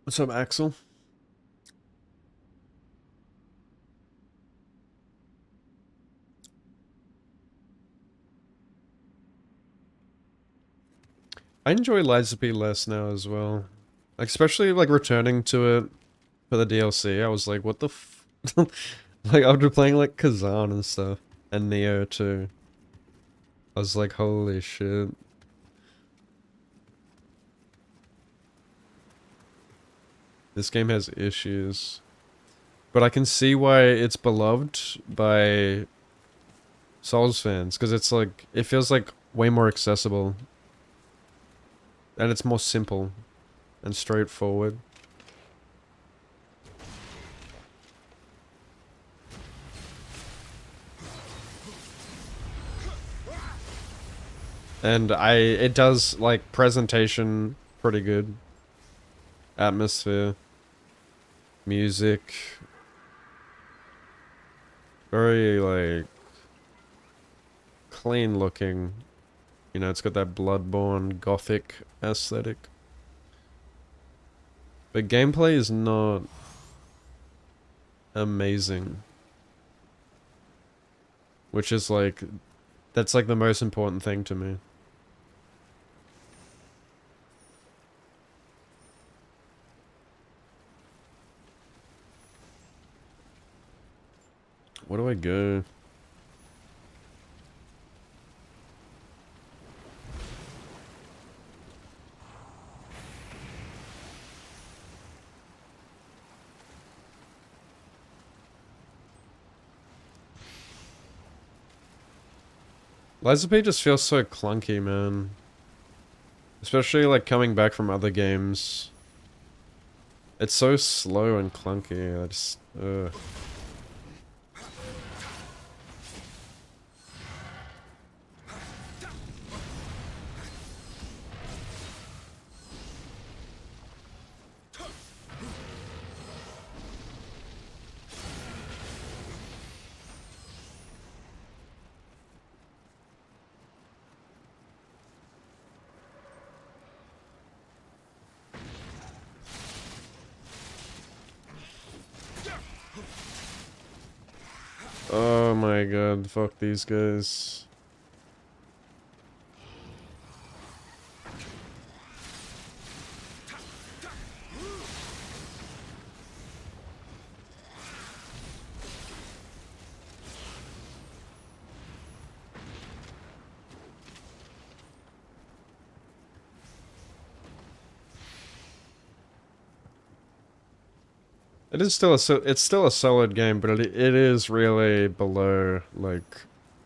What's up, Axel? I enjoy Lies of P less now as well. Like, especially like returning to it for the DLC. I was like, what the f like after playing like Kazan and stuff and Nioh too. I was like, holy shit. This game has issues. But I can see why it's beloved by Souls fans, because it's like, it feels like way more accessible. And it's more simple and straightforward. And it does like presentation pretty good. Atmosphere, music, very like clean looking. You know, it's got that Bloodborne gothic aesthetic. But gameplay is not amazing. Which is like, that's like the most important thing to me. Where do I go? Lies just feels so clunky, man. Especially like coming back from other games. It's so slow and clunky. I just, oh my god, fuck these guys. It is still it's still a solid game, but it is really below like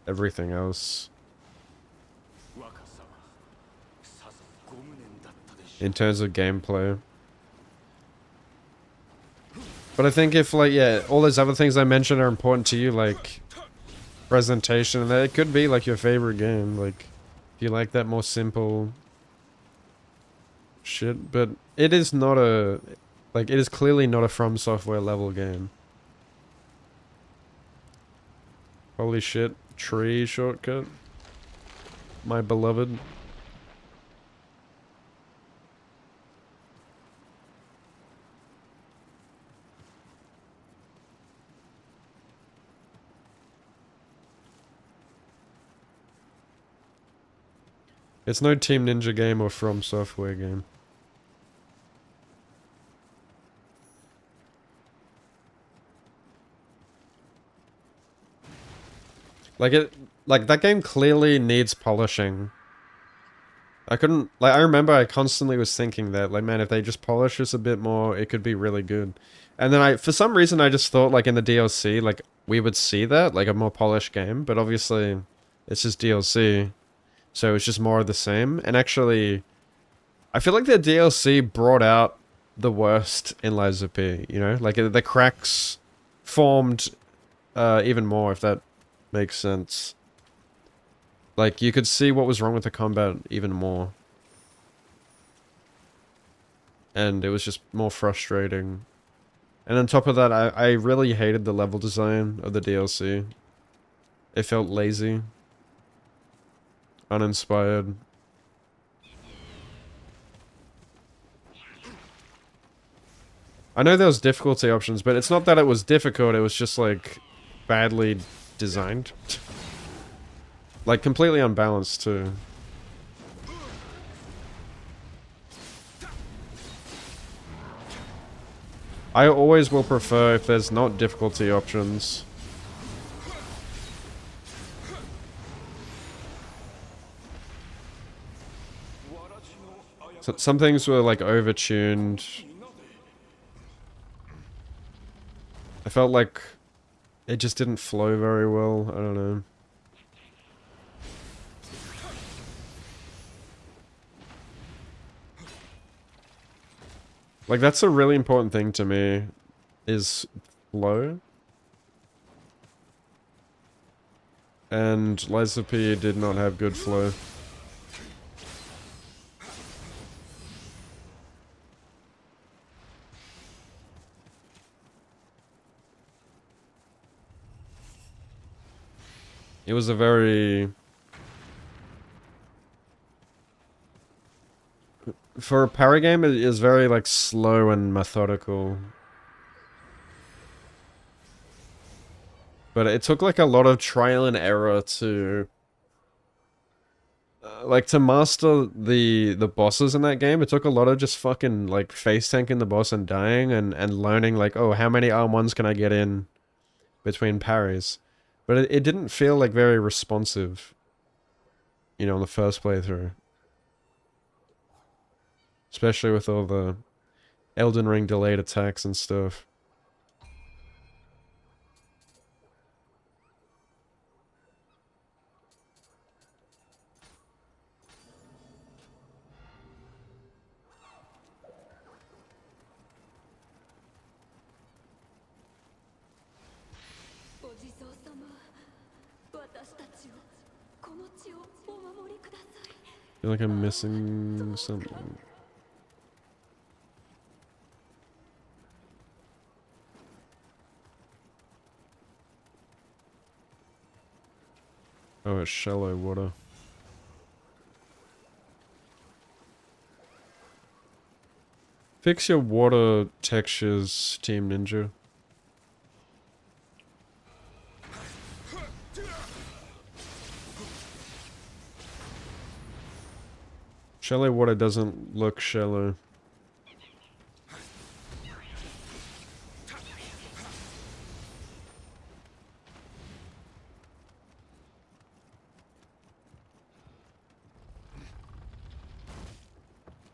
everything else in terms of gameplay. But I think if like, yeah, all those other things I mentioned are important to you, like presentation, and that it could be like your favorite game, like if you like that more simple shit. But it is not a, like, it is clearly not a From Software level game. Holy shit, tree shortcut. My beloved. It's no Team Ninja game or From Software game. Like that game clearly needs polishing. I couldn't, like, I remember I constantly was thinking that, like, man, if they just polish this a bit more, it could be really good. And then for some reason, I just thought, like, in the DLC, like, we would see that, like, a more polished game, but obviously, it's just DLC, so it's just more of the same. And actually, I feel like the DLC brought out the worst in Lies of P, you know? Like, the cracks formed, even more, if that makes sense. Like, you could see what was wrong with the combat even more. And it was just more frustrating. And on top of that, I really hated the level design of the DLC. It felt lazy. Uninspired. I know there was difficulty options, but it's not that it was difficult, it was just, like, badly designed. Like, completely unbalanced, too. I always will prefer if there's not difficulty options. So, some things were, like, overtuned. I felt like it just didn't flow very well. I don't know. Like, that's a really important thing to me, is flow. And Lies of P did not have good flow. It was a very for a parry game, it is very like slow and methodical. But it took like a lot of trial and error to like to master the bosses in that game. It took a lot of just fucking like face tanking the boss and dying and learning like, oh, how many R1s can I get in between parries? But it didn't feel like very responsive, you know, in the first playthrough. Especially with all the Elden Ring delayed attacks and stuff. I feel like I'm missing something. Oh, it's shallow water. Fix your water textures, Team Ninja. Shallow water doesn't look shallow.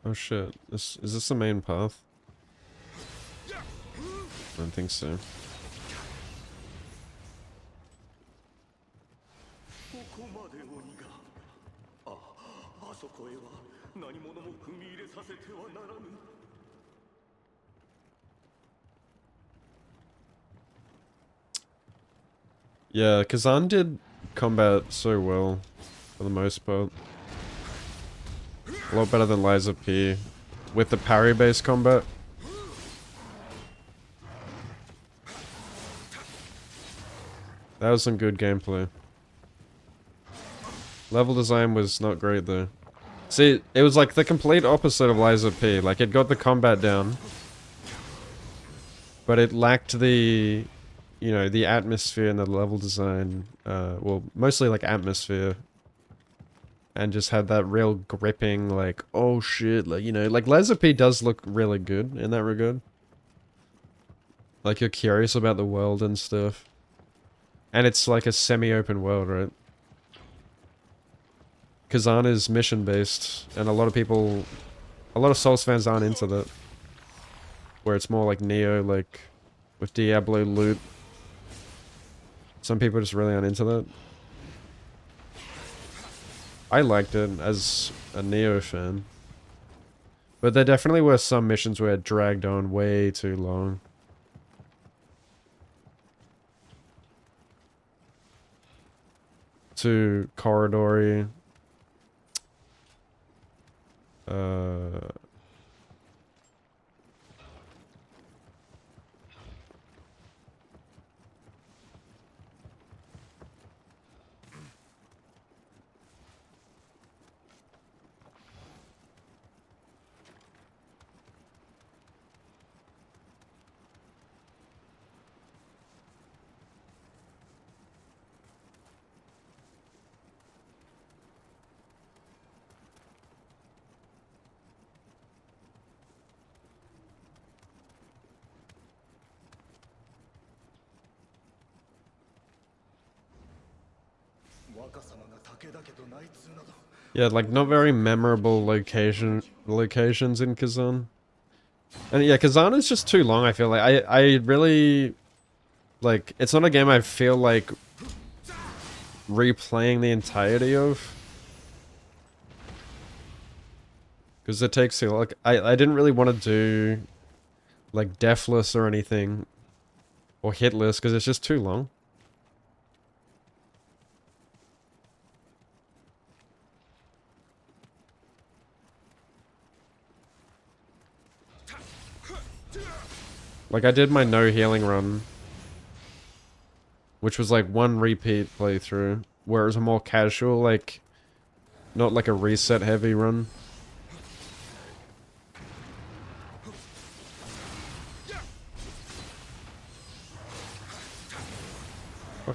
Oh shit, is this the main path? I don't think so. Yeah, Kazan did combat so well, for the most part. A lot better than Liza P. With the parry-based combat. That was some good gameplay. Level design was not great though. See, it was like the complete opposite of Liza P. Like, it got the combat down. But it lacked the, you know, the atmosphere and the level design. Well, mostly like atmosphere. And just had that real gripping, like, oh shit, like, you know, like Liza P does look really good in that regard. Like, you're curious about the world and stuff. And it's like a semi-open world, right? Kazan is mission-based, and a lot of Souls fans aren't into that. Where it's more like Nioh, like, with Diablo loot. Some people just really aren't into that. I liked it as a Nioh fan. But there definitely were some missions where it dragged on way too long. Too corridory. Yeah, like not very memorable locations in Kazan. And yeah, Kazan is just too long, I feel like. I really like it's not a game I feel like replaying the entirety of. Because it takes too like I didn't really want to do like Deathless or anything or Hitless because it's just too long. Like, I did my no healing run, which was like one repeat playthrough, where it was a more casual, like, not like a reset heavy run.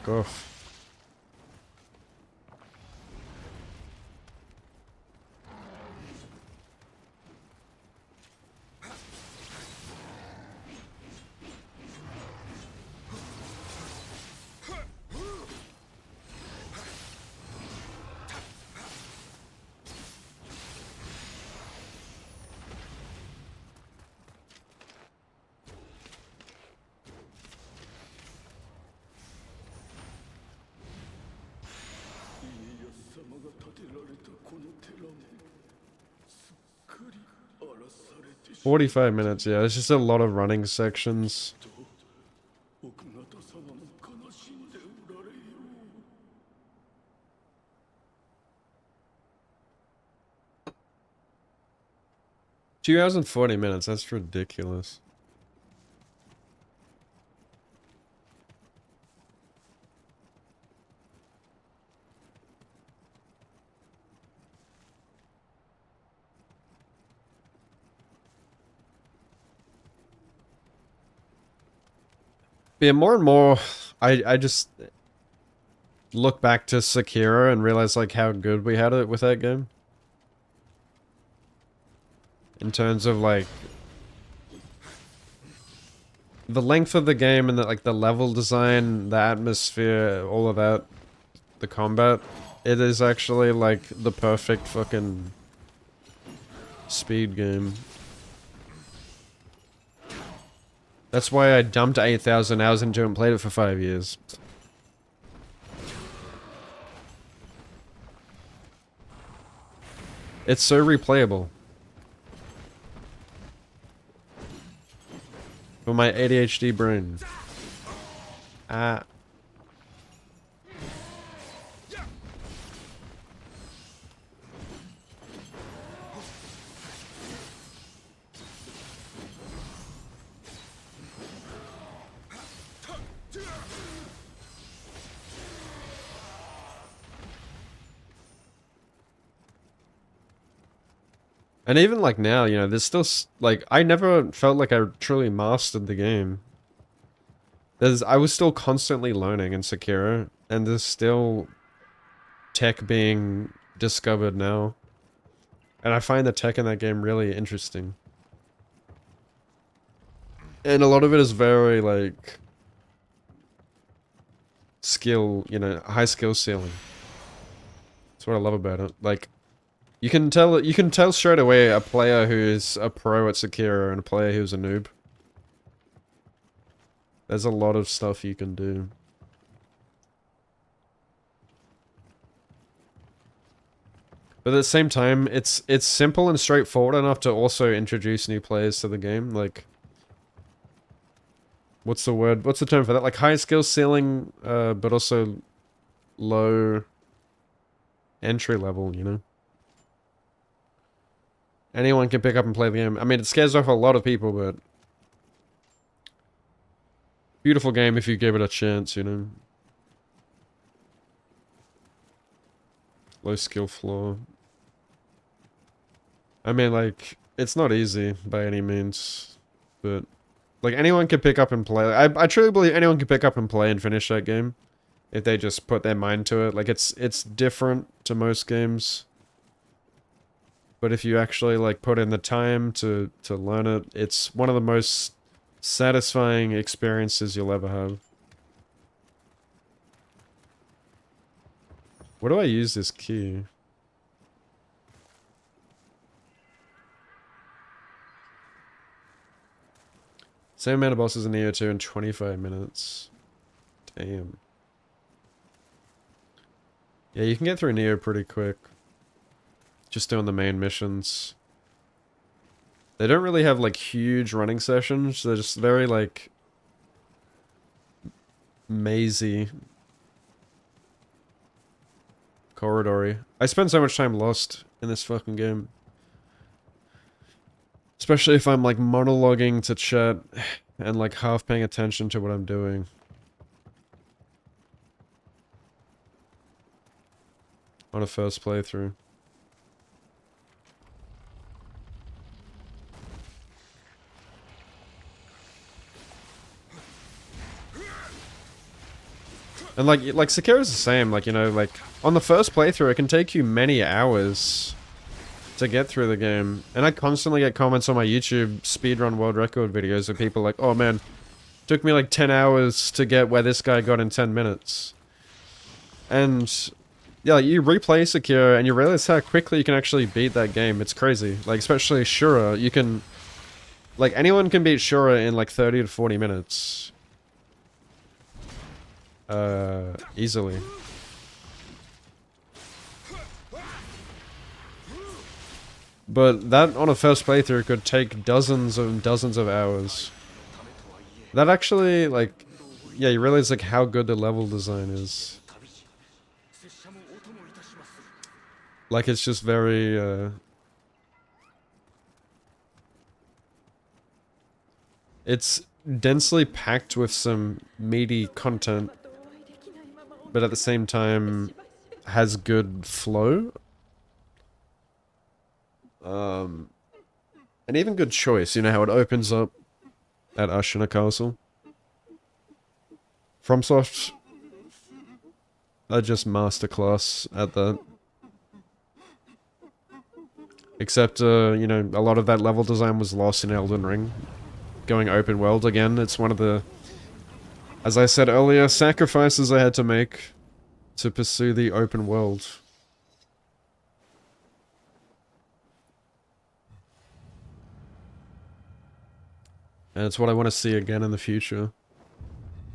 fuck off. "45 minutes, yeah. There's just a lot of running sections. $2 hours and 40 minutes. That's ridiculous. Yeah, more and more, I just look back to Sekiro and realize like how good we had it with that game. In terms of like the length of the game and the level design, the atmosphere, all of that, the combat, it is actually like the perfect fucking speed game. That's why I dumped 8,000 hours into it and played it for 5 years. It's so replayable. For my ADHD brain. Ah. And even like now, you know, there's still like I never felt like I truly mastered the game. I was still constantly learning in Sekiro, and there's still tech being discovered now. And I find the tech in that game really interesting. And a lot of it is very like skill, you know, high skill ceiling. That's what I love about it. Like you can tell straight away a player who is a pro at Sekiro and a player who's a noob. There's a lot of stuff you can do. But at the same time, it's simple and straightforward enough to also introduce new players to the game. Like, what's the word? What's the term for that? Like high skill ceiling, but also low entry level, you know? Anyone can pick up and play the game. I mean, it scares off a lot of people, but beautiful game if you give it a chance, you know? Low skill floor. I mean, like, it's not easy by any means, but like anyone can pick up and play. I truly believe anyone can pick up and play and finish that game if they just put their mind to it. Like it's different to most games, but if you actually like put in the time to learn it, it's one of the most satisfying experiences you'll ever have. What do I use this key? Same amount of bosses in Nioh 2 in 25 minutes. Damn. Yeah, you can get through Nioh pretty quick. Just doing the main missions. They don't really have like huge running sessions. They're just very like mazy. Corridory. I spend so much time lost in this fucking game. Especially if I'm like monologuing to chat and like half paying attention to what I'm doing. On a first playthrough. And like Sekiro's the same, like, you know, like, on the first playthrough, it can take you many hours to get through the game. And I constantly get comments on my YouTube speedrun world record videos of people like, oh man, took me like 10 hours to get where this guy got in 10 minutes. And yeah, like, you replay Sekiro and you realize how quickly you can actually beat that game. It's crazy. Like, especially Shura, you can... Like, anyone can beat Shura in like 30 to 40 minutes. Easily. But that, on a first playthrough, could take dozens and dozens of hours. That actually, like... Yeah, you realize, like, how good the level design is. Like, it's just very, It's densely packed with some meaty content, but at the same time has good flow. And even good choice, you know how it opens up at Ashina Castle. FromSoft are just masterclass at that. Except, you know, a lot of that level design was lost in Elden Ring. Going open world again, it's one of the, as I said earlier, sacrifices I had to make to pursue the open world. And it's what I want to see again in the future.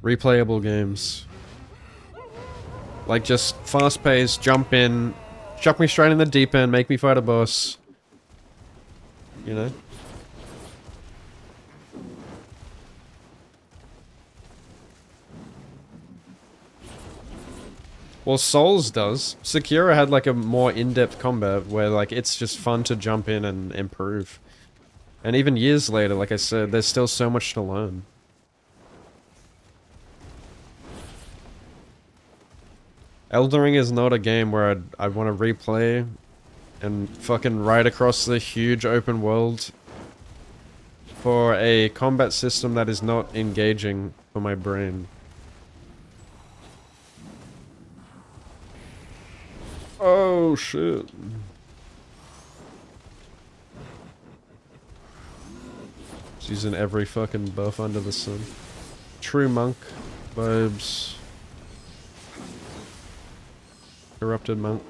Replayable games. Like, just fast-paced, jump in, chuck me straight in the deep end, make me fight a boss. You know? Well, Souls does. Sekiro had like a more in-depth combat where like it's just fun to jump in and improve. And even years later, like I said, there's still so much to learn. Elden Ring is not a game where I'd want to replay and fucking ride across the huge open world for a combat system that is not engaging for my brain. Oh shit. She's using every fucking buff under the sun. True monk vibes. Corrupted monk.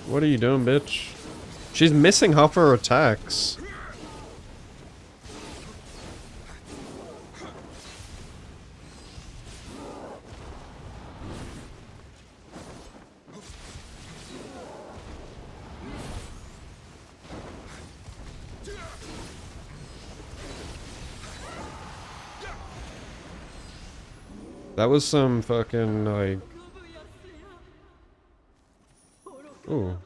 What are you doing, bitch? She's missing half her attacks. That was some fucking, like... Ooh.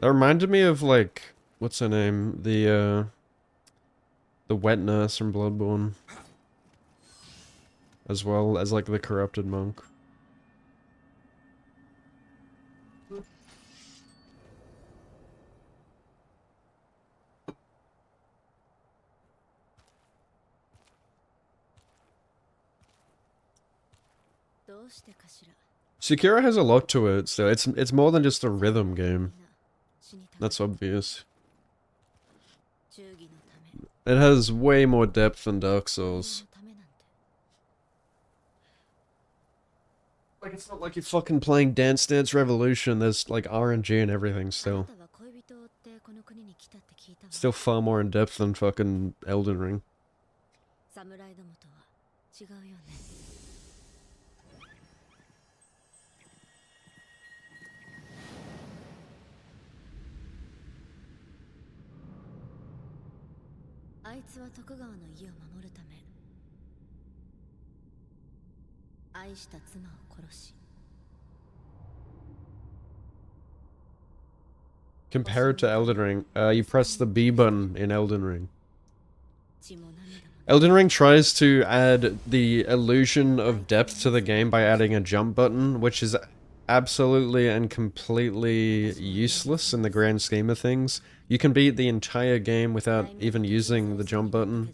That reminded me of, like... What's her name? The wet nurse from Bloodborne. As well as, like, the corrupted monk. Sekiro has a lot to it, so it's more than just a rhythm game. That's obvious. It has way more depth than Dark Souls. Like, it's not like you're fucking playing Dance Dance Revolution, there's like RNG and everything still. Still far more in depth than fucking Elden Ring. Compare it to Elden Ring. You press the B button in Elden Ring. Elden Ring tries to add the illusion of depth to the game by adding a jump button, which is absolutely and completely useless in the grand scheme of things. You can beat the entire game without even using the jump button.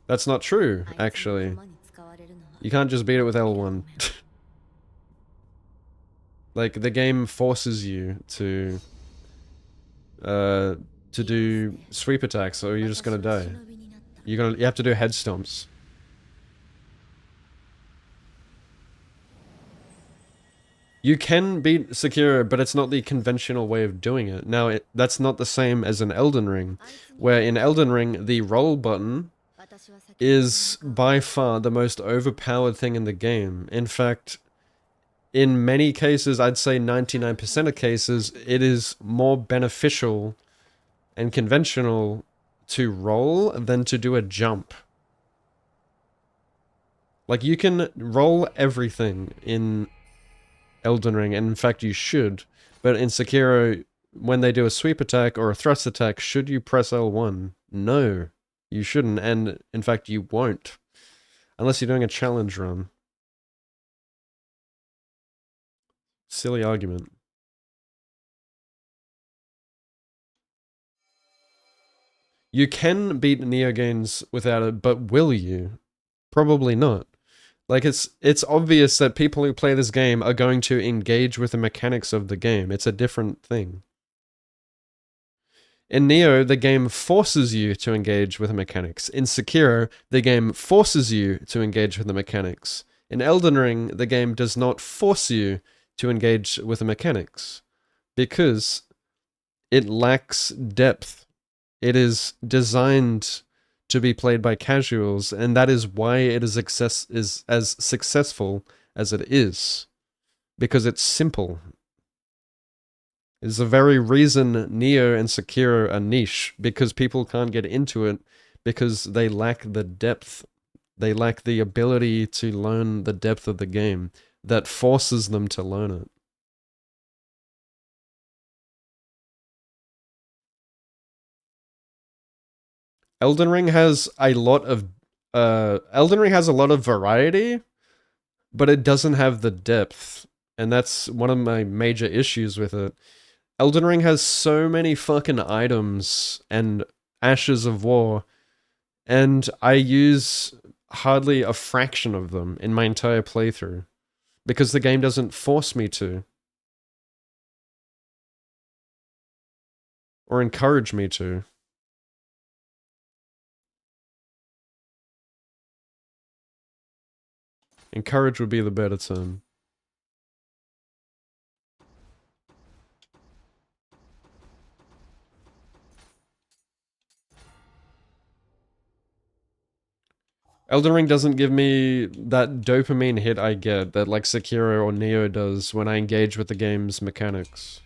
That's not true, actually. You can't just beat it with L1. Like, the game forces you to do sweep attacks, or you're just gonna die. You have to do head stomps. You can beat Sekiro, but it's not the conventional way of doing it. Now, that's not the same as in Elden Ring, where in Elden Ring, the roll button is by far the most overpowered thing in the game. In fact, in many cases, I'd say 99% of cases, it is more beneficial and conventional to roll than to do a jump. Like, you can roll everything in Elden Ring, and in fact you should, but in Sekiro, when they do a sweep attack or a thrust attack, should you press L1? No, you shouldn't, and in fact you won't. Unless you're doing a challenge run. Silly argument. You can beat Nioh games without it, but will you? Probably not. Like, it's obvious that people who play this game are going to engage with the mechanics of the game. It's a different thing. In Nioh, the game forces you to engage with the mechanics. In Sekiro, the game forces you to engage with the mechanics. In Elden Ring, the game does not force you to engage with the mechanics. Because it lacks depth. It is designed to be played by casuals, and that is why it is as successful as it is. Because it's simple. It's the very reason Nioh and Sekiro are niche, because people can't get into it because they lack the depth. They lack the ability to learn the depth of the game that forces them to learn it. Elden Ring has a lot of Elden Ring has a lot of variety, but it doesn't have the depth, and that's one of my major issues with it. Elden Ring has so many fucking items and Ashes of War, and I use hardly a fraction of them in my entire playthrough, because the game doesn't force me to, or encourage me to. Encourage would be the better term. Elden Ring doesn't give me that dopamine hit I get that like Sekiro or Nioh does when I engage with the game's mechanics.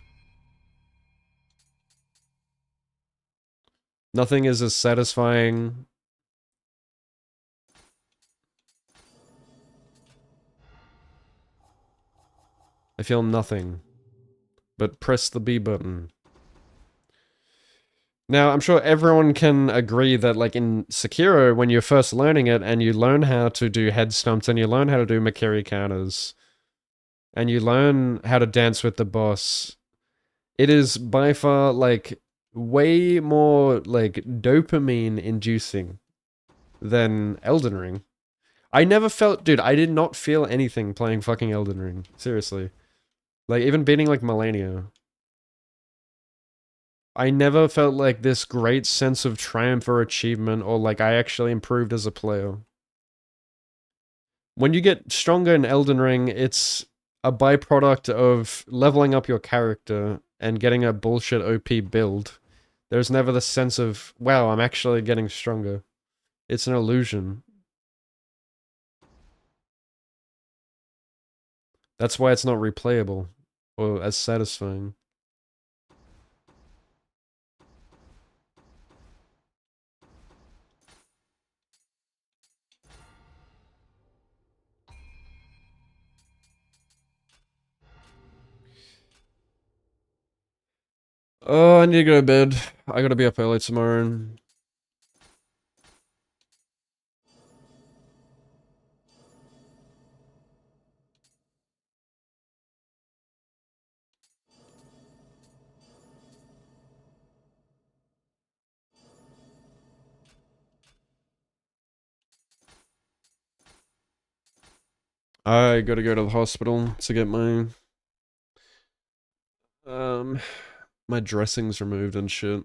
Nothing is as satisfying. I feel nothing. But press the B button. Now, I'm sure everyone can agree that, like, in Sekiro, when you're first learning it, and you learn how to do head stumps, and you learn how to do Makiri counters, and you learn how to dance with the boss, it is by far, like, way more, like, dopamine-inducing than Elden Ring. I never felt... Dude, I did not feel anything playing fucking Elden Ring. Seriously. Like, even beating, like, Millennia. I never felt like this great sense of triumph or achievement, or like I actually improved as a player. When you get stronger in Elden Ring, it's a byproduct of leveling up your character and getting a bullshit OP build. There's never the sense of, wow, I'm actually getting stronger. It's an illusion. That's why it's not replayable, or as satisfying. Oh, I need to go to bed. I gotta be up early tomorrow. I gotta go to the hospital to get um my dressings removed and shit.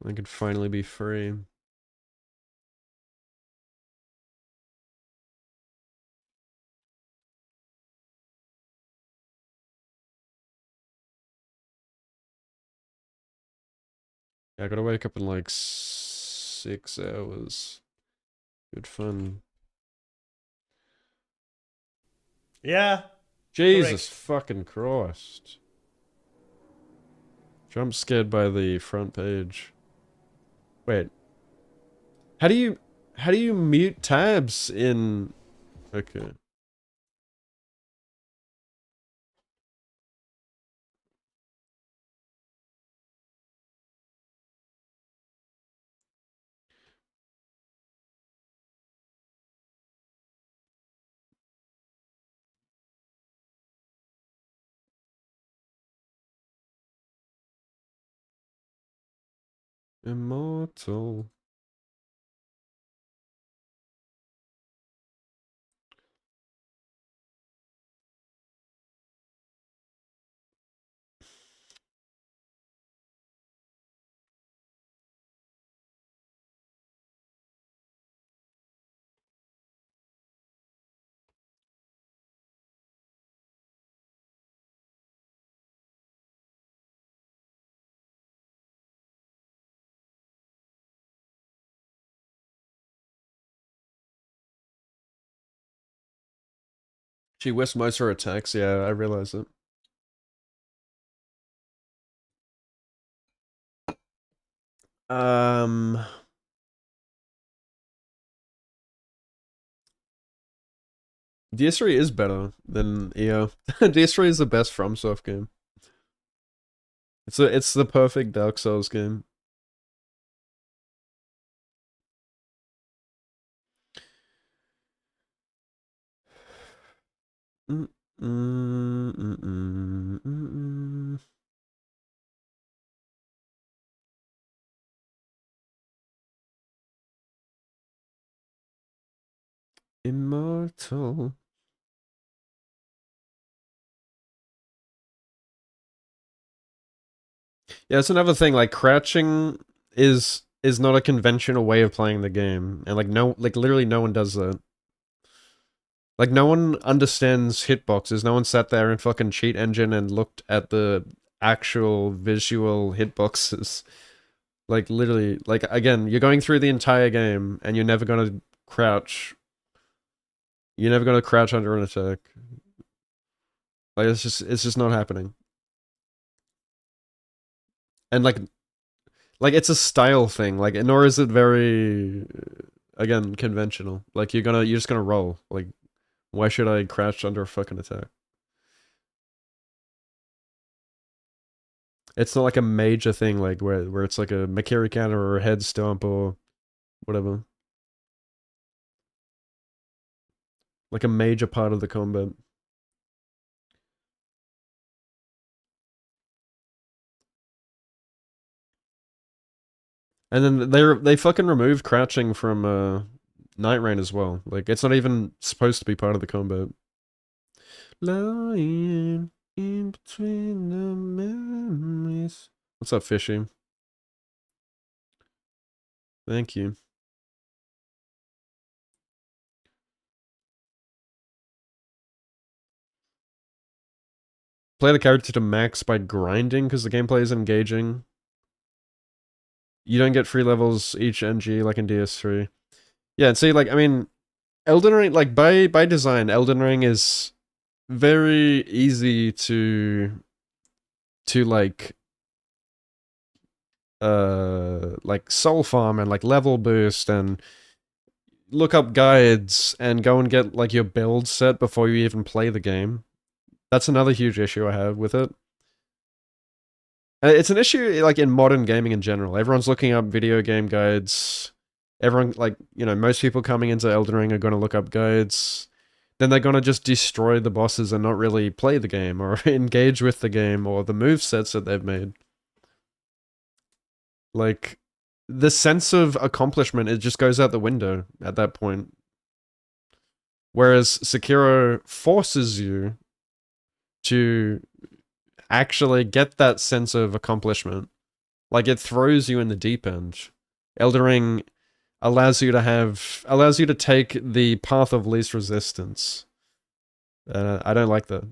I could finally be free. Yeah, I gotta wake up in like 6 hours. Good fun. Yeah. Jesus Correct. fucking Christ. Jump scared by the front page. Wait. How do you mute tabs in okay. Immortal. She whiffs most of her attacks, yeah, I realize it. Um DS3 is better than EO. DS3 is the best FromSoft game. It's the perfect Dark Souls game. Mm, mm, mm, mm, mm, mm. Immortal. Yeah, it's another thing. Like crouching is not a conventional way of playing the game, and like literally no one does that. Like no one understands hitboxes. No one sat there and fucking cheat engine and looked at the actual visual hitboxes. Like literally, like again, you're going through the entire game and you're never gonna crouch. You're never gonna crouch under an attack. Like it's just not happening. And like it's a style thing. Like nor is it very again conventional. Like you're just gonna roll. Like why should I crouch under a fucking attack? It's not like a major thing like where it's like a Makiri counter or a head stomp or whatever. Like a major part of the combat. And then they fucking removed crouching from Night Rain as well. Like it's not even supposed to be part of the combat. Lying in between the memories. What's up, Fishy? Thank you. Play the character to max by grinding because the gameplay is engaging. You don't get free levels each NG like in DS3. Yeah, and see, like, I mean, Elden Ring, like, by design, Elden Ring is very easy to like soul farm and like level boost and look up guides and go and get like your build set before you even play the game. That's another huge issue I have with it. And it's an issue like in modern gaming in general. Everyone's looking up video game guides. Everyone, like, you know, most people coming into Elden Ring are going to look up guides. Then they're going to just destroy the bosses and not really play the game or engage with the game or the move sets that they've made. Like, the sense of accomplishment, it just goes out the window at that point. Whereas Sekiro forces you to actually get that sense of accomplishment. Like, it throws you in the deep end. Elden Ring allows you to take the path of least resistance. I don't like that.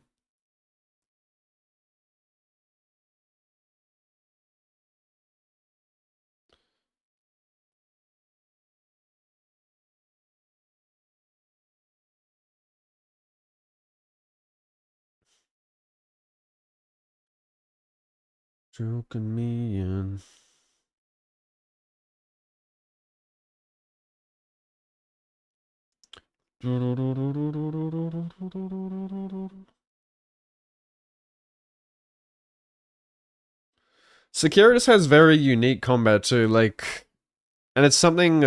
Joking me in. Sekiro just has very unique combat too, like, and it's something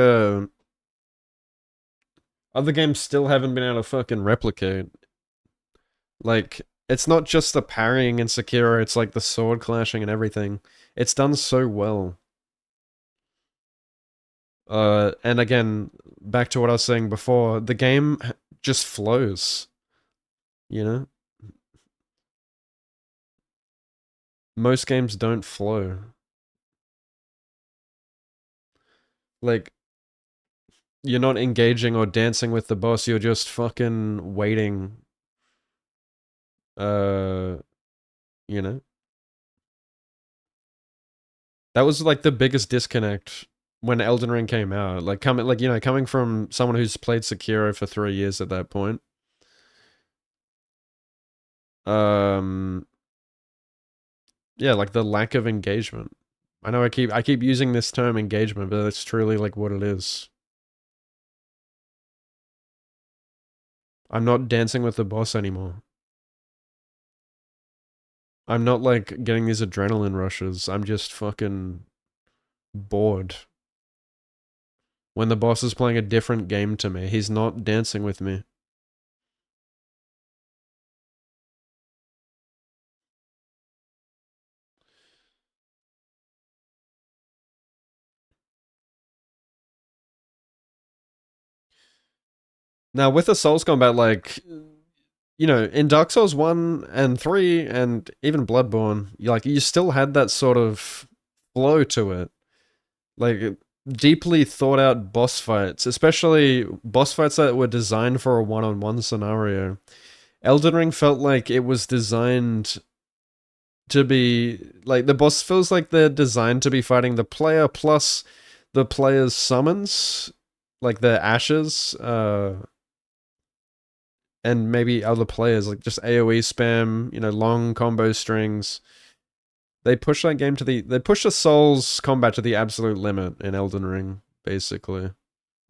other games still haven't been able to fucking replicate. Like, it's not just the parrying in Sekiro, it's like the sword clashing and everything. It's done so well. And again, back to what I was saying before, the game just flows. You know? Most games don't flow. Like, you're not engaging or dancing with the boss, you're just fucking waiting. Uh, you know? That was like the biggest disconnect when Elden Ring came out. Like coming from someone who's played Sekiro for 3 years at that point. Um yeah, like the lack of engagement. I know I keep using this term engagement, but it's truly like what it is. I'm not dancing with the boss anymore. I'm not like getting these adrenaline rushes. I'm just fucking bored. When the boss is playing a different game to me, he's not dancing with me. Now, with the Souls combat, like, you know, in Dark Souls 1 and 3 and even Bloodborne, you still had that sort of flow to it. Like, deeply thought out boss fights, especially boss fights that were designed for a one-on-one scenario. Elden Ring felt like it was designed to be, like, the boss feels like they're designed to be fighting the player plus the player's summons, like their ashes, and maybe other players, like just AoE spam, you know, long combo strings. They push the Souls combat to the absolute limit in Elden Ring, basically.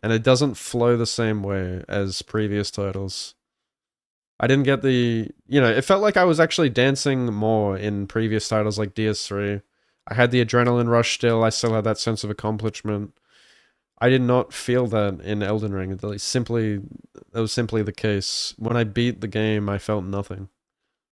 And it doesn't flow the same way as previous titles. I didn't get it felt like I was actually dancing more in previous titles like DS3. I had the adrenaline rush still, I still had that sense of accomplishment. I did not feel that in Elden Ring. That was simply the case. When I beat the game, I felt nothing.